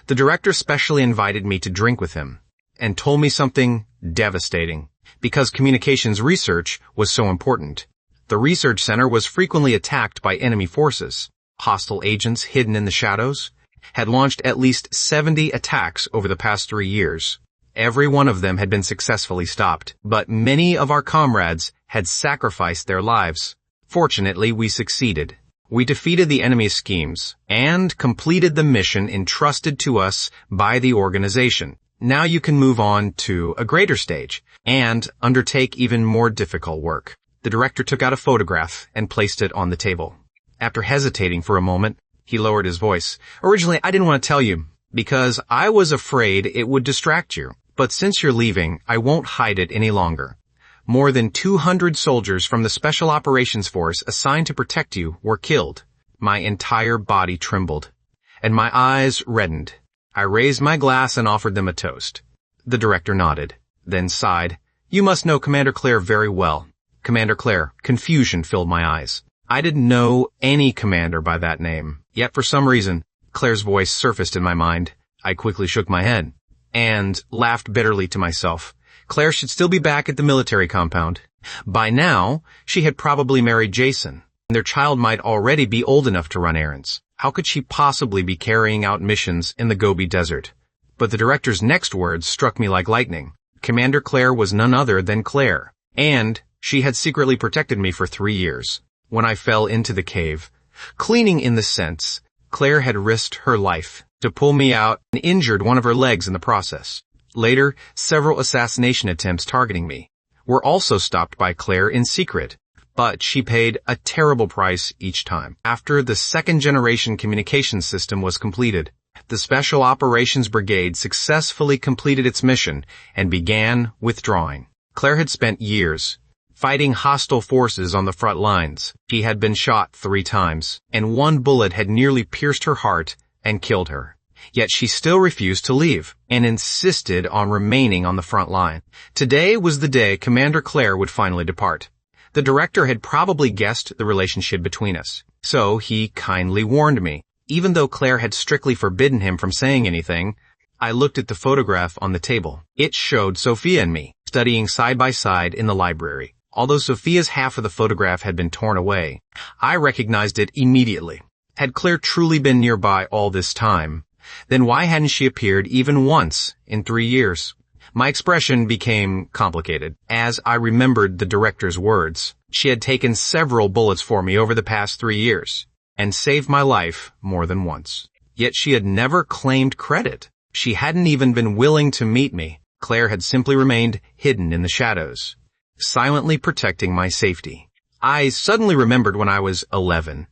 The director specially invited me to drink with him and told me something devastating. Because communications research was so important, the research center was frequently attacked by enemy forces. Hostile agents hidden in the shadows had launched at least 70 attacks over the past 3 years. Every one of them had been successfully stopped, but many of our comrades had sacrificed their lives. Fortunately, we succeeded. We defeated the enemy's schemes and completed the mission entrusted to us by the organization. Now you can move on to a greater stage and undertake even more difficult work. The director took out a photograph and placed it on the table. After hesitating for a moment, he lowered his voice. Originally, I didn't want to tell you because I was afraid it would distract you. But since you're leaving, I won't hide it any longer. More than 200 soldiers from the Special Operations Force assigned to protect you were killed. My entire body trembled, and my eyes reddened. I raised my glass and offered them a toast. The director nodded, then sighed. You must know Commander Claire very well. Commander Claire. Confusion filled my eyes. I didn't know any commander by that name. Yet for some reason, Claire's voice surfaced in my mind. I quickly shook my head and laughed bitterly to myself. Claire should still be back at the military compound. By now, she had probably married Jason, and their child might already be old enough to run errands. How could she possibly be carrying out missions in the Gobi Desert? But the director's next words struck me like lightning. Commander Claire was none other than Claire, and she had secretly protected me for 3 years. When I fell into the cave, cleaning in the sense, Claire had risked her life to pull me out and injured one of her legs in the process. Later, several assassination attempts targeting me were also stopped by Claire in secret, but she paid a terrible price each time. After the second-generation communication system was completed, the Special Operations Brigade successfully completed its mission and began withdrawing. Claire had spent years fighting hostile forces on the front lines. She had been shot 3 times, and 1 bullet had nearly pierced her heart and killed her. Yet she still refused to leave and insisted on remaining on the front line. Today was the day Commander Claire would finally depart. The director had probably guessed the relationship between us, so he kindly warned me. Even though Claire had strictly forbidden him from saying anything, I looked at the photograph on the table. It showed Sophia and me, studying side by side in the library. Although Sophia's half of the photograph had been torn away, I recognized it immediately. Had Claire truly been nearby all this time, then why hadn't she appeared even once in 3 years? My expression became complicated as I remembered the director's words. She had taken several bullets for me over the past 3 years and saved my life more than once. Yet she had never claimed credit. She hadn't even been willing to meet me. Claire had simply remained hidden in the shadows, silently protecting my safety. I suddenly remembered when I was 11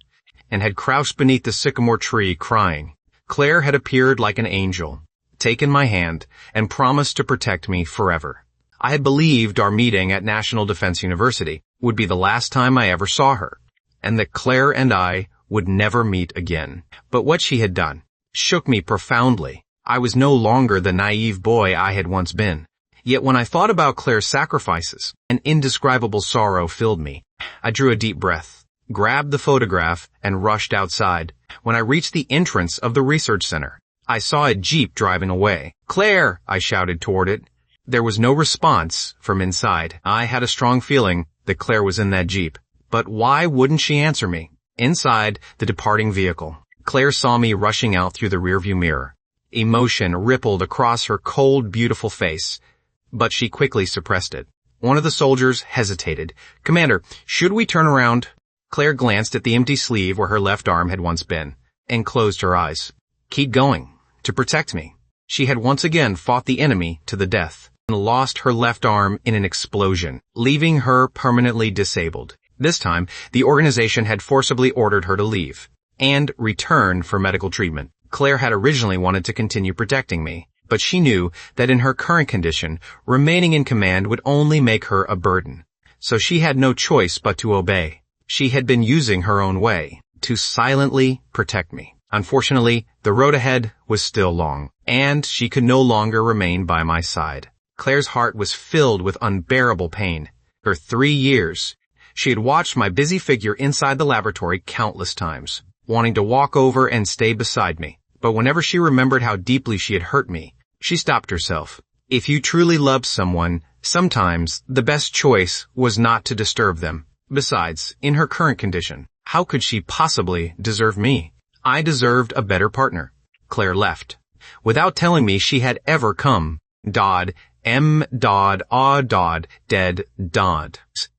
and had crouched beneath the sycamore tree crying. Claire had appeared like an angel, taken my hand, and promised to protect me forever. I had believed our meeting at National Defense University would be the last time I ever saw her, and that Claire and I would never meet again. But what she had done shook me profoundly. I was no longer the naive boy I had once been. Yet when I thought about Claire's sacrifices, an indescribable sorrow filled me. I drew a deep breath, grabbed the photograph, and rushed outside. When I reached the entrance of the research center, I saw a Jeep driving away. "Claire!" I shouted toward it. There was no response from inside. I had a strong feeling that Claire was in that Jeep. But why wouldn't she answer me? Inside the departing vehicle, Claire saw me rushing out through the rearview mirror. Emotion rippled across her cold, beautiful face, but she quickly suppressed it. One of the soldiers hesitated. "Commander, should we turn around?" Claire glanced at the empty sleeve where her left arm had once been, and closed her eyes. "Keep going. To protect me." She had once again fought the enemy to the death, and lost her left arm in an explosion, leaving her permanently disabled. This time, the organization had forcibly ordered her to leave and return for medical treatment. Claire had originally wanted to continue protecting me, but she knew that in her current condition, remaining in command would only make her a burden. So she had no choice but to obey. She had been using her own way to silently protect me. Unfortunately, the road ahead was still long, and she could no longer remain by my side. Claire's heart was filled with unbearable pain. For 3 years, she had watched my busy figure inside the laboratory countless times, wanting to walk over and stay beside me. But whenever she remembered how deeply she had hurt me, she stopped herself. If you truly loved someone, sometimes the best choice was not to disturb them. Besides, in her current condition, how could she possibly deserve me? I deserved a better partner. Claire left, without telling me she had ever come. Dodd, dead, Dodd.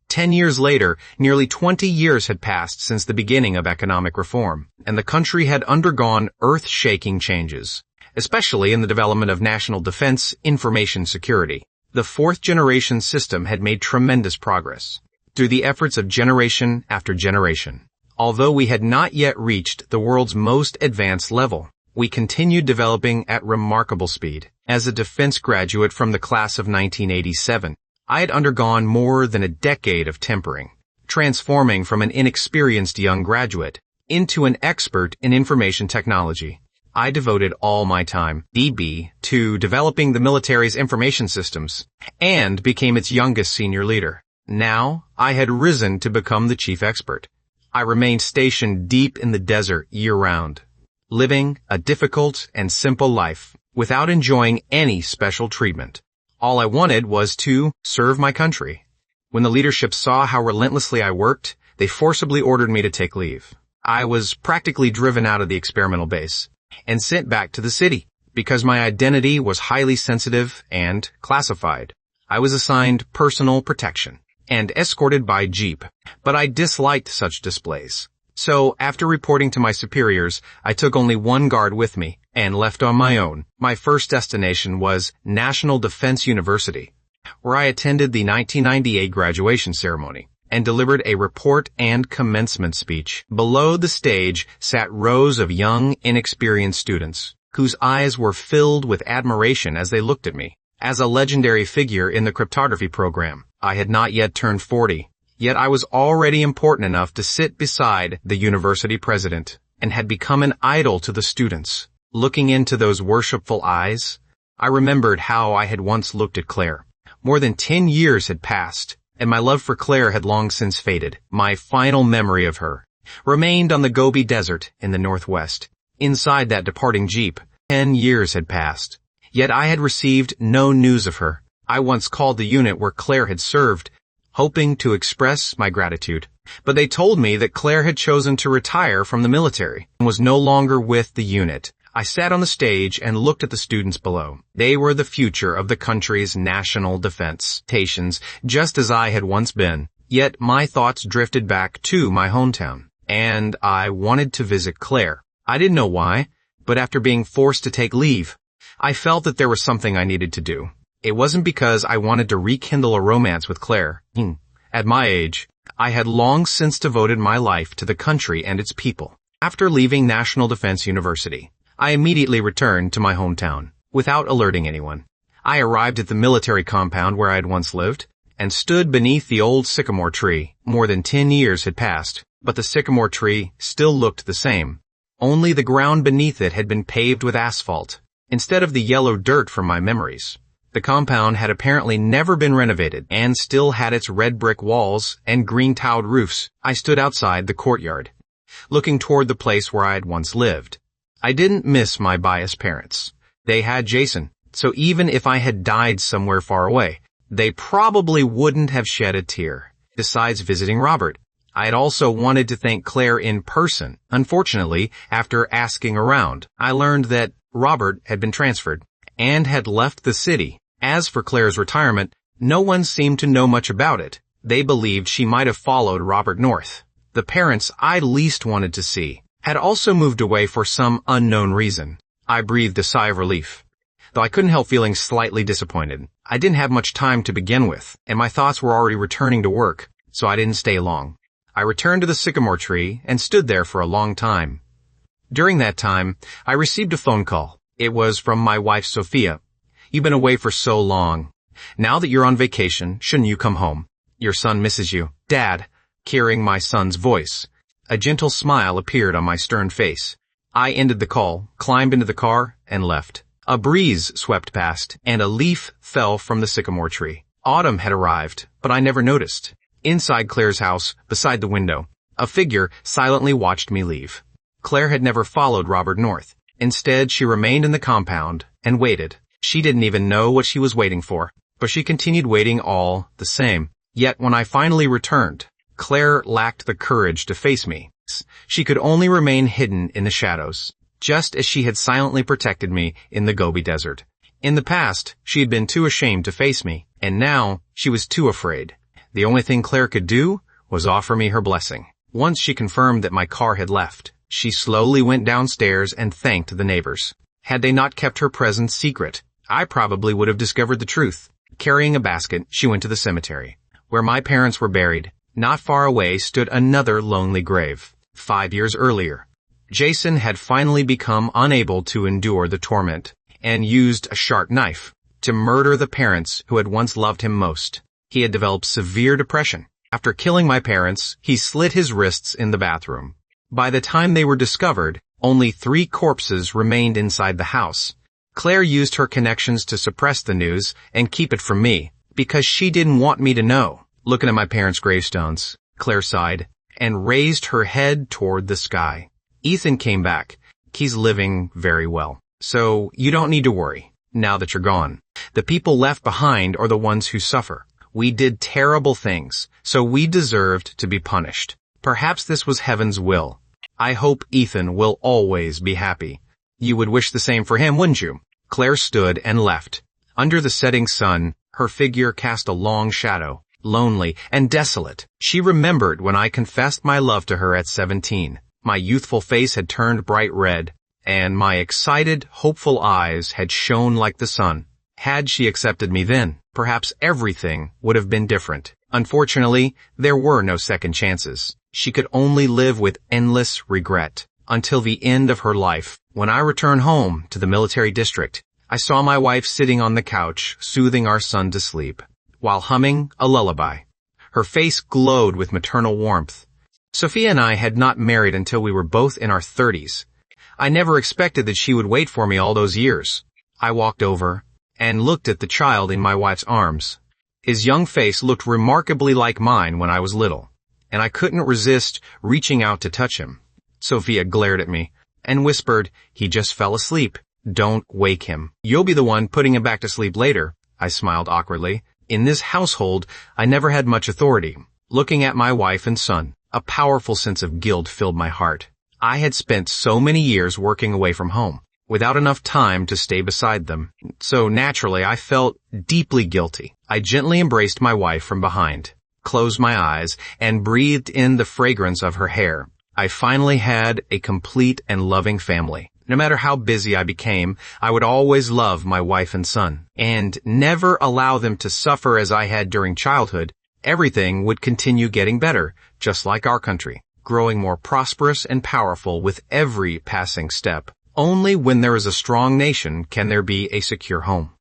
10 years later, nearly 20 years had passed since the beginning of economic reform, and the country had undergone earth-shaking changes, especially in the development of national defense information security. The fourth-generation system had made tremendous progress through the efforts of generation after generation. Although we had not yet reached the world's most advanced level, we continued developing at remarkable speed. As a defense graduate from the class of 1987, I had undergone more than a decade of tempering, transforming from an inexperienced young graduate into an expert in information technology. I devoted all my time, to developing the military's information systems, and became its youngest senior leader. Now, I had risen to become the chief expert. I remained stationed deep in the desert year-round, living a difficult and simple life without enjoying any special treatment. All I wanted was to serve my country. When the leadership saw how relentlessly I worked, they forcibly ordered me to take leave. I was practically driven out of the experimental base and sent back to the city because my identity was highly sensitive and classified. I was assigned personal protection and escorted by Jeep, but I disliked such displays. So, after reporting to my superiors, I took only one guard with me and left on my own. My first destination was National Defense University, where I attended the 1998 graduation ceremony and delivered a report and commencement speech. Below the stage sat rows of young, inexperienced students, whose eyes were filled with admiration as they looked at me. As a legendary figure in the cryptography program, I had not yet turned 40. Yet I was already important enough to sit beside the university president and had become an idol to the students. Looking into those worshipful eyes, I remembered how I had once looked at Claire. More than 10 years had passed, and my love for Claire had long since faded. My final memory of her remained on the Gobi Desert in the northwest. Inside that departing jeep, 10 years had passed. Yet I had received no news of her. I once called the unit where Claire had served, hoping to express my gratitude. But they told me that Claire had chosen to retire from the military and was no longer with the unit. I sat on the stage and looked at the students below. They were the future of the country's national defense stations, just as I had once been. Yet my thoughts drifted back to my hometown, and I wanted to visit Claire. I didn't know why, but after being forced to take leave, I felt that there was something I needed to do. It wasn't because I wanted to rekindle a romance with Claire. At my age, I had long since devoted my life to the country and its people. After leaving National Defense University, I immediately returned to my hometown, without alerting anyone. I arrived at the military compound where I had once lived, and stood beneath the old sycamore tree. More than 10 years had passed, but the sycamore tree still looked the same. Only the ground beneath it had been paved with asphalt, instead of the yellow dirt from my memories. The compound had apparently never been renovated, and still had its red brick walls and green-tiled roofs. I stood outside the courtyard, looking toward the place where I had once lived. I didn't miss my biased parents. They had Jason, so even if I had died somewhere far away, they probably wouldn't have shed a tear. Besides visiting Robert, I had also wanted to thank Claire in person. Unfortunately, after asking around, I learned that Robert had been transferred and had left the city. As for Claire's retirement, no one seemed to know much about it. They believed she might have followed Robert north. The parents I least wanted to see had also moved away for some unknown reason. I breathed a sigh of relief, though I couldn't help feeling slightly disappointed. I didn't have much time to begin with, and my thoughts were already returning to work, so I didn't stay long. I returned to the sycamore tree and stood there for a long time. During that time, I received a phone call. It was from my wife, Sophia. "You've been away for so long. Now that you're on vacation, shouldn't you come home? Your son misses you." "Dad," hearing my son's voice, a gentle smile appeared on my stern face. I ended the call, climbed into the car, and left. A breeze swept past, and a leaf fell from the sycamore tree. Autumn had arrived, but I never noticed. Inside Claire's house, beside the window, a figure silently watched me leave. Claire had never followed Robert north. Instead, she remained in the compound and waited. She didn't even know what she was waiting for, but she continued waiting all the same. Yet when I finally returned, Claire lacked the courage to face me. She could only remain hidden in the shadows, just as she had silently protected me in the Gobi Desert. In the past, she had been too ashamed to face me, and now she was too afraid. The only thing Claire could do was offer me her blessing. Once she confirmed that my car had left, she slowly went downstairs and thanked the neighbors. Had they not kept her presence secret, I probably would have discovered the truth. Carrying a basket, she went to the cemetery, where my parents were buried. Not far away stood another lonely grave. 5 years earlier, Jason had finally become unable to endure the torment and used a sharp knife to murder the parents who had once loved him most. He had developed severe depression. After killing my parents, he slit his wrists in the bathroom. By the time they were discovered, only 3 corpses remained inside the house. Claire used her connections to suppress the news and keep it from me, because she didn't want me to know. Looking at my parents' gravestones, Claire sighed and raised her head toward the sky. "Ethan came back. He's living very well. So you don't need to worry, now that you're gone. The people left behind are the ones who suffer. We did terrible things, so we deserved to be punished. Perhaps this was heaven's will. I hope Ethan will always be happy. You would wish the same for him, wouldn't you?" Claire stood and left. Under the setting sun, her figure cast a long shadow, lonely and desolate. She remembered when I confessed my love to her at 17. My youthful face had turned bright red, and my excited, hopeful eyes had shone like the sun. Had she accepted me then, perhaps everything would have been different. Unfortunately, there were no second chances. She could only live with endless regret until the end of her life. When I returned home to the military district, I saw my wife sitting on the couch, soothing our son to sleep, while humming a lullaby. Her face glowed with maternal warmth. Sophia and I had not married until we were both in our 30s. I never expected that she would wait for me all those years. I walked over and looked at the child in my wife's arms. His young face looked remarkably like mine when I was little, and I couldn't resist reaching out to touch him. Sophia glared at me and whispered, "He just fell asleep. Don't wake him. You'll be the one putting him back to sleep later." I smiled awkwardly. In this household, I never had much authority. Looking at my wife and son, a powerful sense of guilt filled my heart. I had spent so many years working away from home, without enough time to stay beside them. So naturally, I felt deeply guilty. I gently embraced my wife from behind, closed my eyes, and breathed in the fragrance of her hair. I finally had a complete and loving family. No matter how busy I became, I would always love my wife and son, and never allow them to suffer as I had during childhood. Everything would continue getting better, just like our country, growing more prosperous and powerful with every passing step. Only when there is a strong nation can there be a secure home.